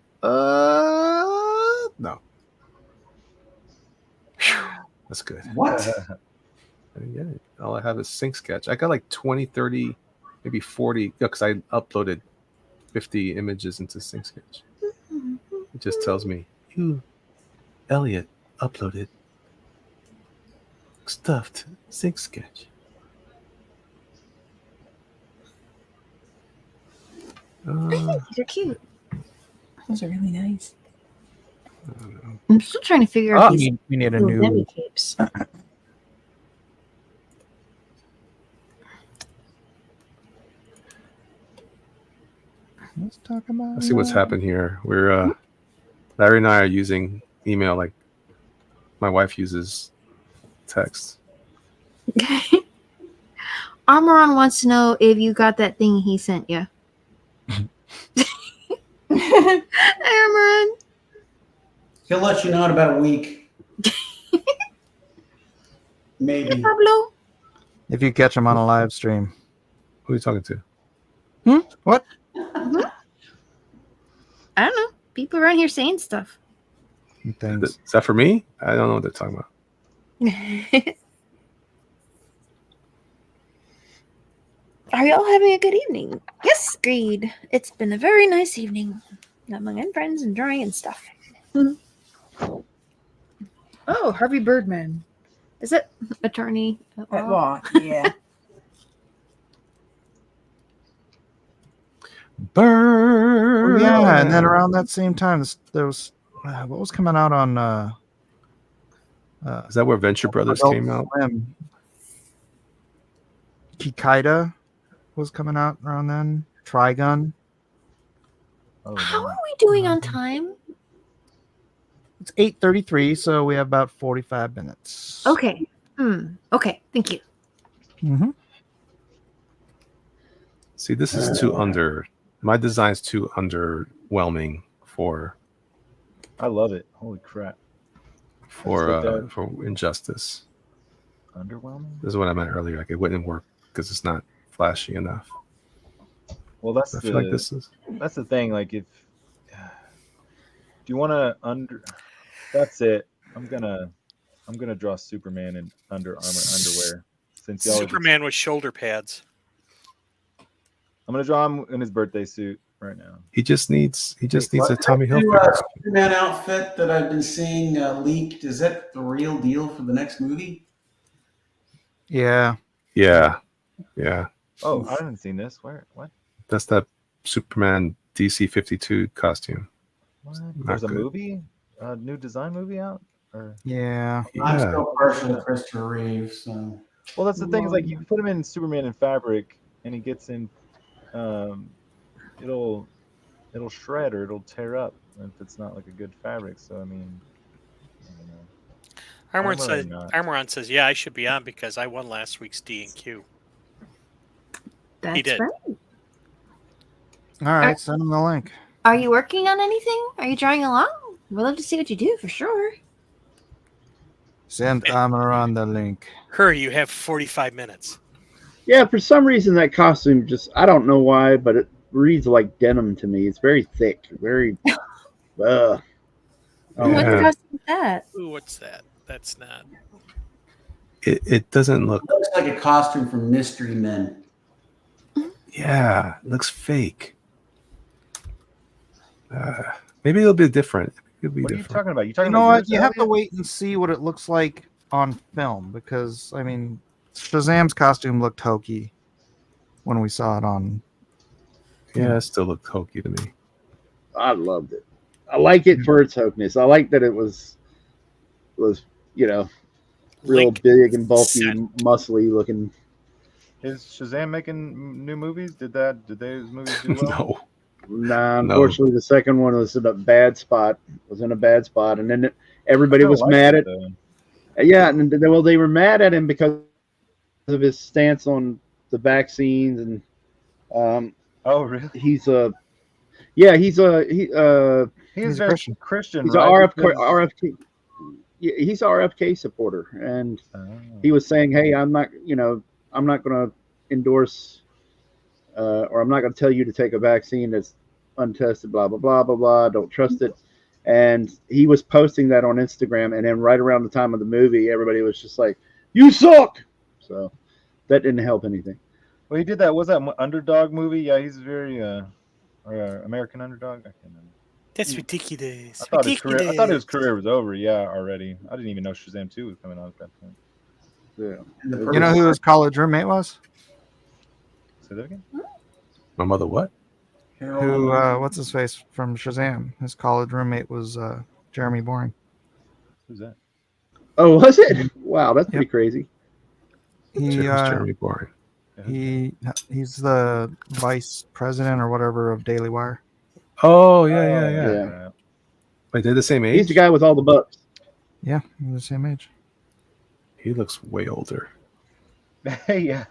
Whew, that's good. What? Yeah, all I have is Sync Sketch. I got like 20, 30, maybe 40, because I uploaded 50 images into Sync Sketch. It just tells me, you, Elliot, uploaded stuffed Sync Sketch. These are cute. Those are really nice. I'm still trying to figure out these we need a little new demi capes. Let's talk about. Let's see what's happened here. We're Larry and I are using email like my wife uses text. Armoron wants to know if you got that thing he sent you. Hey, Armoron. He'll let you know in about a week. Maybe. Pablo. If you catch him on a live stream. Who are you talking to? What? I don't know. People around here saying stuff. Things. Is that for me? I don't know what they're talking about. Are y'all having a good evening? Yes, agreed. It's been a very nice evening. Among friends and drawing and stuff. Oh, Harvey Birdman. Is it attorney? at law? Well, yeah. Bird. Oh, yeah, and then around that same time, there was what was coming out on. Is that where Venture Brothers Adult came out? Swim? Kikaida was coming out around then. Trigun. Oh, How are we doing on time? It's 8:33, so we have about 45 minutes. Okay. Okay. Thank you. Mm-hmm. See, this is too under. My design's too underwhelming for I love it. Holy crap. for Injustice. Underwhelming? This is what I meant earlier. Like it wouldn't work because it's not flashy enough. Well, that's I feel like this is. that's the thing. Like, if do you want to that's it. I'm gonna draw Superman in Under Armour underwear. Since y'all Superman with shoulder pads. I'm gonna draw him in his birthday suit right now. He just needs a Tommy New, Hilfiger. Superman outfit that I've been seeing leaked. Is that the real deal for the next movie? Yeah. Yeah. Yeah, Oh, I haven't seen this. Where? What? that's that Superman DC 52 costume. What? Not There's a good. movie, a new design movie out. Or Yeah. I'm Yeah. still partial to Christopher Reeve, so well, that's the thing. Is like you can put him in Superman in fabric, and he gets in. It'll shred or it'll tear up if it's not like a good fabric. So I mean, I don't know. Armoron says, "Yeah, I should be on because I won last week's D&Q." That's He did. right. All right, send him the link. Are you working on anything? Are you drawing along? We'd love to see what you do for sure. Send Amaran the link. Hurry, you have 45 minutes. Yeah, for some reason that costume I don't know why, but it reads like denim to me. It's very thick, very. What costume is that? Ooh, what's that? That's not. It doesn't look. it looks like a costume from Mystery Men. Yeah, it looks fake. Maybe it'll be different. It'll be What are you different. talking about? You You talking know about what? You have to wait and see what it looks like on film because I mean, Shazam's costume looked hokey when we saw it on. Yeah, it still looked hokey to me. I loved it. I like it for its hokeness. I like that it was real Link big and bulky, set. muscly looking. Is Shazam making new movies? Did those movies do well? No. Nah, unfortunately, the second one was in a bad spot. And then everybody was mad at. Yeah, and they were mad at him because of his stance on the vaccines and. Oh really? He's a He's very Christian, He's right? an RFK. Yeah, he's an RFK supporter, and he was saying, "Hey, I'm not going to endorse, or I'm not going to tell you to take a vaccine that's untested. Blah blah blah blah blah. Don't trust it." And he was posting that on Instagram, and then right around the time of the movie, everybody was just like, "You suck." So that didn't help anything. Well, he did that. Was that Underdog movie? Yeah, he's very American Underdog. I can't remember. That's ridiculous. I thought his career was over. Yeah, already. I didn't even know Shazam 2 was coming out at that point. Yeah. You know who his college roommate was? Say that again. My mother, what? Who? What's his face from Shazam? His college roommate was Jeremy Boring. Who's that? Oh, was it? Wow, that's pretty crazy. Jeremy Boring. He's the vice president or whatever of Daily Wire. Oh yeah. Wait, they're the same age? He's the guy with all the bucks. Yeah, they're the same age. He looks way older. Yeah,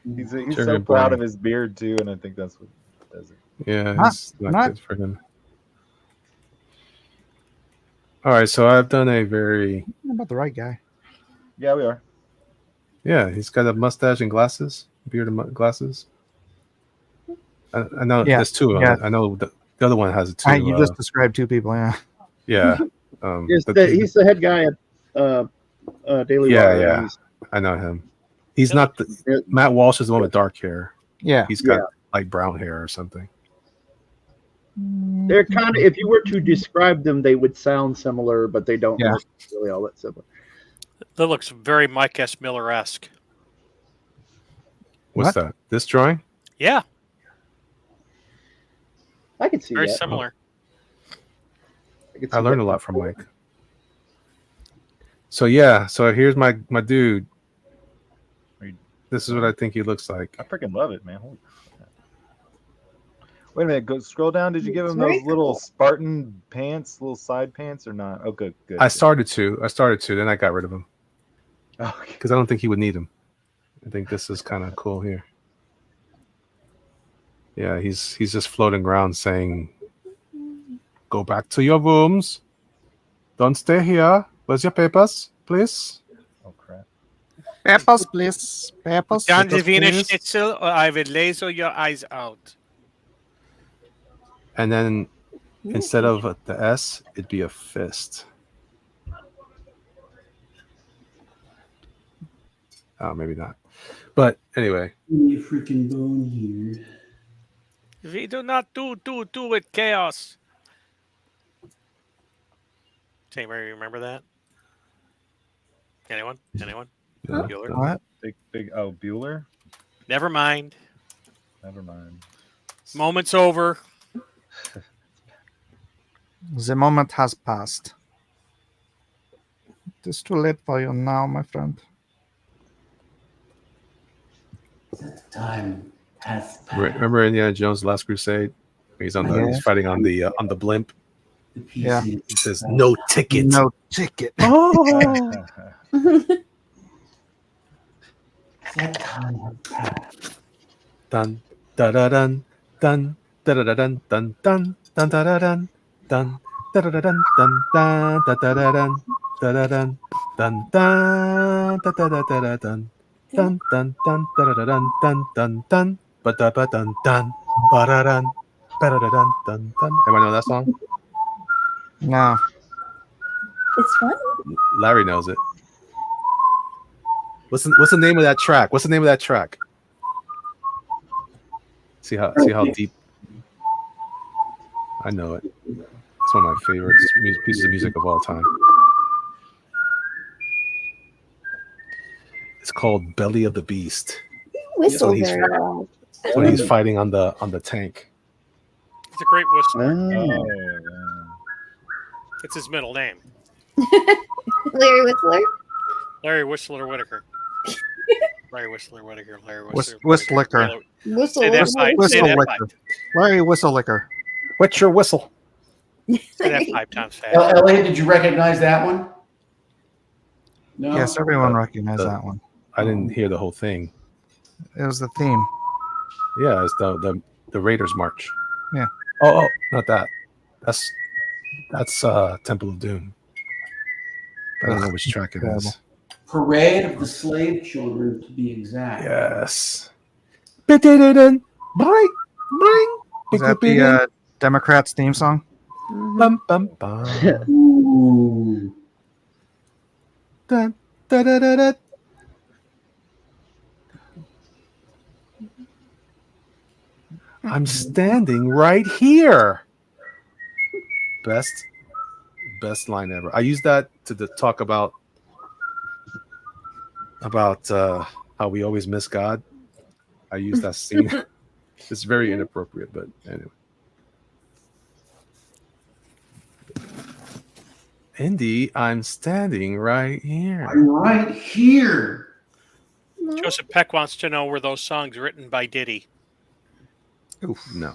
he's so Jeremy proud Boring. of his beard too, and I think that's what does it. Yeah, it's not good for him. All right, so I've done a very. About the right guy. Yeah, we are. Yeah, he's got a mustache and glasses, beard and glasses. I know Yeah, there's two of them. yeah. I know the other one has it too. You just described two people. Yeah. Yeah. He's the head guy at Daily Wire. Yeah. He's- I know him. He's not the Matt Walsh is the one with dark hair. Yeah. He's got like brown hair or something. They're kind of, if you were to describe them, they would sound similar, but they don't look really all that similar. That looks very Mike S. Miller-esque. What's that? This drawing? Yeah, I can see very that. similar. I learned a lot from Mike. So yeah, so here's my dude. This is what I think he looks like. I freaking love it, man. Holy crap. Wait a minute. Go scroll down. Did you give him Very those little Spartan pants, little side pants, or not? Oh, good. I started to. Then I got rid of him. Okay. Because I don't think he would need them. I think this is kind of cool here. Yeah, he's just floating around saying, "Go back to your rooms. Don't stay here. Where's your papers, please?" Oh crap. Papers, please. Papers. John papers, Davina please. Schnitzel, or I will laser your eyes out. And then instead of the S, it'd be a fist. Oh, maybe not. But anyway. Give me a freaking bone here. We do not do with chaos. Does anybody remember that? Anyone? Yeah. Bueller? What? Big. Oh, Bueller. Never mind. Never mind. Moment's over. The moment has passed. It is too late for you now, my friend. That time has passed. Remember Indiana Jones: Last Crusade? He's on the Yeah. he's fighting on the blimp. The Yeah. pieces. He says, "No ticket." No ticket. Oh. That time has passed. Dun da da dun dun da da da dun dun dun dun da da dun dun da da da dun dun dun da da da dun da da dun dun dun da da da da da dun dun dun dun da da da dun dun dun dun ba da ba dun dun ba da dun ba da da dun dun dun. Everyone know that song? No. It's fun. Larry knows it. What's the name of that track? What's the name of that track? See how deep. I know it. It's one of my favorite pieces of music of all time. It's called "Belly of the Beast." Whistle When he's- very well. When he's fighting on the tank. He's a great whistler. Oh, It's his middle name. Larry Whistler. Larry Whistler Whitaker. Larry Whistler Whitaker. Larry Whistler. Whistlicker. Whistle. Say that Whistle. pipe. Say Whistle that licker. pipe. Larry Whistle Licker. What's your whistle? Say that 5 times fast. Elliot, did you recognize that one? No. Yes, everyone recognized that one. I didn't hear the whole thing. It was the theme. Yeah, it's the Raiders March. Yeah. Oh, not that. That's Temple of Doom. I don't know which track it is. Parade of the Slave Children, to be exact. Yes. Bring. Is that the Democrats theme song? Bum, bum, bum. Ooh. Dun, da, da, da, da. I'm standing right here. Best line ever. I use that to talk about how we always miss God. I use that scene. It's very inappropriate, but anyway. Indy, I'm standing right here. I'm right here. Joseph Peck wants to know were those songs written by Diddy? Oof, no.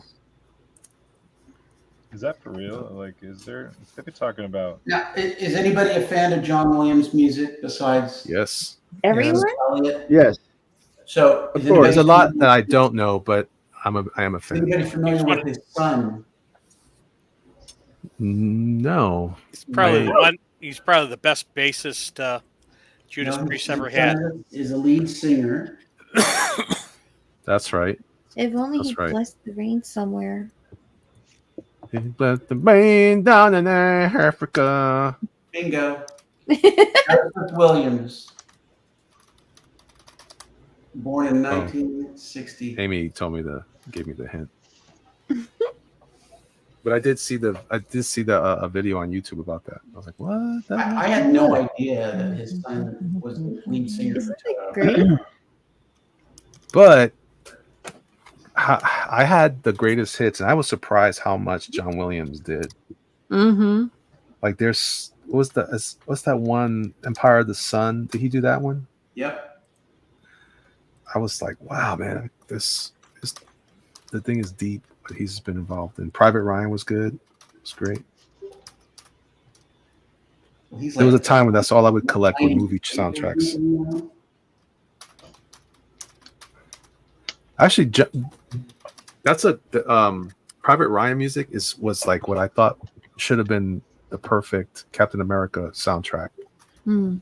is that for real? Like, is there? They be talking about. Now, is anybody a fan of John Williams' music besides Yes. Everyone. Elliot? Yes. So, is There's anybody, a lot that I don't know, but I am a is fan. anybody familiar with his son? No. He's probably No. the one. He's probably the best bassist Judas No, Priest his ever had. son is a lead singer. That's right. If only That's he right. blessed the rain somewhere. Let the rain down in Africa. Bingo. Joseph Williams. Born in 1960. Amy gave me the hint. But I did see the a video on YouTube about that. I was like, what? I had no idea that his son was the lead singer. Isn't that for great? But I had the greatest hits, and I was surprised how much John Williams did. Mm-hmm. Like, what's that one, Empire of the Sun? Did he do that one? Yep. I was like, wow, man, the thing is deep. But he's been involved in. Private Ryan was good. It was great. Well, he's There was a like- time when that's all I would collect with movie soundtracks. Actually, that's Private Ryan music was like what I thought should have been the perfect Captain America soundtrack. Mm.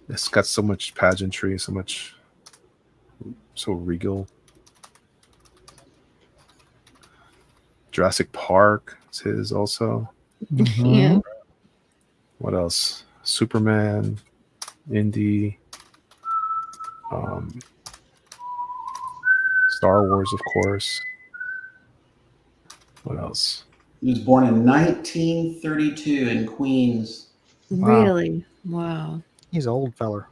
It's got so much pageantry, so regal. Jurassic Park is his also. Yeah. What else? Superman, Indy, Star Wars, of course. What else? He was born in 1932 in Queens. Really? Wow. He's an old feller.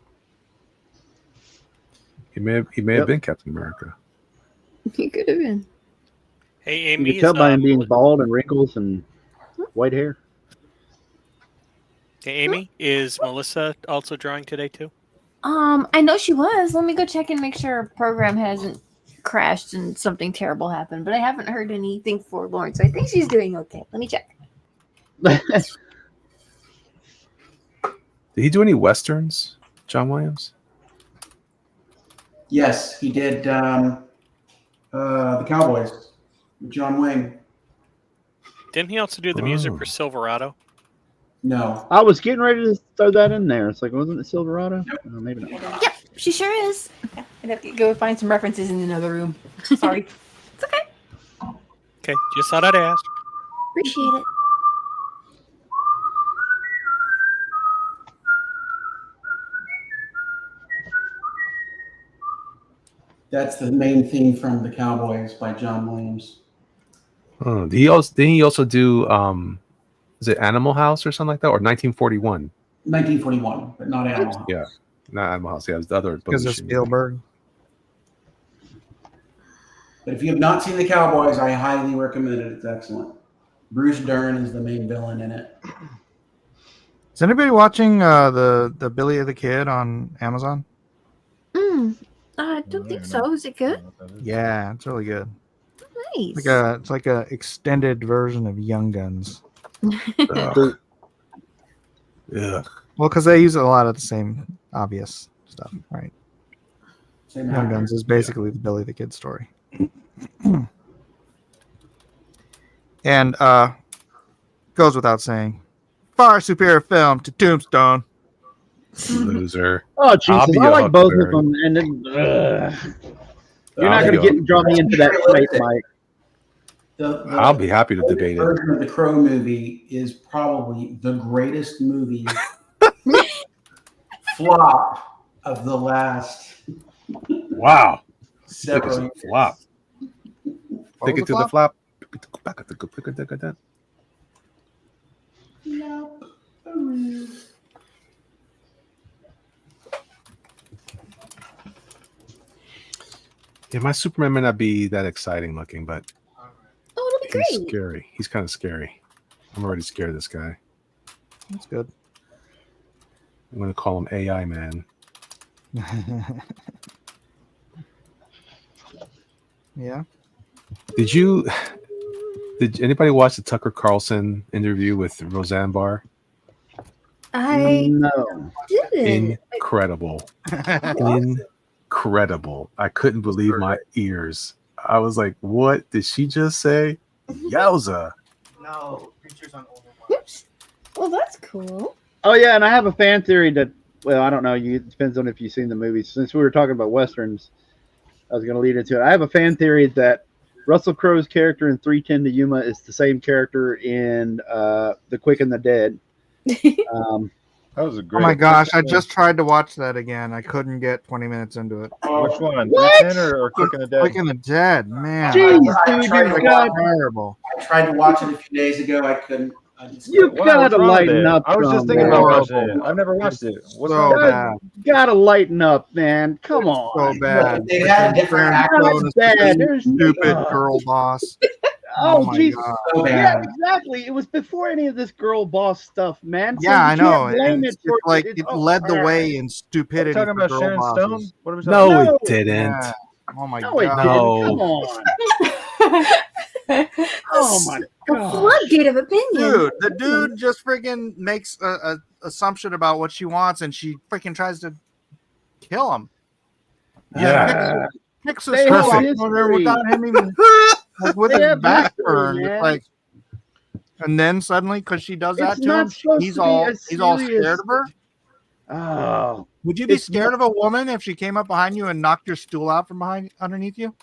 He may have been Captain America. He could have been. Hey, You Amy. can tell is, by him being bald and wrinkles and white hair. Hey, Amy, is Melissa also drawing today too? I know she was. Let me go check and make sure her program hasn't crashed and something terrible happened. But I haven't heard anything forlorn, so I think she's doing okay. Let me check. Did he do any westerns, John Williams? Yes, he did the Cowboys with John Wayne. Didn't he also do the music for Silverado? No. I was getting ready to throw that in there. It's like, wasn't it Silverado? No, maybe not. Yep, she sure is. I'd have to go find some references in another room. Sorry. It's okay. Okay, just thought I'd ask. Appreciate it. That's the main theme from the Cowboys by John Williams. Oh, didn't he also do is it Animal House or something like that, or 1941? 1941, but not Animal House. Yeah, not Animal House. Yeah, it was the other. Because of Spielberg. But if you have not seen the Cowboys, I highly recommend it. It's excellent. Bruce Dern is the main villain in it. Is anybody watching the Billy the Kid on Amazon? I don't think so. Is it good? Yeah, it's really good. Nice. It's like a extended version of Young Guns. Yeah. Well, because they use a lot of the same obvious stuff, right? Same Young actor. Guns is basically the Billy the Kid story. And goes without saying, far superior film to Tombstone. Loser. Oh, Jesus. I'll be I like a both of Huckleberry. them. And then, you're not I'll going be to draw me into that fight, Mike. I'll be happy to debate it. version of the Crow movie is probably the greatest movie flop of the last Wow. several years. Flop. What Take was it the to the flop. Back at the Yeah, my Superman may not be that exciting looking, but Oh, it'll be he's great. scary. He's kind of scary. I'm already scared of this guy. That's good. I'm going to call him AI Man. Yeah. Did anybody watch the Tucker Carlson interview with Roseanne Barr? I No. didn't. Incredible. Incredible. I couldn't believe my ears. I was like, what did she just say? Yowza. No, pictures on Oops. Well, that's cool. Oh, yeah. And I have a fan theory that, well, I don't know. It depends on if you've seen the movies. Since we were talking about Westerns, I was going to lead into it. I have a fan theory that Russell Crowe's character in 3:10 to Yuma is the same character in The Quick and the Dead. That was a great. Oh my gosh, I just tried to watch that again. I couldn't get 20 minutes into it. Which one? What? 310 or Quick and the Dead? Quick and the Dead, man. Jeez, I dude, tried you've to got, Terrible. I tried to watch it a few days ago. I couldn't. I just you've Wow, got what's to wrong with lighten it? up. I was just some, thinking man. about watching it. I've never watched it. What's So wrong with it? bad. Got to lighten up, man. Come on. So bad. They had a different actor. That's bad. There's Stupid girl boss. Oh, my Jesus. God. So Yeah, bad. exactly. It was before any of this girl boss stuff, man. So Yeah, I you know. can't blame And it it's for- like it's- it oh, led the all way right. in Are we stupidity. talking for about girl Sharon bosses. Stone? What are we talking No, about? it didn't. Yeah. Oh my No, it god. didn't. No. Come on. Oh, my A God. floodgate of opinion. Dude, the dude just freaking makes a assumption about what she wants, and she freaking tries to kill him. Yeah. Kicks They his have skull history. without him even like, with They his have back history, turned. man. It's like, and then suddenly, because she does that It's to not him, supposed he's to be all a he's all serious- scared of her. Oh. Would you be It's scared of a woman if she came up behind you and knocked your stool out from behind underneath you?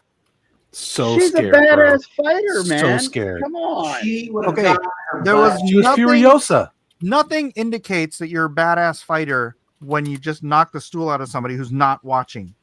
So She's scared. a badass fighter, So man. scared. Come on. She would have Okay, gotten her there butt. was She was nothing, Furiosa. nothing indicates that you're a badass fighter when you just knock the stool out of somebody who's not watching.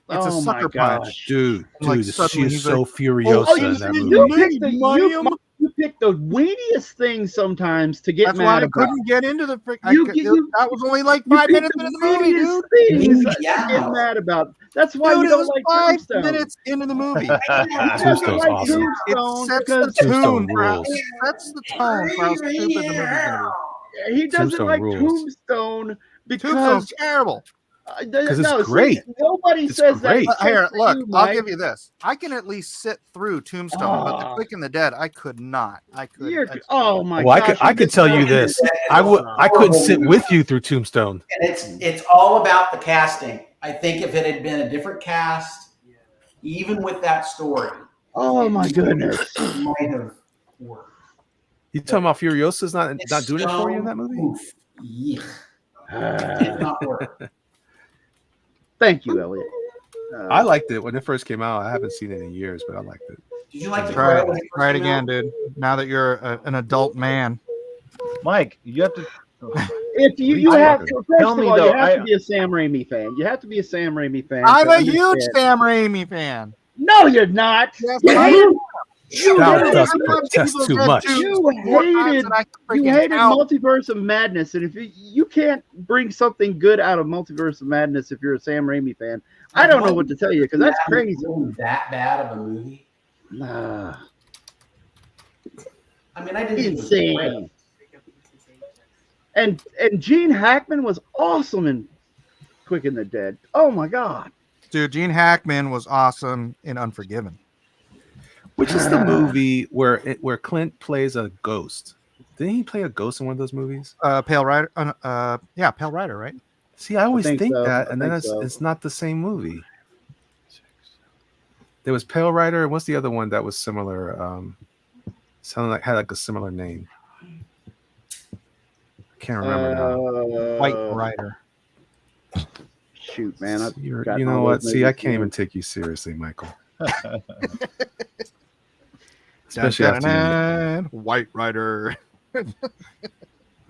It's Oh a my sucker gosh. punch. Dude, Like, she suddenly is he's so like, Furiosa "Oh, in you that see movie. You me, picked the William?" you picked pick the weeniest things sometimes to get That's why mad I about. couldn't get into the. That was only like You 5 pick minutes into the movie, weeniest dude. things to Yeah. get mad about. That's why Dude, you it don't was like 5 Tombstone. minutes into the movie. He doesn't Tombstone's like awesome. It Tombstone sets the because Tombstone tune for how, rules. it sets the tone for how stupid the movie's gonna he doesn't Tombstone like rules. Tombstone be. because Tombstone's terrible. Because it's no, see, great. nobody It's says great. that. Here, except for look, you, I'll Mike. give you this. I can at least sit through Tombstone, but the Oh. Quick and the Dead, I could not. I could. Oh my Well, gosh! I could tell you this. I couldn't sit with you through Tombstone. And it's all about the casting. I think if it had been a different cast, even with that story, Oh my goodness! it might have worked. You talking about Furiosa's not doing it for you in that movie? Oof. Yeah. It did not work. Thank you, Elliot. I liked it when it first came out. I haven't seen it in years, but I liked it. Did you like the Try Crow when it. it Try it first came again, out? dude. Now that you're an adult man. Mike, you have to. If you have to, first Tell of me all, though, you have I- to be a Sam Raimi fan. You have to be a Sam Raimi fan. I'm to a huge understand. Sam Raimi fan. No, you're not. Yes, You I hated- am. You Thou hated- dost I've had protest people too get much. to- You more times hated, than I can you freaking hated count. Multiverse of Madness, and if you can't bring something good out of Multiverse of Madness if you're a Sam Raimi fan, I don't know what to tell you because that's crazy. That bad of a movie? Nah, I mean, I didn't think it was great. insane. And Gene Hackman was awesome in Quick and the Dead. Oh my god. Dude, Gene Hackman was awesome in Unforgiven. Which is the movie where Clint plays a ghost? Didn't he play a ghost in one of those movies? Pale Rider. Yeah, Pale Rider, right? See, I always think think so. that, I and then think so. it's not the same movie. There was Pale Rider, and what's the other one that was similar? Sounded like had like a similar name. I can't remember now. White Rider. Shoot, man. I've You gotten know all what? those See, I movies can't even wrong. take you seriously, Michael. Dun, Especially dun, after dun, White Rider.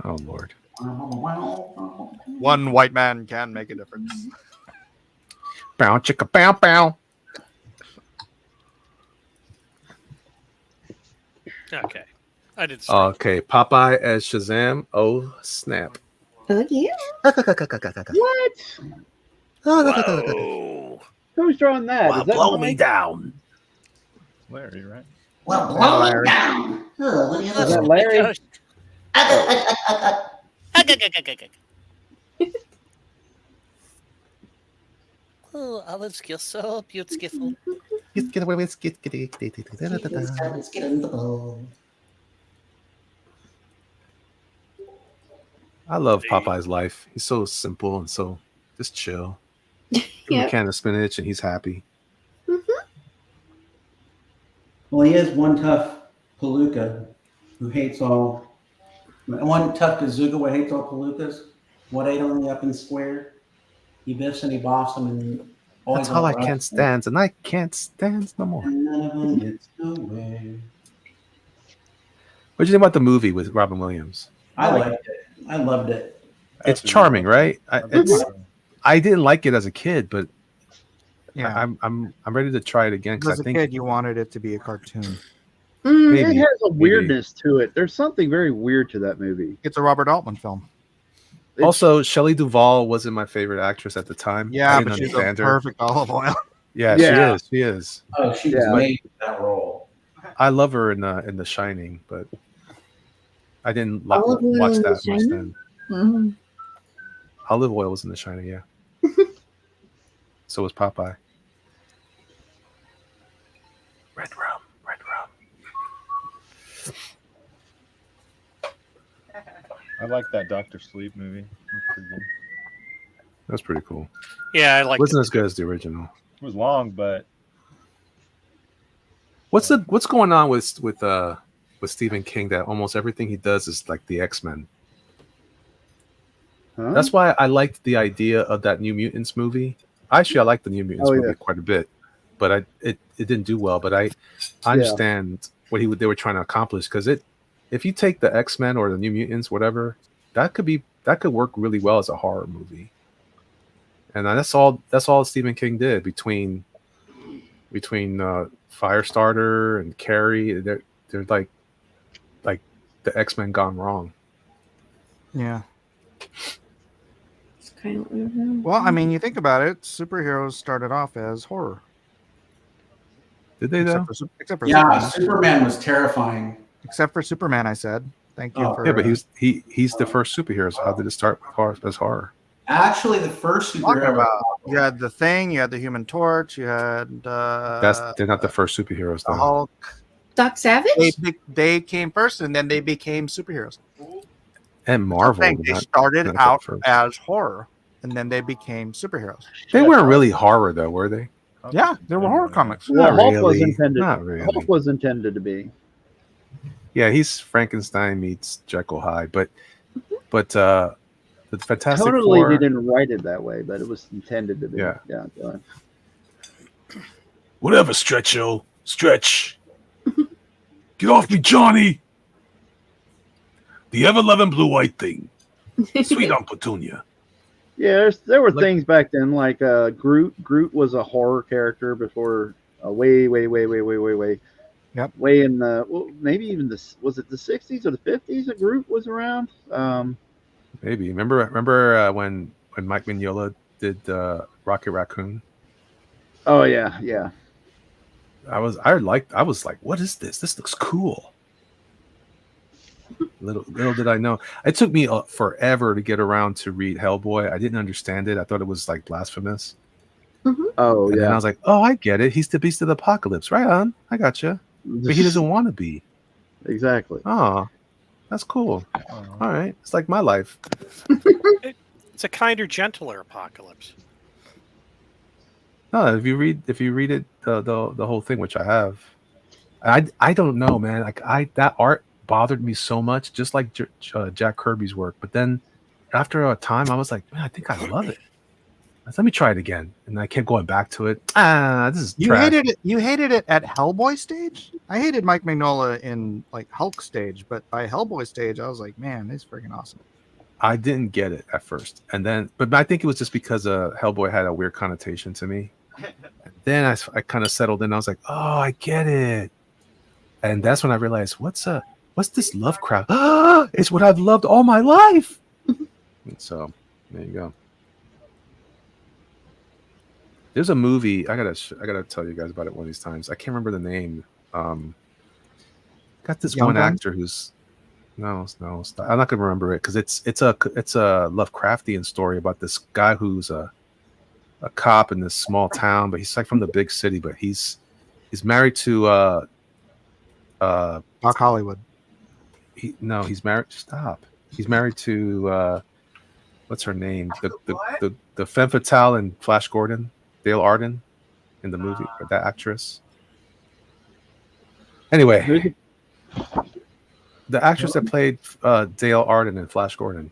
Oh Lord. One white man can make a difference. Bow chicka bow bow. Okay. I did. Okay, Popeye as Shazam. Oh snap! Oh yeah. What? Whoa. Who's drawing that? Well, Is that blow me Mike? down. Larry, right? Well, Yeah, blow Larry. it down. Oh, what do you Is that listen? Larry? Oh, Olive's you're so beautiful. Get away with Let's get in the bowl. I love Popeye's life. He's so simple and so just chill. Give him Yeah. a can of spinach and he's happy. Well, he is one tough palooka who hates all. One tough Kazuga who hates all palookas. What ate on the up and square? He biffs and he boffs them and That's all I can't stand, and I can't stand no more. And none of them gets nowhere. What do you think about the movie with Robin Williams? I liked it. I loved it. It's charming, right? I didn't like it as a kid, but Yeah. I'm ready to try it again because As I a think kid, you wanted it to be a cartoon. maybe It has a weirdness to it. There's something very weird to that movie. It's a Robert Altman film. Also, Shelley Duvall wasn't my favorite actress at the time. I Yeah, didn't but she's a understand her. perfect olive oil. Yeah, Yeah. she is. Oh, she was Yeah. made for that role. I love her in The Shining, but I didn't Olive oil watch in The that much Shining? then. Mhm. Olive oil was in The Shining, yeah. So was Popeye. Red rum, red rum. I like that Doctor Sleep movie. That's pretty good. That's pretty cool. Yeah, I like Wasn't as good as the original. It was long, but What's going on with Stephen King that almost everything he does is like the X-Men? Huh? That's why I liked the idea of that New Mutants movie. Actually, I liked the New Mutants Oh, movie yeah. quite a bit, but it didn't do well. But I understand what they were trying to accomplish because if you take the X-Men or the New Mutants, whatever, that could work really well as a horror movie. And that's all Stephen King did between Firestarter and Carrie. They're like like the X-Men gone wrong. Yeah. It's kind of, Well, I mean, you think about it. Superheroes started off as horror. Did they though? Except for Yeah, Superman. Superman was terrifying. Except for Superman, I said. Thank you Oh. for. Yeah, but he's the first superhero. So how did it start as horror? Actually, the first talking superhero. about. You had the Thing. You had the Human Torch. You had. They're not the first superheroes the though. Hulk. Doc Savage? They came first, and then they became superheroes. And Marvel. They started out as horror, and then they became superheroes. They weren't really horror though, were they? Yeah, they were horror comics. Well, Not Hulk was really. intended. Not really. Hulk was intended to be. Yeah, he's Frankenstein meets Jekyll Hyde, but the Fantastic Totally, Four. they didn't write it that way, but it was intended to be. Yeah. Yeah. Go ahead. Whatever, Stretcho. Stretch. Get off me, Johnny. The ever-loving blue-white thing. Sweet Aunt Petunia. Yeah, there were things back then like Groot. Groot was a horror character before way. Yep. Way in the maybe even was it the 60s or the 50s that Groot was around? Maybe remember when Mike Mignola did Rocket Raccoon? Oh yeah. I was like, what is this? This looks cool. Little did I know. It took me forever to get around to read Hellboy. I didn't understand it. I thought it was like blasphemous. Oh And yeah. then I was like, oh, I get it. He's the beast of the apocalypse. Right on. I gotcha. But he doesn't want to be. Exactly. Oh, that's cool. All right. It's like my life. It's a kinder, gentler apocalypse. No, if you read it, the whole thing, which I have, I don't know, man. Like that art bothered me so much, just like Jack Kirby's work. But then after a time, I was like, man, I think I love it. Let me try it again, and I kept going back to it. This is You trash. hated it. You hated it at Hellboy stage. I hated Mike Mignola in like Hulk stage, but by Hellboy stage, I was like, man, this is freaking awesome. I didn't get it at first, and then, but I think it was just because Hellboy had a weird connotation to me. Then I kind of settled in. I was like, oh, I get it, and that's when I realized what's this Lovecraft? It's what I've loved all my life. And so there you go. There's a movie I gotta tell you guys about it one of these times. I can't remember the name. Got this Young one Guns? actor who's no, I'm not gonna remember it because it's a Lovecraftian story about this guy who's a cop in this small town, but he's like from the big city, but he's married to Doc Hollywood. He's married. Stop. He's married to what's her name? The femme fatale in Flash Gordon, Dale Arden, in the movie. That actress. Anyway, the actress that played Dale Arden in Flash Gordon.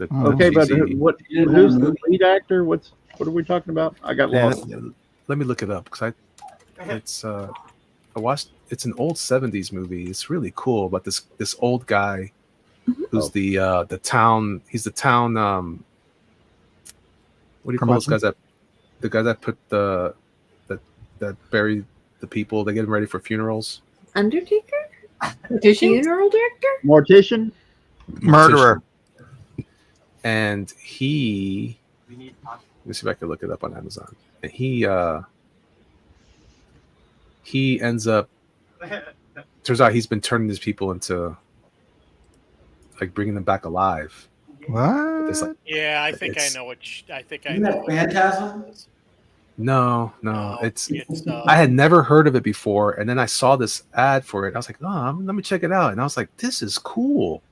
Okay, but who's the lead actor? What are we talking about? I got lost. Let me look it up because I watched. It's an old '70s movie. It's really cool. But this old guy, who's the town. He's the town. What do you call those guys the guys that put that bury the people? They get them ready for funerals. Undertaker? Funeral director? Mortician? Murderer. And let me see if I can look it up on Amazon. And he ends up. Turns out he's been turning these people into, like, bringing them back alive. What? It's like, Yeah, I think I it's- know what. I think I Isn't know. that what Phantasm? No, No, it's it's, I had never heard of it before, and then I saw this ad for it. I was like, oh, let me check it out, and I was like, this is cool.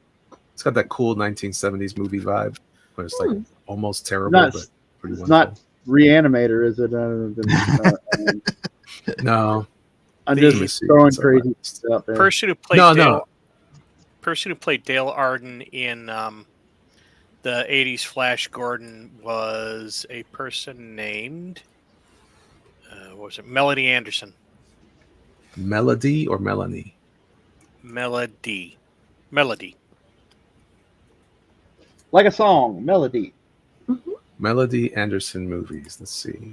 It's got that cool 1970s movie vibe, but it's like almost terrible, Not- but pretty It's wonderful. not Reanimator, is it? No, I'm Let me just see. throwing It's crazy stuff there. Person who played No, Dale, no. person who played Dale Arden in the '80s Flash Gordon was a person named what was it? Melody Anderson. Melody or Melanie? Melody. Like a song, melody. Melody Anderson movies. Let's see.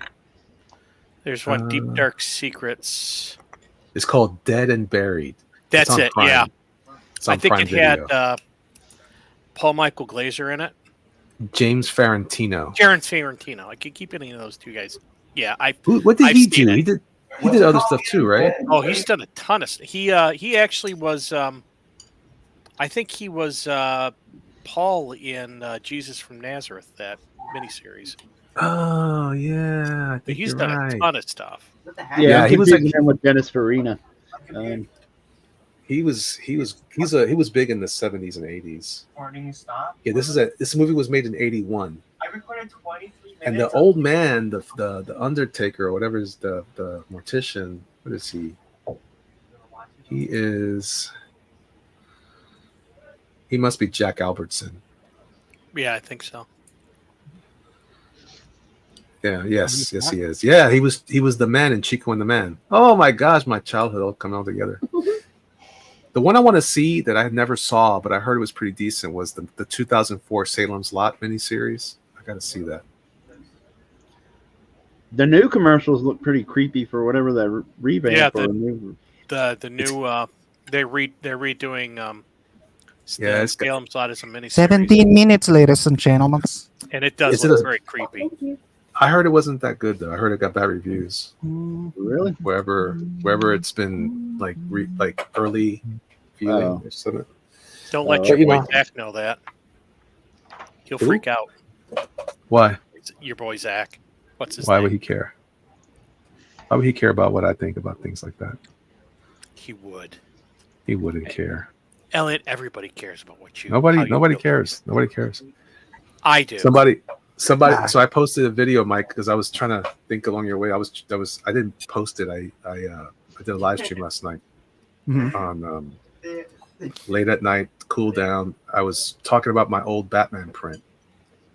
There's one, Deep Dark Secrets. It's called Dead and Buried. That's It's on it. Prime. Yeah. It's on I think Prime it Video. had Paul Michael Glazer in it. James Ferrantino. Jaron Ferrantino. I keep hitting those two guys. Yeah, What did I've he seen do? it. He did other stuff too, right? Oh, he's done a ton of stuff. He actually was. I think he was Paul in Jesus from Nazareth, that miniseries. Oh yeah, I But think he's you're done right. a ton of stuff. Yeah, he was like him with Dennis Farina. he was big in the 70s and 80s. Yeah, this movie was made in 81. I recorded 23 minutes. And the old man, the Undertaker or whatever is the mortician. What is he? He must be Jack Albertson. Yeah, I think so. Yeah, yes, he is. Yeah, he was the man in Chico and the Man. Oh my gosh, my childhood all coming all together. The one I want to see that I never saw, but I heard it was pretty decent, was the 2004 Salem's Lot miniseries. I got to see that. The new commercials look pretty creepy for whatever that revamp. Yeah, or the new. They're redoing. Yeah, it's got- Salem's Lot is a miniseries, 17 minutes, ladies and gentlemen. and it does Is it look a- very creepy. I heard it wasn't that good though. I heard it got bad reviews. Really? Wherever it's been like early viewing or something. Don't let But, your you boy know- Zach know that. He'll Who? freak out. Why? Your boy Zach. What's his Why name? would he care? Why would he care about what I think about things like that? He would. He wouldn't care. Elliot, everybody cares about what you. how Nobody you feel. cares. Nobody cares. I do. Somebody. Nah. So I posted a video, Mike, because I was trying to think along your way. I didn't post it. I did a live stream last night on late at night, cool down. I was talking about my old Batman print,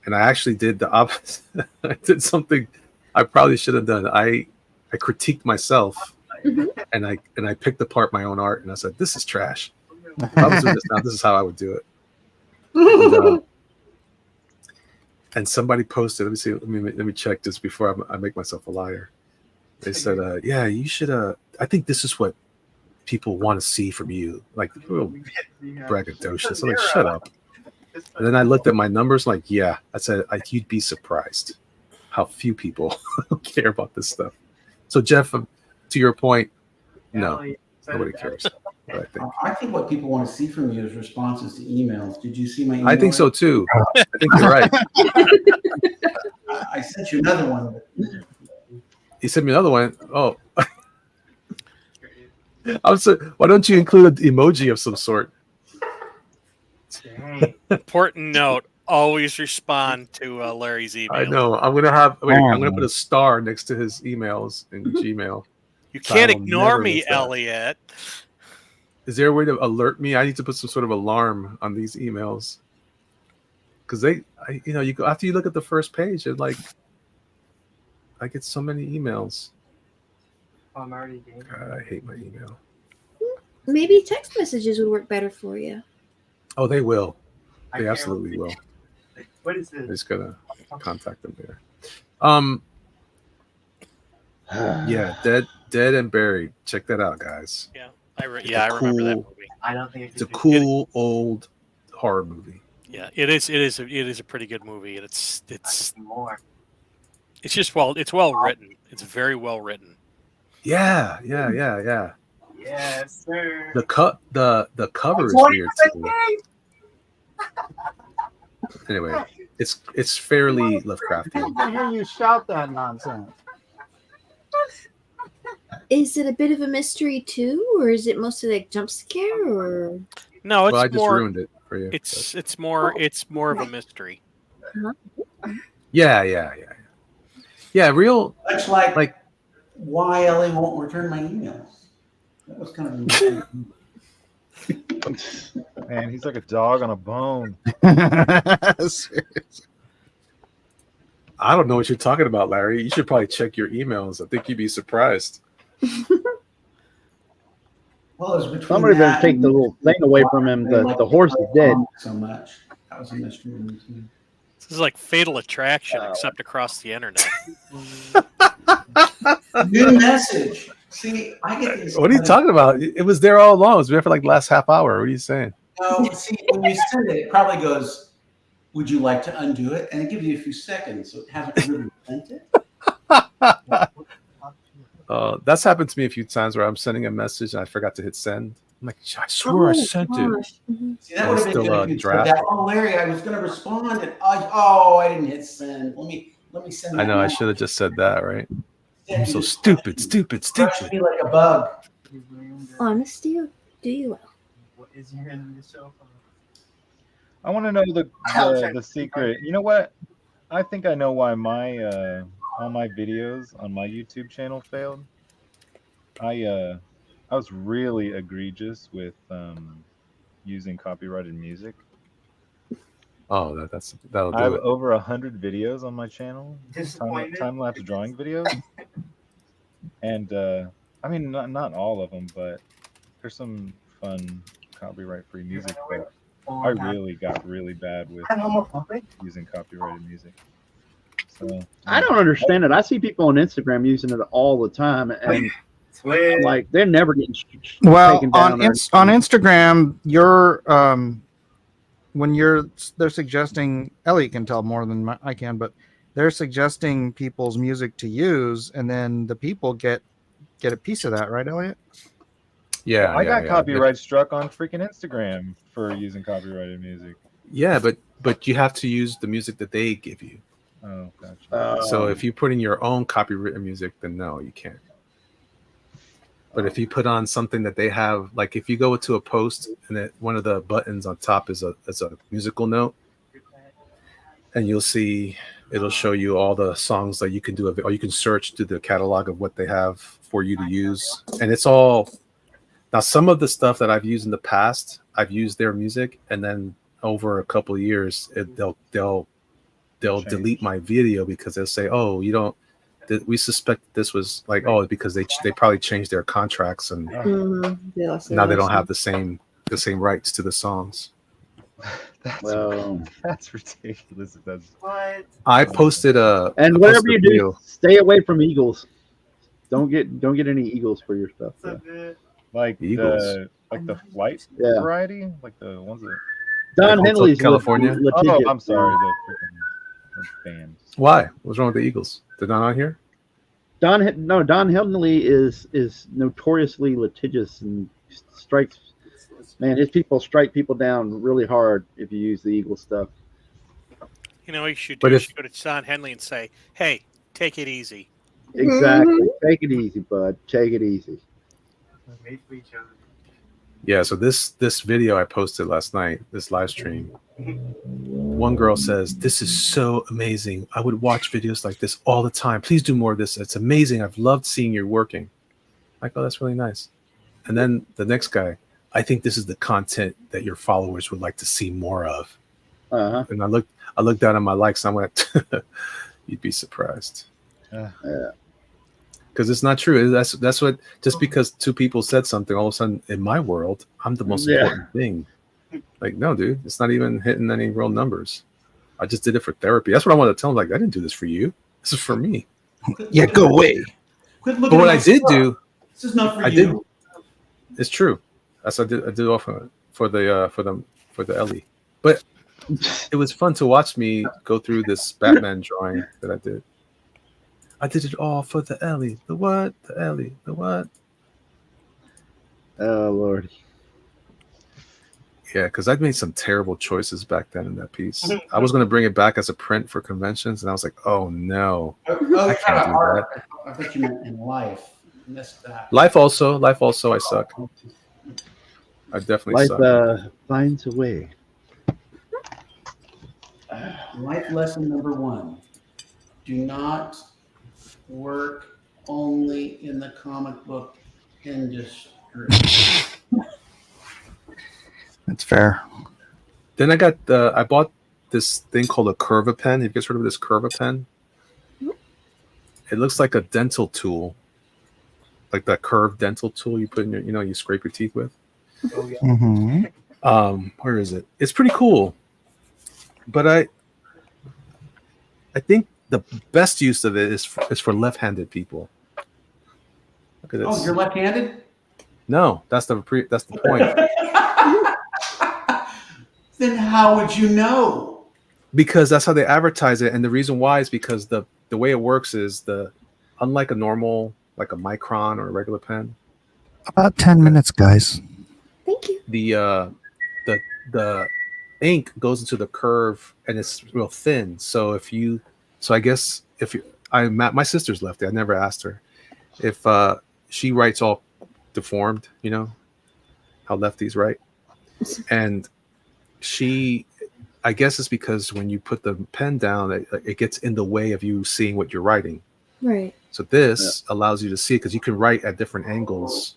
and I actually did the opposite. I did something I probably should have done. I critiqued myself, and I picked apart my own art, and I said, "This is trash." If I was doing this now, this is how I would do it. And somebody posted. Let me see. Let me check this before I make myself a liar. They said, "Yeah, you should. I think this is what people want to see from you." Like, real braggadocious. I'm like, shut up. And then I looked at my numbers. Like, yeah, I said, you'd be surprised how few people care about this stuff. So, Jeff, to your point, no, nobody cares. What I think. I think what people want to see from you is responses to emails. Did you see my email? I think so too. I think you're right. I sent you another one. He sent me another one. Oh. Why don't you include an emoji of some sort? Important note: always respond to Larry's email. I know. I'm gonna put a star next to his emails in Gmail. You So can't I will ignore never me, miss that. Elliot. Is there a way to alert me? I need to put some sort of alarm on these emails because you go after you look at the first page and like I get so many emails. I'm already game. God, I hate my email. Maybe text messages would work better for you. Oh, they will. I They can't absolutely will. What is I this? just gotta contact them there. Yeah, Dead and Buried. Check that out, guys. Yeah, I remember that movie. I don't think It's a cool old horror movie. Yeah, it is a pretty good movie, and it's more. It's just it's well written. It's very well written. Yeah. Yes, sir. The cover is 20% weird too. Anyway, it's fairly Lovecraftian. I hear you shout that nonsense. Is it a bit of a mystery too, or is it mostly like jump scare? Or No, it's Well, I just more. ruined it for you. It's more of a mystery. Yeah. Real. Much like why Ellie won't return my emails. That was kind of Man, he's like a dog on a bone. I don't know what you're talking about, Larry. You should probably check your emails. I think you'd be surprised. Well, it was between Somebody better that take the little thing away from him. The horse is dead. so much. That was a mystery to me too. This is like Fatal Attraction, except across the internet. New message. See, I get these. What are you talking about? It was there all along. It was there for like the last half hour. What are you saying? No, see, when you send it, it probably goes, "Would you like to undo it?" And it gives you a few seconds, so it hasn't really sent it. That's happened to me a few times where I'm sending a message and I forgot to hit send. I'm like, I swear I sent it. See, that would have been Still good if you said draft. that. Oh, Larry, I was going to respond, and I didn't hit send. Let me send. I know. that I now. should have just said that, right? Instead, I'm so you just stupid. crushed me like a bug. Honesty will do you well. What is your name yourself? I want to know the secret. You know what? I think I know why my all my videos on my YouTube channel failed. I was really egregious with using copyrighted music. Oh, that'll I have do it. over 100 videos on my channel, Disappointed? time-lapse drawing videos, and I mean not all of them, but there's some fun copyright-free music. But I really got really bad with using copyrighted music. So I don't understand it. I see people on Instagram using it all the time, and like they're never getting taken down. on Instagram, you're when they're suggesting, Elliot can tell more than I can, but they're suggesting people's music to use, and then the people get a piece of that, right, Elliot? Yeah, I got copyright struck on freaking Instagram for using copyrighted music. Yeah, but you have to use the music that they give you. Oh, gotcha. So if you put in your own copywritten music, then no, you can't. But if you put on something that they have, like if you go to a post and one of the buttons on top is a musical note, and you'll see it'll show you all the songs that you can do, or you can search through the catalog of what they have for you to use, and it's all. Now, some of the stuff that I've used in the past, I've used their music, and then over a couple of years, they'll delete my video because they'll say, "Oh, you don't." We suspect this was like, oh, because they probably changed their contracts and now they don't have the same rights to the songs. That's ridiculous. I posted and whatever you do, stay away from eagles. Don't get any eagles for your stuff. Like Eagles. the flight Yeah. variety, like the ones that Don Henley's California. Oh, I'm sorry, the band. Why? What's wrong with the Eagles? They're not on here. Don Henley is notoriously litigious and strikes. Man, his people strike people down really hard if you use the Eagle stuff. You know what you should do? You should go to Don Henley and say, "Hey, take it easy." Exactly. Take it easy, bud. Take it easy. Yeah. So this video I posted last night, this live stream. One girl says, "This is so amazing. I would watch videos like this all the time. Please do more of this. It's amazing. I've loved seeing you working." Like, oh, that's really nice. And then the next guy, "I think this is the content that your followers would like to see more of." And I looked down at my likes and I went, "You'd be surprised." Because it's not true. That's what, just because two people said something, all of a sudden in my world, I'm the most important thing. Like, no, dude, it's not even hitting any real numbers. I just did it for therapy. That's what I wanted to tell them. Like, I didn't do this for you. This is for me. Yeah, go away. Quit But what I did do, this is not for you. It's true. That's what I did all for the Ellie. But it was fun to watch me go through this Batman drawing that I did. I did it all for the Ellie. The what? The Ellie. The what? Oh Lord. Yeah, because I'd made some terrible choices back then in that piece. I was going to bring it back as a print for conventions, and I was like, "Oh no, I can't do that." I thought you meant in life. I missed that. Life also, I suck. I definitely Life suck. finds a way. Life lesson number 1: do not work only in the comic book industry. That's fair. Then I bought this thing called a Curva pen. Have you guys heard of this Curva pen? It looks like a dental tool, like that curved dental tool you put in your, you scrape your teeth with. Oh, yeah. Mm-hmm. Where is it? It's pretty cool, but I think the best use of it is for left-handed people. Look at Oh, this. you're left-handed? No, that's the point. Then how would you know? Because that's how they advertise it, and the reason why is because the way it works is unlike a normal, like a Micron or a regular pen, About 10 minutes, guys. Thank you. the ink goes into the curve and it's real thin. So I guess my sister's lefty. I never asked her if she writes all deformed, you know how lefties write, and I guess it's because when you put the pen down, it gets in the way of you seeing what you're writing. Right. So this allows you to see it because you can write at different angles.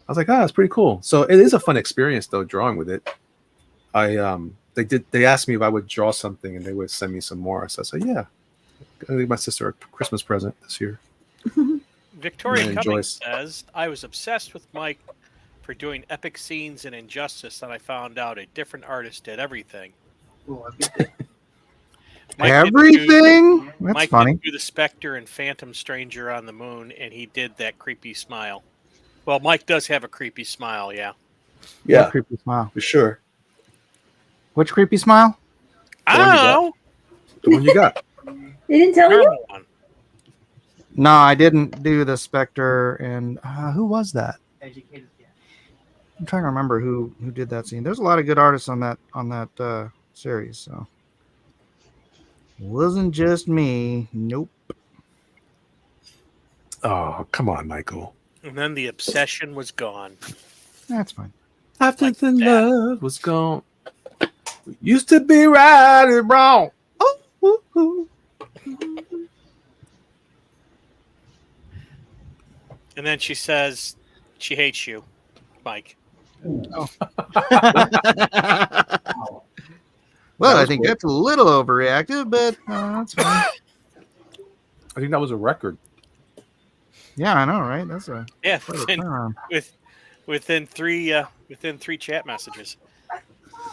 I was like, it's pretty cool. So it is a fun experience though, drawing with it. They asked me if I would draw something and they would send me some more. So I said, yeah. I think my sister a Christmas present this year. Victoria And Cummings Joyce. says, I was obsessed with Mike for doing epic scenes in Injustice, and I found out a different artist did everything. Everything? That's Mike funny. did do the Spectre and Phantom Stranger on the Moon, and he did that creepy smile. Well, Mike does have a creepy smile, yeah. What creepy smile? For sure. Which creepy smile? I don't know. The one you got. They didn't tell you? Normal one. No, I didn't do the Spectre. And who was that? Educated. I'm trying to remember who did that scene. There's a lot of good artists on that series. So wasn't just me. Nope. Oh, come on, Michael. And then the obsession was gone. That's fine. After the love was gone, we used to be right and wrong. Oh, ooh, ooh. And then she says she hates you, Mike. Oh. Well, I think that's a little overreactive, but that's fine. I think that was a record. Yeah, I know, right? That's a Yeah, quite a turnaround. within three chat messages.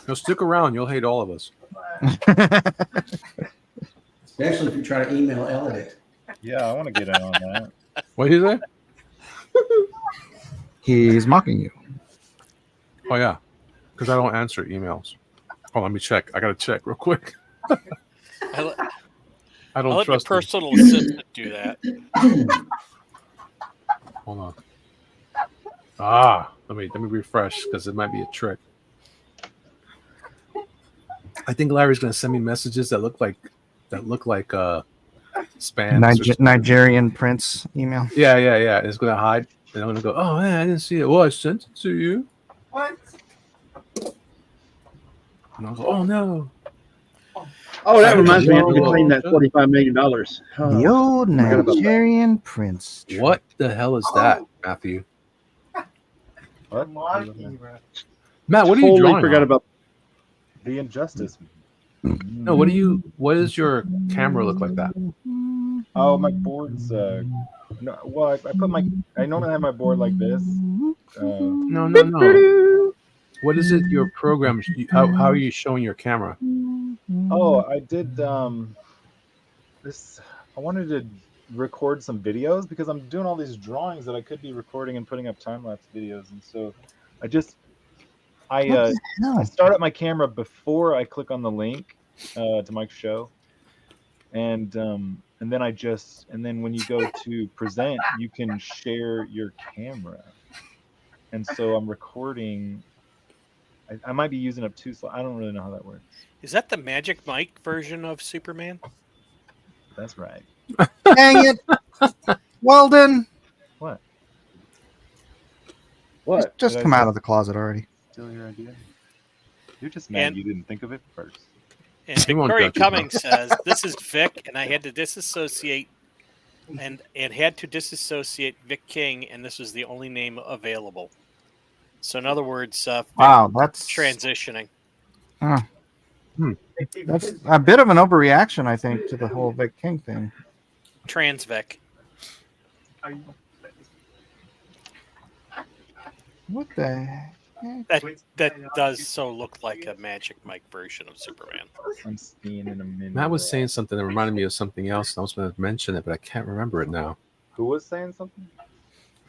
No, stick around. You'll hate all of us. Especially if you try to email Elliot. Yeah, I want to get in on that. What did he say? He's mocking you. Oh yeah, because I don't answer emails. Oh, let me check. I gotta check real quick. I don't let trust the him. personal assistant do that. Hold on. Let me refresh because it might be a trick. I think Larry's gonna send me messages that look like spam. Nigerian prince email. Yeah. It's gonna hide, and I'm gonna go. Oh man, I didn't see it. Well, I sent it to you. What? And I was like, oh no. Oh, that reminds me of Well, getting that $45 million. The old Nigerian prince. What the hell is that, Matthew? What? Matt, what are you Totally drawing? forgot on? about The Injustice. No, what does your camera look like that? Oh, my board's no. Well, I normally have my board like this. No. What is it? Your program? How are you showing your camera? Oh, I did this. I wanted to record some videos because I'm doing all these drawings that I could be recording and putting up time-lapse videos, and so I start up my camera before I click on the link to Mike's show, and then when you go to present, you can share your camera, and so I'm recording. I might be using up two slides. I don't really know how that works. Is that the Magic Mike version of Superman? That's right. Dang it, Walden! What? Just come out of the closet already. Still your idea? You're just mad you didn't think of it first. And Victoria Cummings says, "This is Vic, and I had to disassociate, and had to disassociate Vic King, and this was the only name available." So, in other words, Wow, that's transitioning. That's a bit of an overreaction, I think, to the whole Vic King thing. Trans Vic. What the heck? That does so look like a Magic Mike version of Superman. I'm skiing in a minute. Matt was saying something that reminded me of something else, and I was going to mention it, but I can't remember it now. Who was saying something?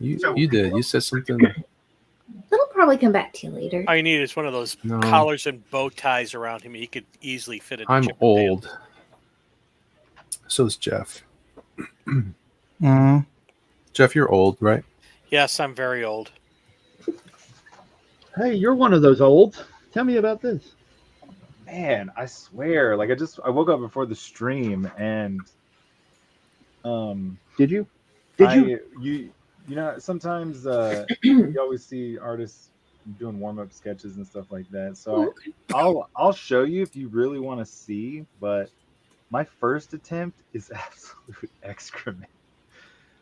You did. You said something. It'll probably come back to you later. All you need is one of those No. collars and bow ties around him. He could easily fit it. I'm old. So is Jeff. Jeff, you're old, right? Yes, I'm very old. Hey, you're one of those old. Tell me about this. Man, I swear, like I woke up before the stream and Did you? you know sometimes you always see artists doing warm-up sketches and stuff like that. So I'll show you if you really want to see, but my first attempt is absolute excrement.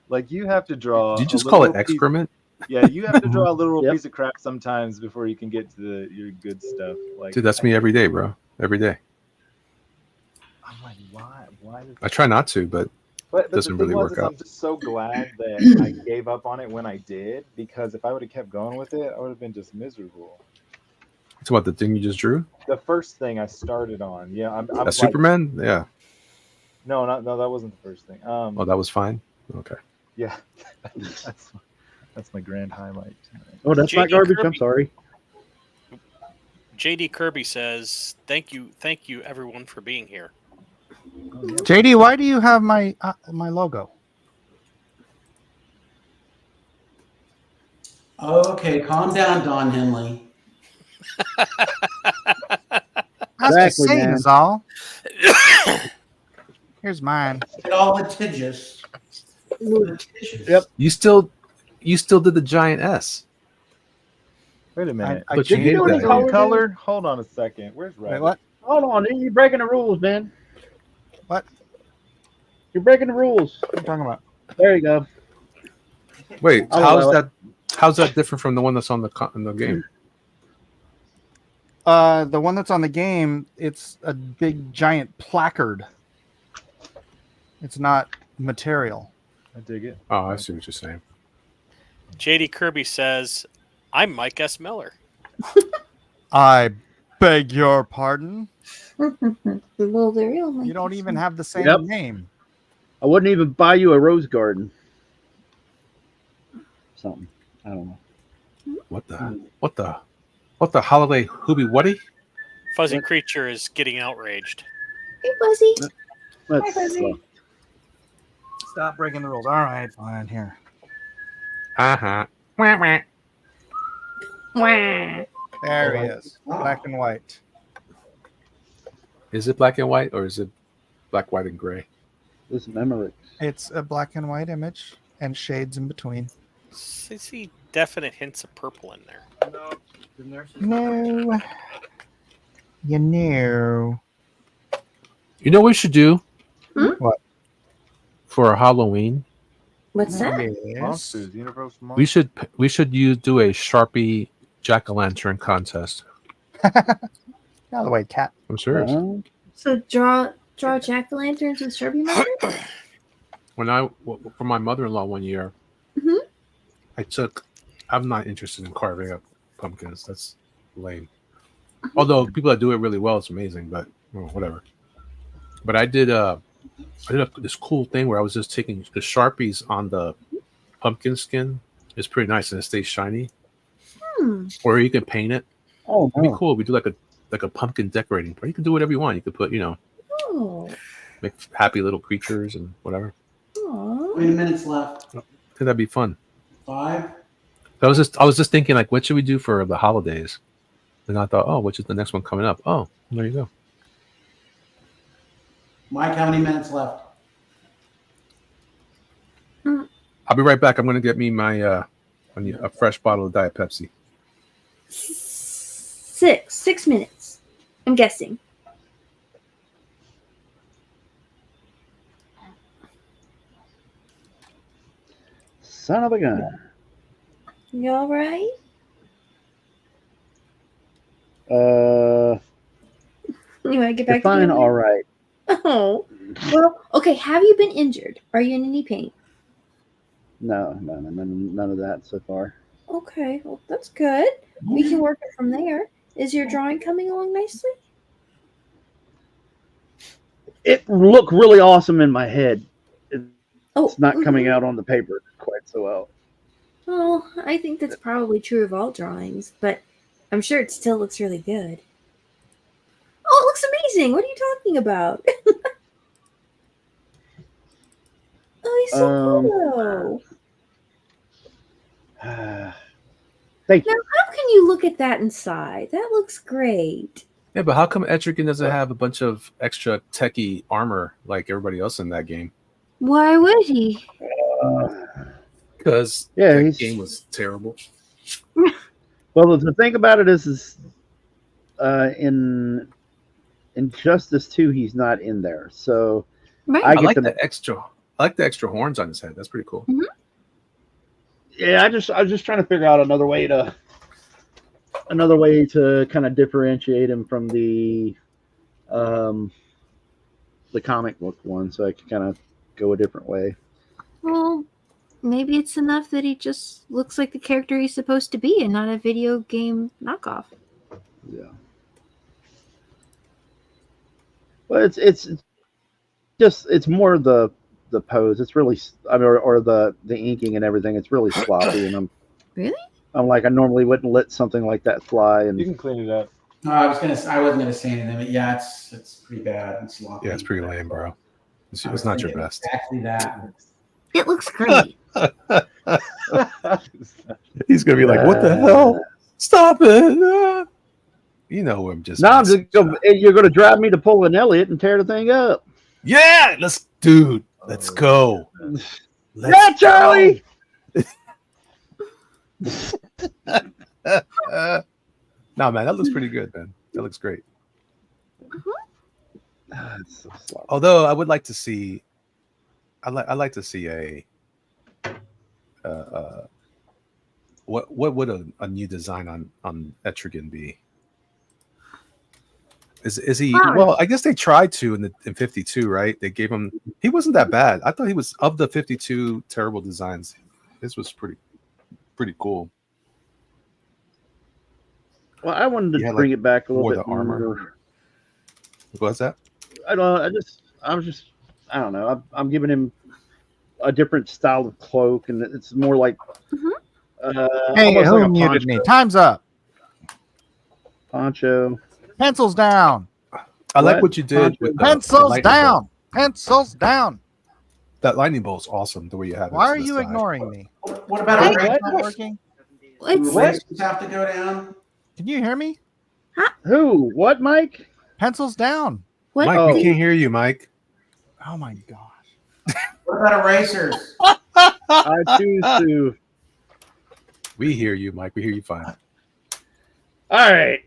Like you have to draw. Did you just call it literal excrement? Yeah, you have to draw a literal piece of crap sometimes before you can get to your good stuff. Like, Dude, that's me every day, bro. Every day. I'm like, why? I try not to, but it doesn't really work out. I'm just so glad that I gave up on it when I did, because if I would have kept going with it, I would have been just miserable. It's what the thing you just drew? The first thing I started on, yeah, I'm A like, Superman? Yeah. No, that wasn't the first thing. Oh, that was fine. Okay. Yeah, that's my grand highlight tonight. Oh, that's not JD garbage. I'm Kirby. sorry. JD Kirby says, thank you, everyone, for being here. JD, why do you have my logo? Okay, calm down, Don Henley. That's Exactly, the same man. is all. Here's mine. Get all litigious. Yep. You still did the giant S. Wait a minute. But Did you know hate any that. color? Hold on a second. Where's Rabbit? Wait, what? Hold on, you're breaking the rules, man. What? You're breaking the rules. What are you talking about? There you go. Wait, I'll allow it. how's that different from the one that's on in the game? The one that's on the game, it's a big giant placard. It's not material. I dig it. Oh, I see what you're saying. JD Kirby says, I'm Mike S. Miller. I beg your pardon. Well, they're real. You don't even have the same Yep. name. I wouldn't even buy you a rose garden. Something. I don't know. What the holiday hoobie whatty? Fuzzy Creature is getting outraged. Hey, Fuzzy. Let's, Hi, Fuzzy. Stop breaking the rules. All right, fine. Here. Uh-huh. Wah. There he is. Black and white. Is it black and white or is it black, white, and gray? This memory. It's a black and white image and shades in between. I see definite hints of purple in there. No. You know. You know what we should do? What? For Halloween? What's that? Yes. Monsters, Universal Monsters. We should do a Sharpie jack-o'-lantern contest. Out of the way, cat. I'm serious. So draw jack-o'-lanterns with Sharpie marker? For my mother-in-law one year, Mhm. I'm not interested in carving up pumpkins. That's lame. Although people that do it really well, it's amazing, but whatever. But I did this cool thing where I was just taking the Sharpies on the pumpkin skin. It's pretty nice and it stays shiny. Or you can paint it. Oh, It'd be cool. We do like a pumpkin decorating. Or you can do whatever you want. You could put, Oh. make happy little creatures and whatever. Aw. 20 minutes left. I think that'd be fun. 5. I was just thinking, like, what should we do for the holidays? And I thought, oh, which is the next one coming up? Oh, there you go. Mike, how many minutes left? I'll be right back. I'm going to get me my a fresh bottle of Diet Pepsi. 6 minutes. I'm guessing. Son of a gun. You all right? You want to get back Fine, to all right. Oh. Well, okay. Have you been injured? Are you in any pain? No, none of that so far. Okay. Well, that's good. We can work it from there. Is your drawing coming along nicely? It looked really awesome in my head. It's not coming mhm. out on the paper quite so well. Well, I think that's probably true of all drawings, but I'm sure it still looks really good. Oh, it looks amazing! What are you talking about? Oh, he's so cool. Thank you. Now, how can you look at that inside? That looks great. Yeah, but how come Etrigan doesn't have a bunch of extra techie armor like everybody else in that game? Why would he? Because that game was terrible. Well, the thing about it is in Injustice 2, he's not in there. So I like the extra horns on his head. That's pretty cool. Mm-hmm. Yeah, I was just trying to figure out another way to kind of differentiate him from the comic book one, so I could kind of go a different way. Well, maybe it's enough that he just looks like the character he's supposed to be and not a video game knockoff. Yeah. Well, it's more the pose. It's really, I mean, or the inking and everything. It's really sloppy, and I'm like, I normally wouldn't let something like that fly. And you can clean it up. No, I wasn't gonna say anything, but yeah, it's pretty bad and sloppy. Yeah, it's pretty lame, bro. It's not your best. Exactly that. It looks great. He's gonna be like, "What the hell? Stop it!" You know, I'm just. No, you're gonna drive me to pull an Elliot and tear the thing up. Yeah, let's go. Yeah, Charlie. No, man, that looks pretty good, man. That looks great. It's so sloppy. Although I would like to see, I'd like to see what would a new design on Etrigan be? Is he? Well, I guess they tried to in 52, right? They gave him. He wasn't that bad. I thought he was, of the 52 terrible designs, this was pretty cool. Well, I wanted to bring it back a little bit. The armor. What's that? I don't know. I'm giving him a different style of cloak, and it's more like. Hey, almost who like a muted me? poncho. Time's up. Poncho. Pencils down. I like what you did with the pencils lightning down. bolt. Pencils down. That lightning bolt's awesome. The way you have it. Why to are the you side. ignoring me? What about Is a it not working? Racers have to go down? Can you hear me? Who? What, Mike? Pencils down. What? Mike, we can't hear you, Mike. Oh my gosh. What about erasers? I choose to. We hear you, Mike. We hear you fine. All right.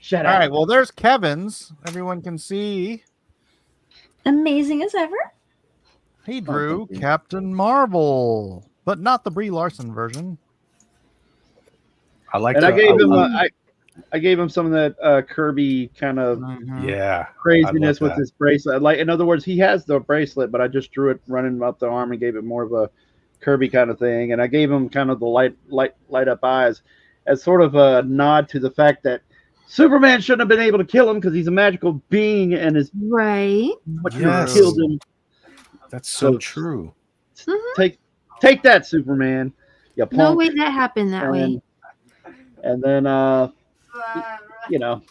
Shut All up. right. Well, there's Kevin's. Everyone can see. Amazing as ever. He drew Captain Marvel, but not the Brie Larson version. I like. And I gave him. I gave him some of that Kirby kind of Yeah. craziness I love with his bracelet. Like, in other words, he has the bracelet, but I just drew it running up the arm and gave it more of a Kirby kind of thing. And I gave him kind of the light up eyes as sort of a nod to the fact that Superman shouldn't have been able to kill him because he's a magical being and his right. what Yes. killed him. That's so true. Take that, Superman. You No punk. way that happened that way. And then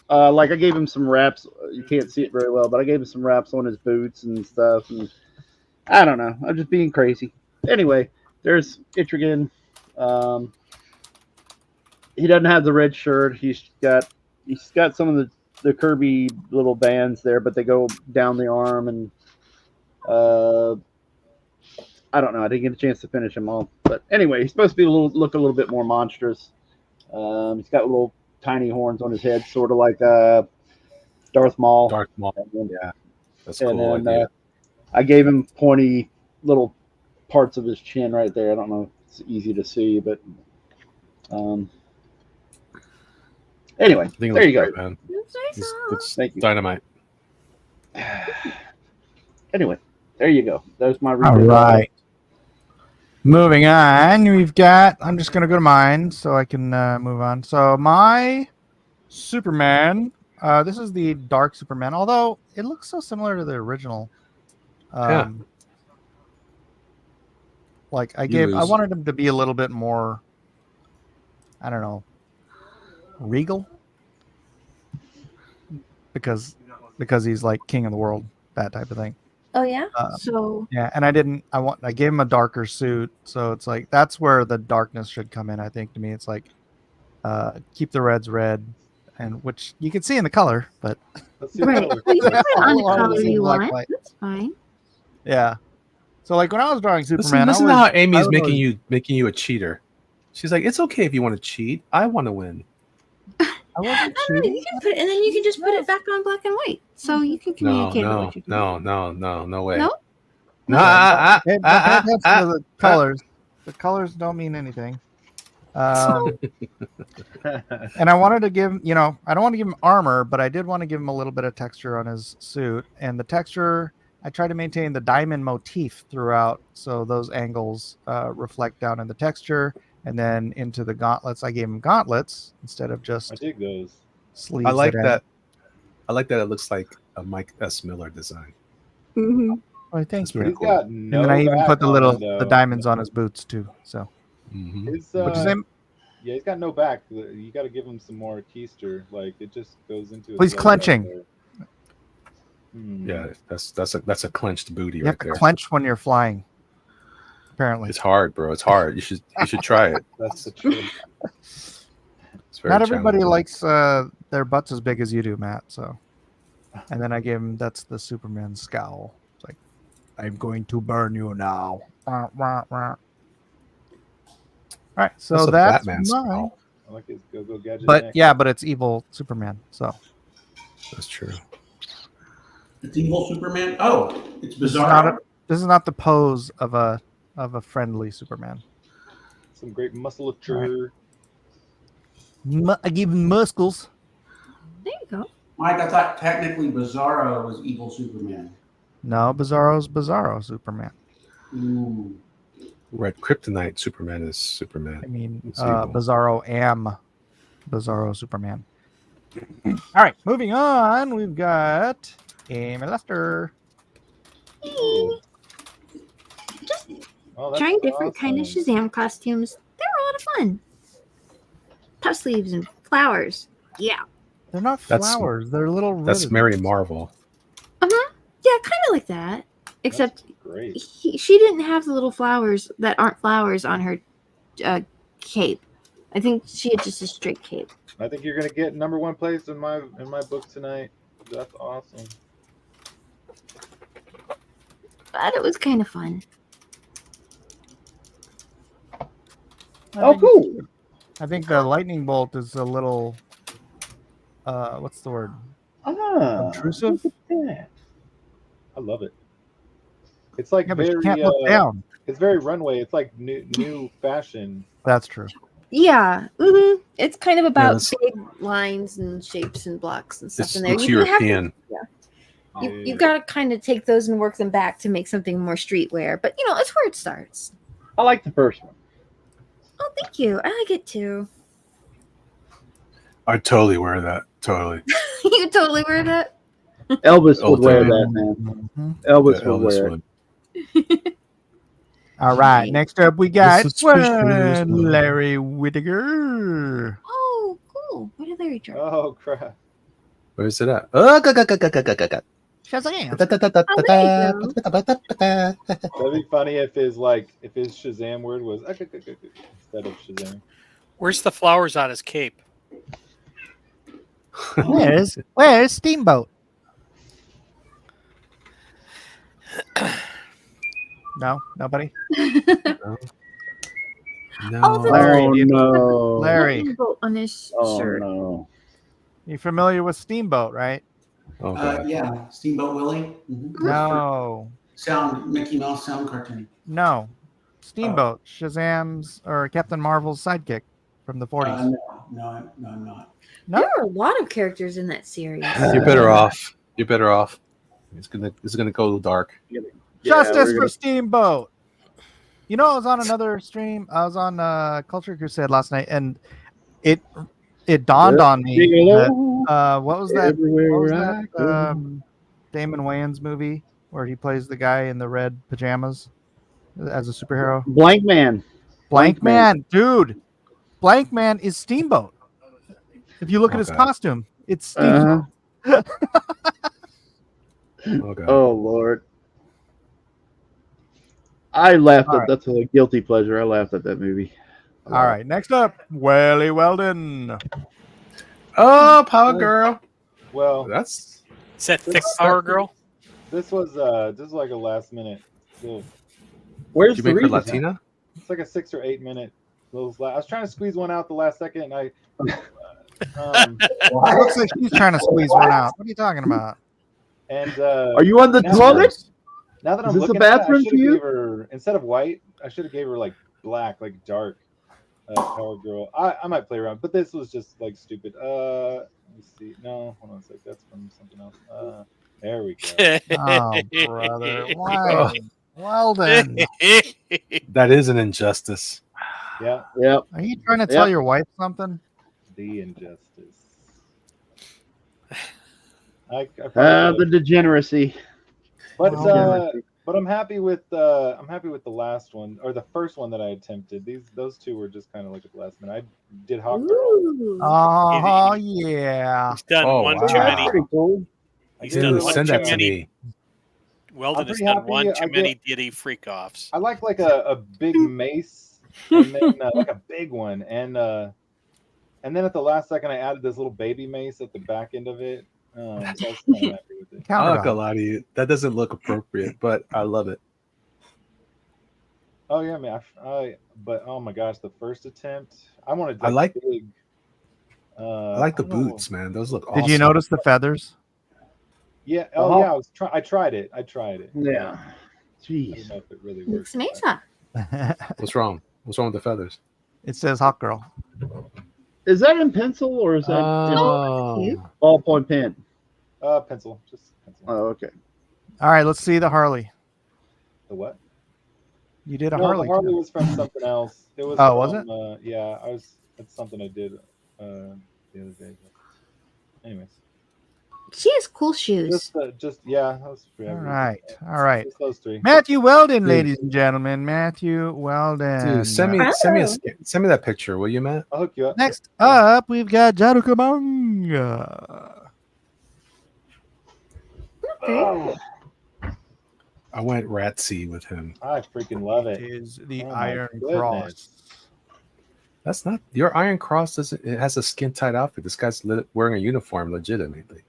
like I gave him some wraps. You can't see it very well, but I gave him some wraps on his boots and stuff. And I don't know. I'm just being crazy. Anyway, there's Etrigan. He doesn't have the red shirt. He's got some of the Kirby little bands there, but they go down the arm, and I don't know. I didn't get a chance to finish them all. But anyway, he's supposed to be look a little bit more monstrous. He's got little tiny horns on his head, sort of like Darth Maul. Darth Maul. Yeah, that's And cool. then idea. I gave him pointy little parts of his chin right there. I don't know if it's easy to see, but anyway, I think it there you looks go. great, man. It's Thank you. dynamite. Anyway, there you go. There's my All review. right. Moving on, we've got. I'm just gonna go to mine so I can move on. So my Superman. This is the Dark Superman, although it looks so similar to the original. Yeah. Like I You wanted lose. him to be a little bit more I don't know, regal, because he's like king of the world, that type of thing. Oh yeah. Uh, So Yeah, and I gave him a darker suit, so it's like that's where the darkness should come in. I think to me, it's like keep the reds red, and which you can see in the color, but Let's see right. the Well, you can color. put it on A the lot of color the you black want. light. That's fine. yeah. So like when I was drawing Superman, Listen I to was, how Amy's I was making you a cheater. She's like, it's okay if you want to cheat. I want to win. I wasn't I don't know, you can put it, and then you can just put it back on black and white, so you can No, communicate no, what you're doing. no way. No? No, Pay attention to the colors. The colors don't mean anything. And I wanted to give, I don't want to give him armor, but I did want to give him a little bit of texture on his suit. And the texture, I try to maintain the diamond motif throughout, so those angles reflect down in the texture, and then into the gauntlets. I gave him gauntlets instead of just I dig those. sleeves. I like end. that. I like that it looks like a Mike S. Miller design. Mm-hmm. Oh, thank you. He's got And no then I even back put the on little it, though. the diamonds on his boots too. So His, What'd you say? yeah, he's got no back. You got to give him some more keister. Like it just goes into. his Well, he's leg clenching. right there. Yeah, that's a clenched booty you right have to there. clench when you're flying. Apparently, It's hard, bro. It's hard. You should try it. That's the truth. It's very not everybody challenging. likes their butts as big as you do, Matt. So, and then I gave him that's the Superman scowl. It's like, I'm going to burn you now. Wah, wah, wah. All right, so That's a that's Batman mine. scowl. I like his go-go gadget. But neck. yeah, but it's evil Superman. So That's true. It's evil Superman. Oh, it's this is bizarre. this is not the pose of a friendly Superman. Some great musculature. I give him muscles. There you go. Mike, I thought technically Bizarro was evil Superman. No, Bizarro's Bizarro Superman. Ooh. Red Kryptonite Superman is Superman. I mean, It's evil. Bizarro am Bizarro Superman. All right, moving on. We've got Amy Lester. Just Oh, that's trying different kind of awesome. Shazam costumes. They're a lot of fun. Puff sleeves and flowers. Yeah. They're not That's- flowers. They're little. That's ribbons. Mary Marvel. Uh-huh. Yeah, kind of like that. Except Great. she didn't have the little flowers that aren't flowers on her cape. I think she had just a straight cape. I think you're gonna get #1 place in my book tonight. That's awesome. But it was kind of fun. Oh, cool. I think the lightning bolt is a little. What's the word? Obtrusive. I love it. It's like Yeah, but very. you can't look down. It's very runway. It's like new fashion. That's true. Yeah. It's kind of about it's- big lines and shapes and blocks and stuff It's, in there. it's You do have to- European. you got to kind of take those and work them back to make something more streetwear. But it's where it starts. I like the first one. Oh, thank you. I like it too. I totally wear that. Totally. You totally wear that. Elvis Oh, would wear damn. that, man. Mhm. Elvis Yeah, would Elvis wear it. would. All right. Next up, we got This is fish for this one. Larry Whittaker. Oh, cool. What did Larry draw? Oh crap! Where is it at? Oh, Shazam. That'd be funny if his Shazam word was instead of Shazam. Where's the flowers on his cape? Where's Steamboat? No, nobody. Oh, the Larry, Oh, do you- no. Larry, boat on his Oh, shirt. no. you familiar with Steamboat, right? Oh, God. Yeah, Steamboat Willie. No, Mickey Mouse sound cartoon. no. Steamboat, Shazam's or Captain Marvel's sidekick from the 40s. No, I'm not. No? There are a lot of characters in that series. You're better off. You're better off. It's gonna go dark. Justice we're for gonna- Steamboat. I was on another stream. I was on Culture Crusade last night, and it dawned on me that, what was that? Everywhere What was I that go. Damon Wayans movie where he plays the guy in the red pajamas as a superhero? Blank Man. Blank Man, dude. Blank Man is Steamboat. If you look at his Okay. costume, it's Steamboat. Okay. Oh Lord. I laughed All at right. that's a guilty pleasure. I laughed at that movie. All right, next up, Welly Weldon. Oh, Power Girl. Well, That's Is that thick power girl? this was like a last minute. Little, Where's you the make her reason? Latina? it's like a 6 or 8 minute little. I was trying to squeeze one out the last second, and I. It looks like she's trying to squeeze one out. What are you talking about? And Are you on the now- toilet? Now that I'm Is this a looking at it, I bathroom should for have you? gave her instead of white. I should have gave her like black, like dark. Power Girl. I might play around, but this was just like stupid. Let me see. No, hold on a sec. That's from something else. There we go. Oh, brother. Why? Weldon. That is an injustice. Yeah, Yep. Are you trying to tell Yep. your wife something? the injustice. I probably The degeneracy. But Wow. but I'm happy with the last one or the first one that I attempted. Those two were just kind of like at the last minute. I did Hawk Girl. Oh, yeah. He's done Oh, one wow. too That's many. pretty cool. He's Dude, done Dude, one send too that to many. me. Weldon I'm has pretty done happy. one too I many Diddy freak offs. I like a big mace and then like a big one and then at the last second I added this little baby mace at the back end of it. So I was kind of happy with it. I'm not gonna Counterbalance. lie to you. That doesn't look appropriate, but I love it. Oh yeah, man. But oh my gosh, the first attempt, I wanted I like- big. I like the I don't know. boots, man. Those look Did awesome. you notice the feathers? Yeah. Uh-huh. Oh yeah. I tried it. Yeah. I Jeez. don't know if it really works. It's Mesa. What's wrong? What's wrong with the feathers? It says Hawk Girl. Is that in pencil or is that in Oh, ballpoint pen? Pencil, just pencil. Oh, okay. All right, let's see the Harley. The what? You did a No, Harley. the Harley too. was from something else. It was. Oh, was from, yeah, it's something I did the other day. But anyways, She has cool shoes. just yeah. That was All right. All right. Just those three. Matthew Weldon, Dude. ladies and gentlemen. Matthew Weldon. dude, send me that picture, will you, Matt? I'll hook you up. Next up, we've got Jaru Kabanga. Oh, I went Ratsy with him. I freaking love it. Is the Oh my Iron goodness. Cross. That's not your Iron Cross. Doesn't it has a skin tight outfit? This guy's wearing a uniform legitimately.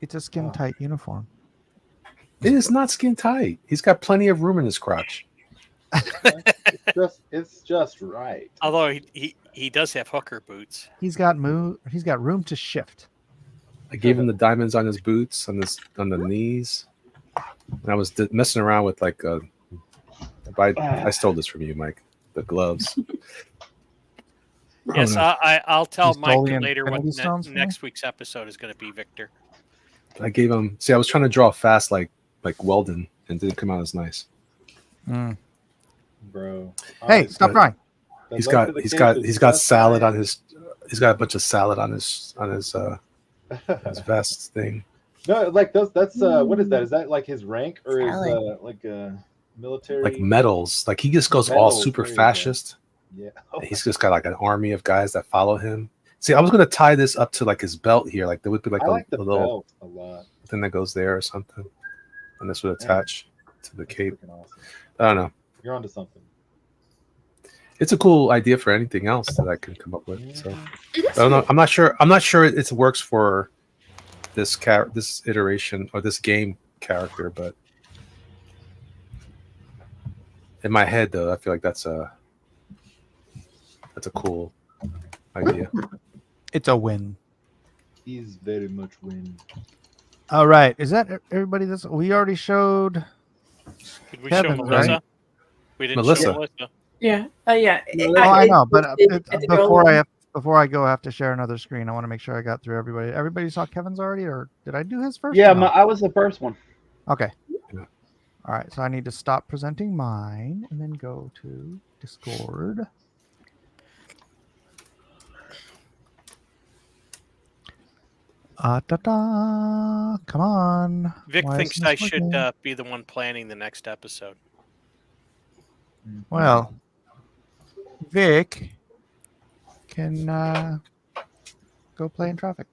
It's a skin tight uniform. It is not skin tight. He's got plenty of room in his crotch. It's just right. Although he does have hooker boots. He's got room to shift. I gave him the diamonds on his boots, on the knees, and I was messing around with like I stole this from you, Mike. The gloves. Yes, no. I'll tell You stole the Mike later what Infinity Stones from me? next week's episode is going to be, Victor. I gave him. See, I was trying to draw fast like Weldon, and it didn't come out as nice. Mm. Bro. Hey, stop crying. He's got salad on his. He's got a bunch of salad on his his vest thing. No, like those. That's what is that? Is that like his rank or is Salad. like a military? Like medals. Like he just goes all Medals, super there you go. fascist. Yeah. He's just got like an army of guys that follow him. See, I was gonna tie this up to like his belt here. Like there would be like I a, like the a little belt a lot. thing that goes there or something, and this would Yeah. attach to the cape. Freaking awesome. I don't know. You're onto something. It's a cool idea for anything else that I can come up with. So It is I don't know. I'm not sure. I'm not sure it works for this this iteration or this game character, but in my head, though, I feel like that's a cool idea. It's a win. He's very much win. All right. Is that everybody? This we already showed. Did we Kevin, show Melissa? right? We didn't Melissa. show Melissa. Yeah. Yeah. Oh, I know, but At the before girl- I go, I have to share another screen. I want to make sure I got through everybody. Everybody saw Kevin's already, or did I do his first? Yeah, No. I was the first one. Okay. Yeah. All right. So I need to stop presenting mine and then go to Discord. Come on. Vic Why thinks isn't I this should working? be the one planning the next episode. Well, Vic can go play in traffic.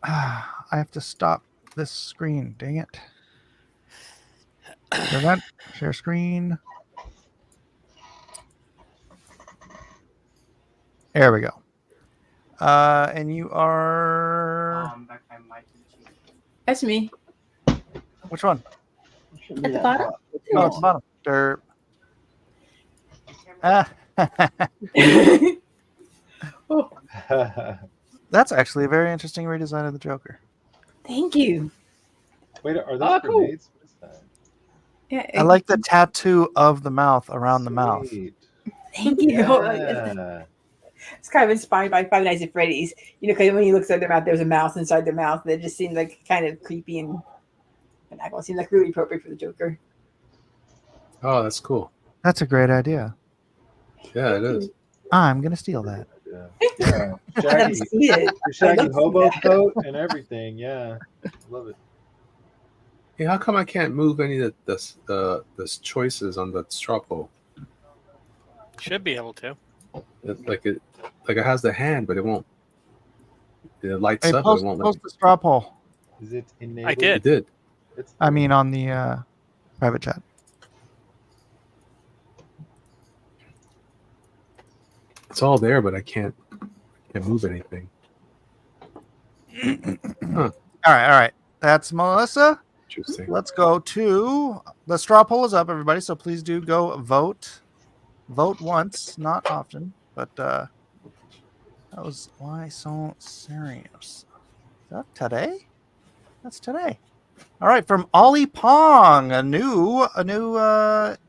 I have to stop this screen. Dang it. Prevent. Share screen. There we go. And you are. That's me. Which one? At the bottom? Oh, at the bottom. Derp. That's actually a very interesting redesign of the Joker. Thank you. Wait, are those cool. grenades? What is that? Yeah, I like the tattoo of the mouth around the mouth. Thank you. Yeah. It's kind of inspired by Five Nights at Freddy's. You know, because when you look at their mouth, there's a mouse inside their mouth. That just seemed like kind of creepy and it seemed like really appropriate for the Joker. Oh, that's cool. That's a great idea. Yeah, it is. I'm gonna steal that. Yeah. I'd love to see it. The shaggy I'd love to see hobo that. coat and everything. Yeah. Love it. Hey, how come I can't move any of the choices on the straw poll? Should be able to. It has the hand, but it won't. It lights Hey, up, but post, it won't let post me. the straw poll. Is it enabled? I did. It did. I mean, on the private chat. It's all there, but I can't move anything. Huh. All right. That's Melissa. Interesting. Let's go to the straw poll is up, everybody. So please do go vote. Vote once, not often, but that was why so serious. Is that today? That's today. All right, from Ollie Pong, a new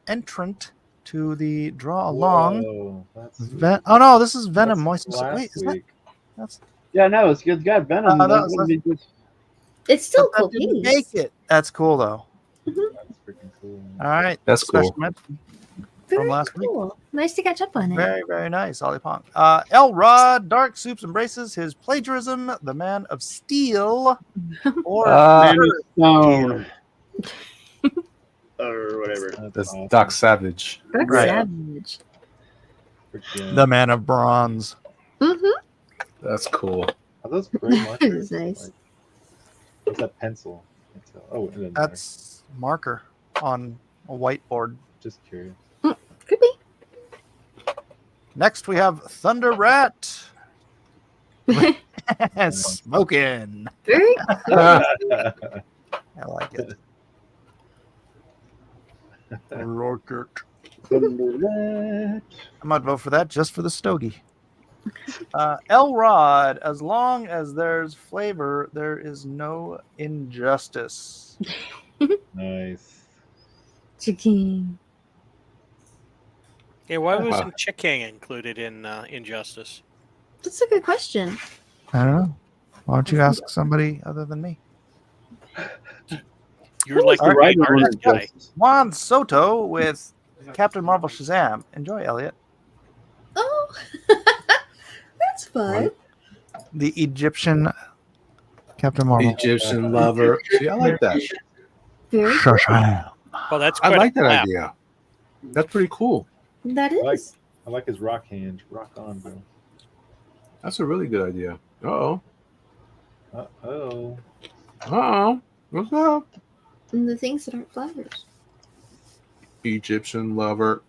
entrant to the draw along. Whoa, that's Oh no, this is Venom. That's Moist. Wait, is that? week. That's Yeah, no, it's got Venom. that That was- wouldn't be just- It's still that cool. didn't piece. make it. That's cool though. That's freaking cool. All right, That's special cool. mention Very from last week. cool. Nice to catch up on it. Very, very nice, Ollie Pong. Elrod, Dark Soups embraces his plagiarism, the Man of Steel, or Man of Stone. Or whatever. That's awesome. Doc Savage. Dark Right. Savage. Freaking- the Man of Bronze. Mm-hmm. That's cool. Are those gray markers? Nice. Like, what's that pencil? Oh, and then That's marker on a whiteboard. just curious. Could be. Next, we have Thunder Rat. Smoking. Very cool. I like it. I might vote for that just for the stogie. Elrod, as long as there's flavor, there is no injustice. Nice. Chicken. Yeah, why wasn't chicken included in Injustice? That's a good question. I don't know. Why don't you ask somebody other than me? You're like the All right right, artist guy. Justice. Juan Soto with Captain Marvel Shazam. Enjoy, Elliot. Oh, that's fun. The Egyptian Captain Marvel. Egyptian lover. See, I like that. Very cool. Shazam. Well, that's I quite like a that clap. idea. That's pretty cool. That is. I like his rock hand. Rock on, bro. That's a really good idea. Uh-oh. Uh-oh. Uh-oh. What's up? And the things that aren't flowers. Egyptian lover.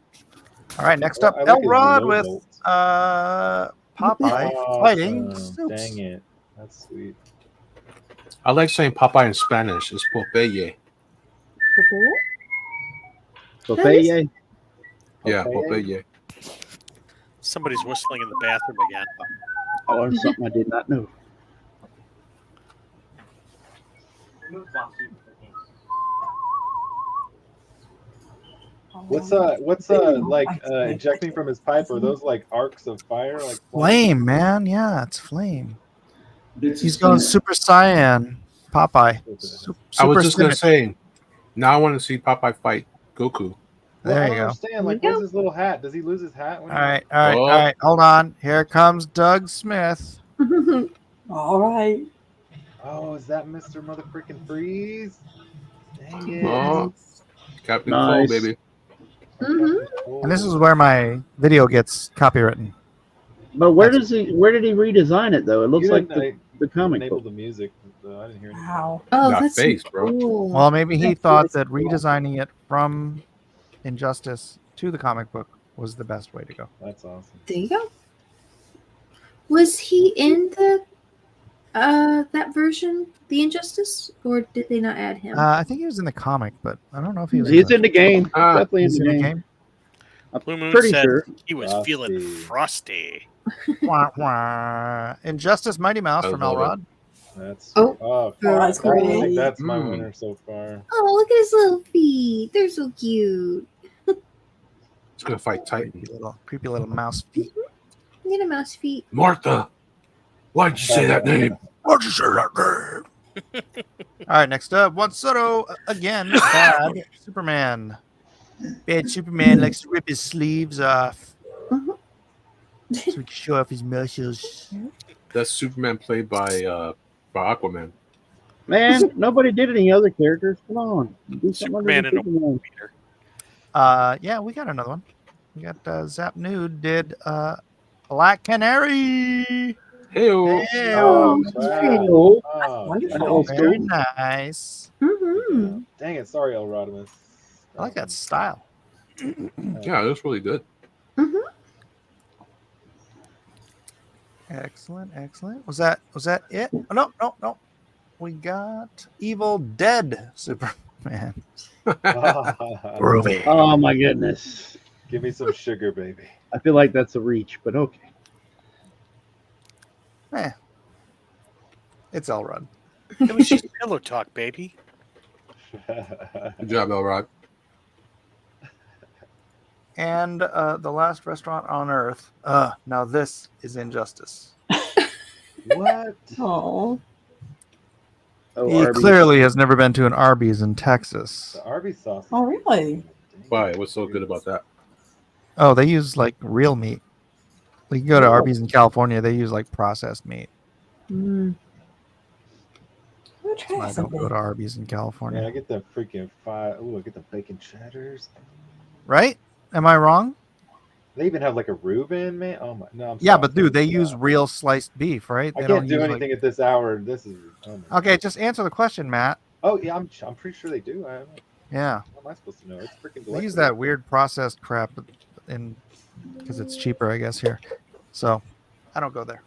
All right, next up, I like his Elrod low with bolts. Popeye Awesome. fighting Soups. Dang it. That's sweet. I like saying Popeye in Spanish. It's Popeye. Popeye. Yeah, Popeye? Popeye. Somebody's whistling in the bathroom again. I learned something I did not know. What's like ejecting from his pipe? Are those like arcs of fire? Like Flame, man. Yeah, it's flame. He's going Super Saiyan. Popeye. I was just going to Saiyan. say, now I want to see Popeye fight Goku. There I you don't go. understand. Like, where's his little hat? Does he lose his hat? When All right. Hold on. Here comes Doug Smith. All right. Oh, is that Mr. Motherfreaking Freeze? Dang it. Oh, Captain Nice. Cold, baby. Mm-hmm. And this is where my video gets copywritten. But where did he redesign it though? It looks like the comic enabled book. the music. I didn't hear anything. Wow. Oh, Got that's face, so bro. cool. Well, maybe he That's thought really that cool. redesigning it from Injustice to the comic book was the best way to go. That's awesome. There you go. Was he in the that version, the Injustice, or did they not add him? I think he was in the comic, but I don't know if he was. He's in the game. Definitely He's in the game. Blue Moon Pretty said sure. he was feeling frosty. Wah, wah. Injustice Mighty Mouse from love it. Elrod. That's Oh. That's I think great. that's my Mm. winner so far. Oh, look at his little feet. They're so cute. It's gonna fight Titan. Creepy little mouse feet. Look at the mouse feet. Martha, why'd you say that name? Why'd you say that name? All right, next up, Juan Soto again. Bad Superman. Bad Superman likes to rip his sleeves off so he can show off his muscles. That's Superman played by Aquaman. Man, nobody did any other characters. Come on. Do something Superman other and than Superman. Yeah, we got another one. We got Zap Nude did Black Canary. Hey-o. Oh, Hey-o. wow. Oh, Wonderful. Very nice. Mm-hmm. dang it. Sorry, El Rodimus. I like that style. Yeah, that's really good. Excellent, excellent. Was that it? Oh, no. We got Evil Dead Superman. Groovy. Oh my goodness. Give me some sugar, baby. I feel like that's a reach, but okay. It's Elrod. It was just pillow talk, baby. Good job, Elrod. And the last restaurant on Earth. Now this is Injustice. What? Oh. Oh, He Arby's. clearly has never been to an Arby's in Texas. The Arby's sauce. Oh, really? Why? What's so good about that? Oh, they use like real meat. Like, you go to Arby's in California, they use like processed meat. Mm. I'm gonna I try don't something. go to Arby's in Yeah, California. I get the freaking I get the bacon cheddars. Right? Am I wrong? They even have like a Reuben, man. Oh my, no. I'm Yeah, sorry. but dude, they use real sliced beef, right? I They can't do use, anything at this hour. This is. Oh my Okay, just answer the question, Matt. Oh yeah, I'm pretty sure they do. Yeah, How am I supposed to know? It's freaking they use delicious. that weird processed crap in because it's cheaper, I guess, here. So I don't go there.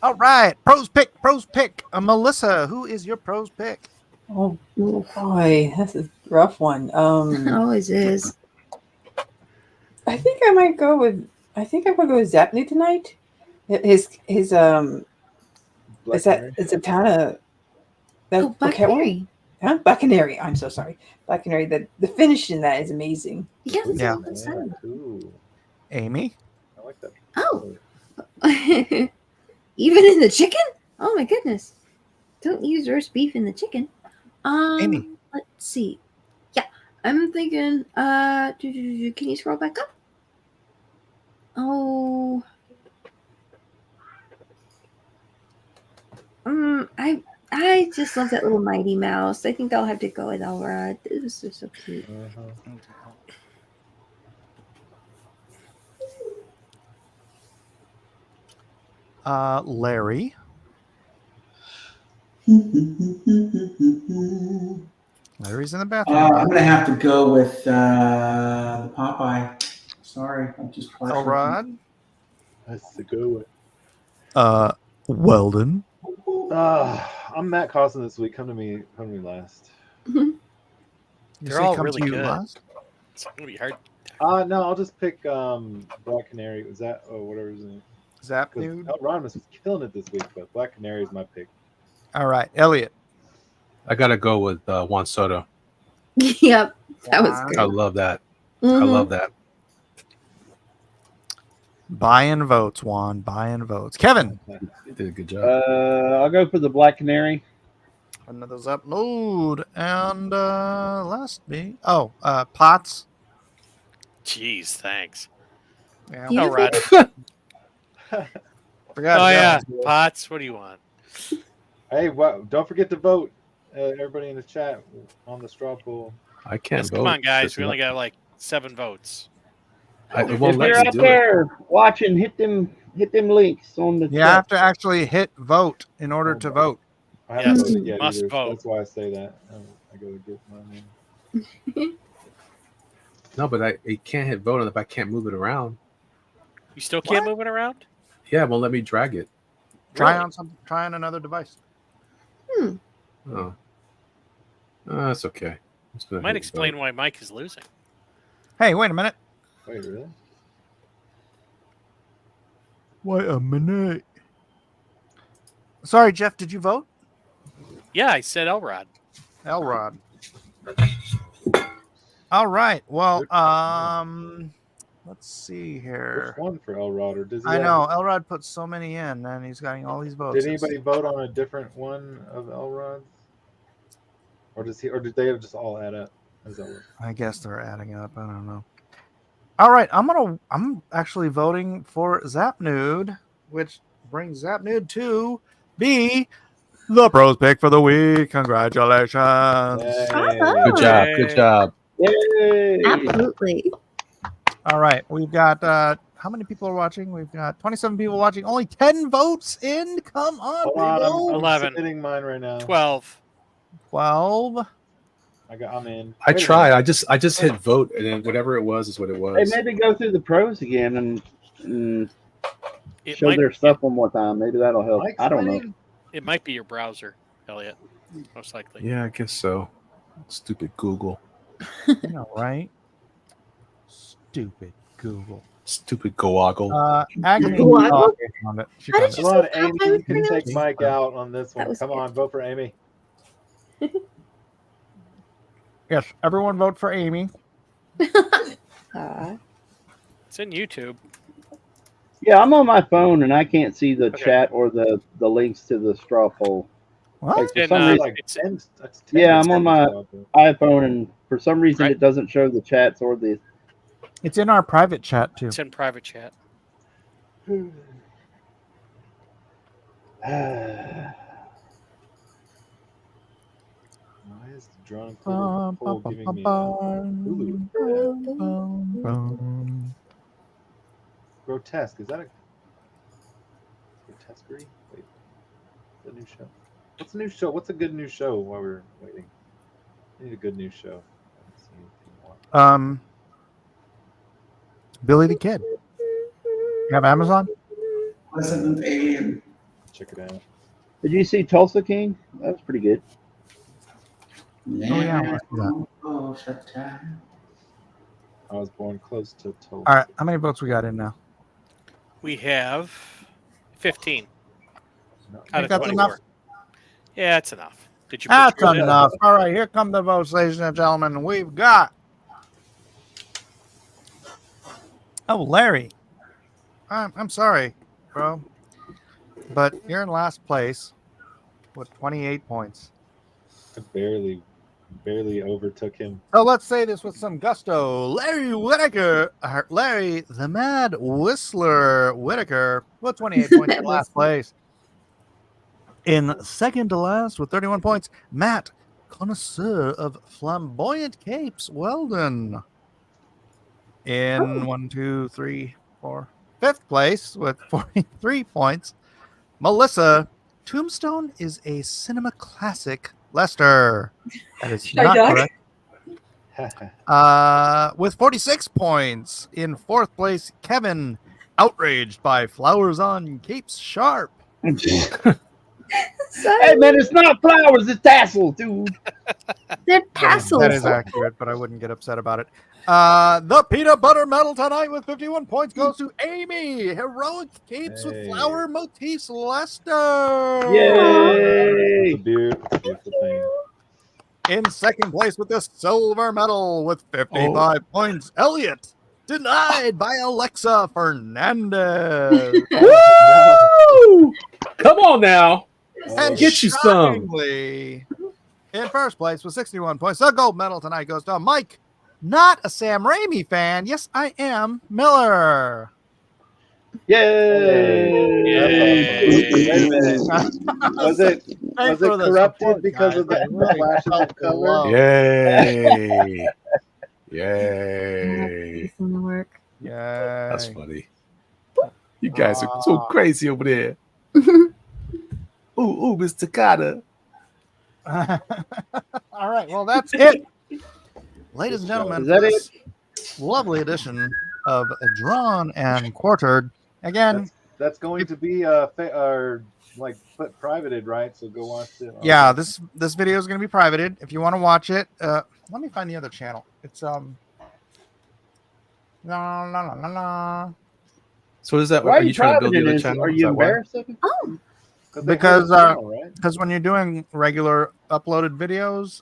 All right, pros pick. Melissa, who is your pros pick? Oh boy, that's a rough one. Always is. I think I'm gonna go with Zapney tonight. His is that it's a kind of that Oh, Black Canary. Huh? Black Canary. I'm so sorry. Black Canary. The finish in that is amazing. Yeah. that's Yeah. a good sound. Ooh, Amy. I like that. Oh. Even in the chicken? Oh my goodness. Don't use roast beef in the chicken. Amy. Let's see. Yeah. I'm thinking can you scroll back up? Oh. I just love that little Mighty Mouse. I think I'll have to go with Elrod. This is so cute. Larry. Larry's in the bathroom. I'm gonna have to go with the Popeye. Sorry, I'm just Elrod. That's the good Weldon. one. I'm Matt Costin this week. Come to me last. You They're say all come really to you good. last? It's gonna be hard. No, I'll just pick Black Canary. Was that whatever his name? Zap 'Cause Nude. Rodimus was killing it this week, but Black Canary is my pick. All right, Elliot. I gotta go with Juan Soto. Yep. That was good. I love that. I Mhm. love that. Buying votes, Juan. Buying votes. Kevin. You did a good job. I'll go for the Black Canary. Another Zap Nude. And last me. Oh, Potts. Jeez, thanks. Yeah. Do you Oh, have, Rod. Forgot Oh about yeah, that. Potts. What do you want? Hey, don't forget to vote. Everybody in the chat on the straw poll. I can't vote. Come on, guys. It's We only not- got like 7 votes. it If won't let you're me out do it. there watching, hit them links on the You chat. have to actually hit vote in order to vote. I haven't Yes, voted yet must either. vote. That's why I say that. I gotta get my name. No, but I can't hit vote if I can't move it around. You still can't move it around? Yeah, it won't let me drag it. Try Really? on something. Try on another device. Oh, that's okay. I'm just gonna Might hit explain vote. why Mike is losing. Hey, wait a minute. Wait, really? Wait a minute. Sorry, Jeff. Did you vote? Yeah, I said Elrod. Elrod. All right. Well, let's see here. Which one for Elrod? Or does he I have- know Elrod put so many in, and he's getting all these votes. Did anybody vote on a different one of Elrod's? Or does he? Or did they just all add up? Is that what- I guess they're adding up. I don't know. All right, I'm actually voting for Zapnude, which brings Zapnude to be the pros pick for the week. Congratulations. Good job. Good job. Yay! Absolutely. All right, we've got how many people are watching? We've got 27 people watching. Only 10 votes in. Come on, Hold on, people. I'm 11. submitting mine right now. 12. 12. I'm in. I Wait a tried. minute. I just hit vote, and then whatever it was is what it Hey, was. maybe go through the pros again and It show might, their stuff one more time. Maybe that'll help. Mike's I don't know. winning? it might be your browser, Elliot. Most likely. Yeah, I guess so. Stupid Google. I know, right? Stupid Google. Stupid Googgle. Agony. Google. Oh, she found it. She How found did it. you Come on, say that? Amy. I You was can gonna take go- Mike out on this one. was Come good. on, vote for Amy. Yes, everyone vote for Amy. It's in YouTube. Yeah, I'm on my phone and I can't see the chat or the links to the straw poll. What? Like, for And, some uh, reason, Like It's- 10, that's 10 yeah, I'm on my votes. iPhone and for some reason Right. it doesn't show the chats or the. It's in our private chat too. It's in private chat. Why is the drawing pool giving me Hulu? Grotesque. Is that a grotesquerie? Wait, is that a new show? What's a new show? What's a good new show while we're waiting? I need a good new show. I haven't seen anything more. Billy the Kid. You have Amazon? Resident Alien. Check it out. Did you see Tulsa King? That was pretty good. yeah, I wanna see that. Oh, shut down. I was born close to Tulsa. All right, how many votes we got in now? We have 15 out Think of that's 24. enough? Yeah, it's enough. Did you put That's yours in? enough. All right, here come the votes, ladies and gentlemen. We've got. Oh, Larry. I'm sorry, bro, but you're in last place with 28 points. I barely overtook him. So let's say this with some gusto. Larry Whitaker, Larry the Mad Whistler Whitaker, with 28 points in last place. In second to last with 31 points, Matt, connoisseur of flamboyant capes, Weldon. In 1, 2, 3, 4, fifth place with 43 points, Melissa, Tombstone is a cinema classic, Lester. That is Shy not Dog. correct. With 46 points. In fourth place, Kevin, outraged by flowers on Capes Sharp. Hey man, it's not flowers, it's tassels, dude. They're tassels. That is accurate, but I wouldn't get upset about it. The peanut butter medal tonight with 51 points goes to Amy. Heroic capes with flower motifs, Lester. Yay! It's a beautiful thing. In second place with the silver medal with 55 points, Elliot. Denied by Alexa Fernandez. Woo! Come on now. And Get you some. shockingly, in first place with 61 points, the gold medal tonight goes to Mike, not a Sam Raimi fan. Yes, I am, Miller. Yay! Wait a minute. Was it corrupted because of the flashes of color? Yay! Yay! It's gonna work. Yeah. That's funny. You guys are so crazy over there. Ooh, Mr. Carter. All right. Well, that's it. Ladies and gentlemen, Is that this lovely edition of Drawn and Quartered. Again, That's going to be like put privated, right? So go watch it. yeah, this video is going to be privated. If you want to watch it, let me find the other channel. It's la, la, la, la, la. So is that? Why Are you trying to build the privating other this? channel? Are Is you that why? embarrassed of it? Oh, Because right? when you're doing regular uploaded videos,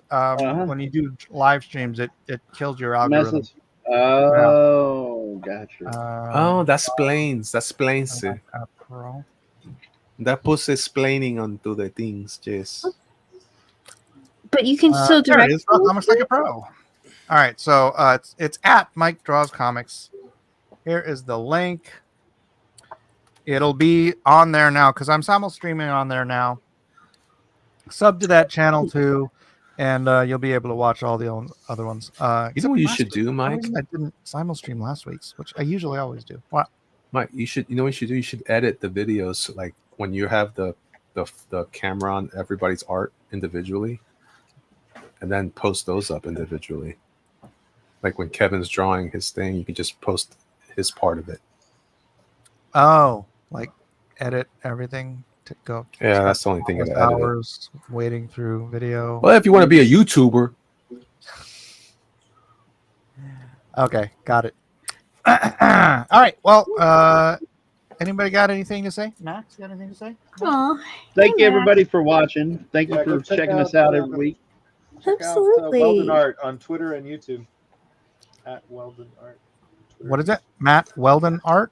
when you do live streams, it kills your algorithm. Messes. Oh, gotcha. Oh, that explains. That explains it. Pro. That puts explaining onto the things, yes. but you can still There it direct. is. Draw Comics Like a Pro. All right, so it's at Mike Draws Comics. Here is the link. It'll be on there now because I'm simul streaming on there now. Sub to that channel too, and you'll be able to watch all the other ones. You know what you should do, Mike? I didn't simul stream last week's, which I usually always do. What? Mike, you know what you should do? You should edit the videos like when you have the camera on everybody's art individually, and then post those up individually. Like when Kevin's drawing his thing, you can just post his part of it. Oh, like edit everything to go. Yeah, that's the only thing. Almost I edit it. hours waiting through video. Well, if you want to be a YouTuber, Okay, got it. All right. Well, anybody got anything to say? Max, got anything to say? Oh, Thank you, everybody, for watching. Thank you Yeah, go for check checking out, us out every week. Check absolutely. out Weldon Art on Twitter and YouTube. At Weldon Art. Twitter. What is it? Matt Weldon Art?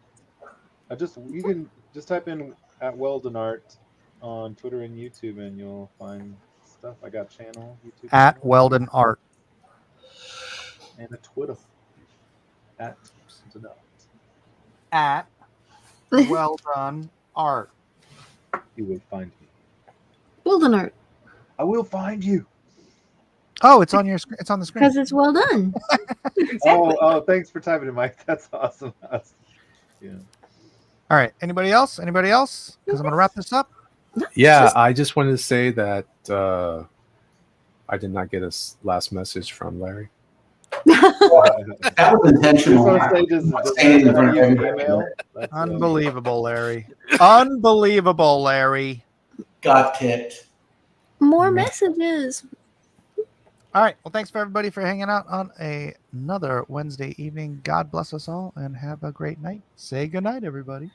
You can just type in at Weldon Art on Twitter and YouTube, and you'll find stuff. I got channel YouTube At channel, Weldon Art. and a Twitter at something else. At Weldon Art. You will find me. Building art I will find you. Oh, it's on your screen. It's on the screen. because it's well done. Oh, thanks for typing it, Mike. That's awesome. Yeah. All right. Anybody else? Anybody else? Because I'm gonna wrap this up. yeah, I just wanted to say that I did not get a last message from Larry. That was intentional. Just wanna say, just Saying in front of your everybody. email. That's, Unbelievable, Larry. Unbelievable, Larry. Got kicked. More messages. All right. Well, thanks for everybody for hanging out on another Wednesday evening. God bless us all and have a great night. Say good night, everybody.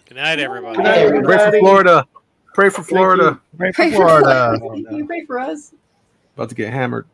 Good night, everybody. Good night, Pray for everybody. Florida. Pray for Florida. Pray for Florida. Can you pray for us? About to get hammered.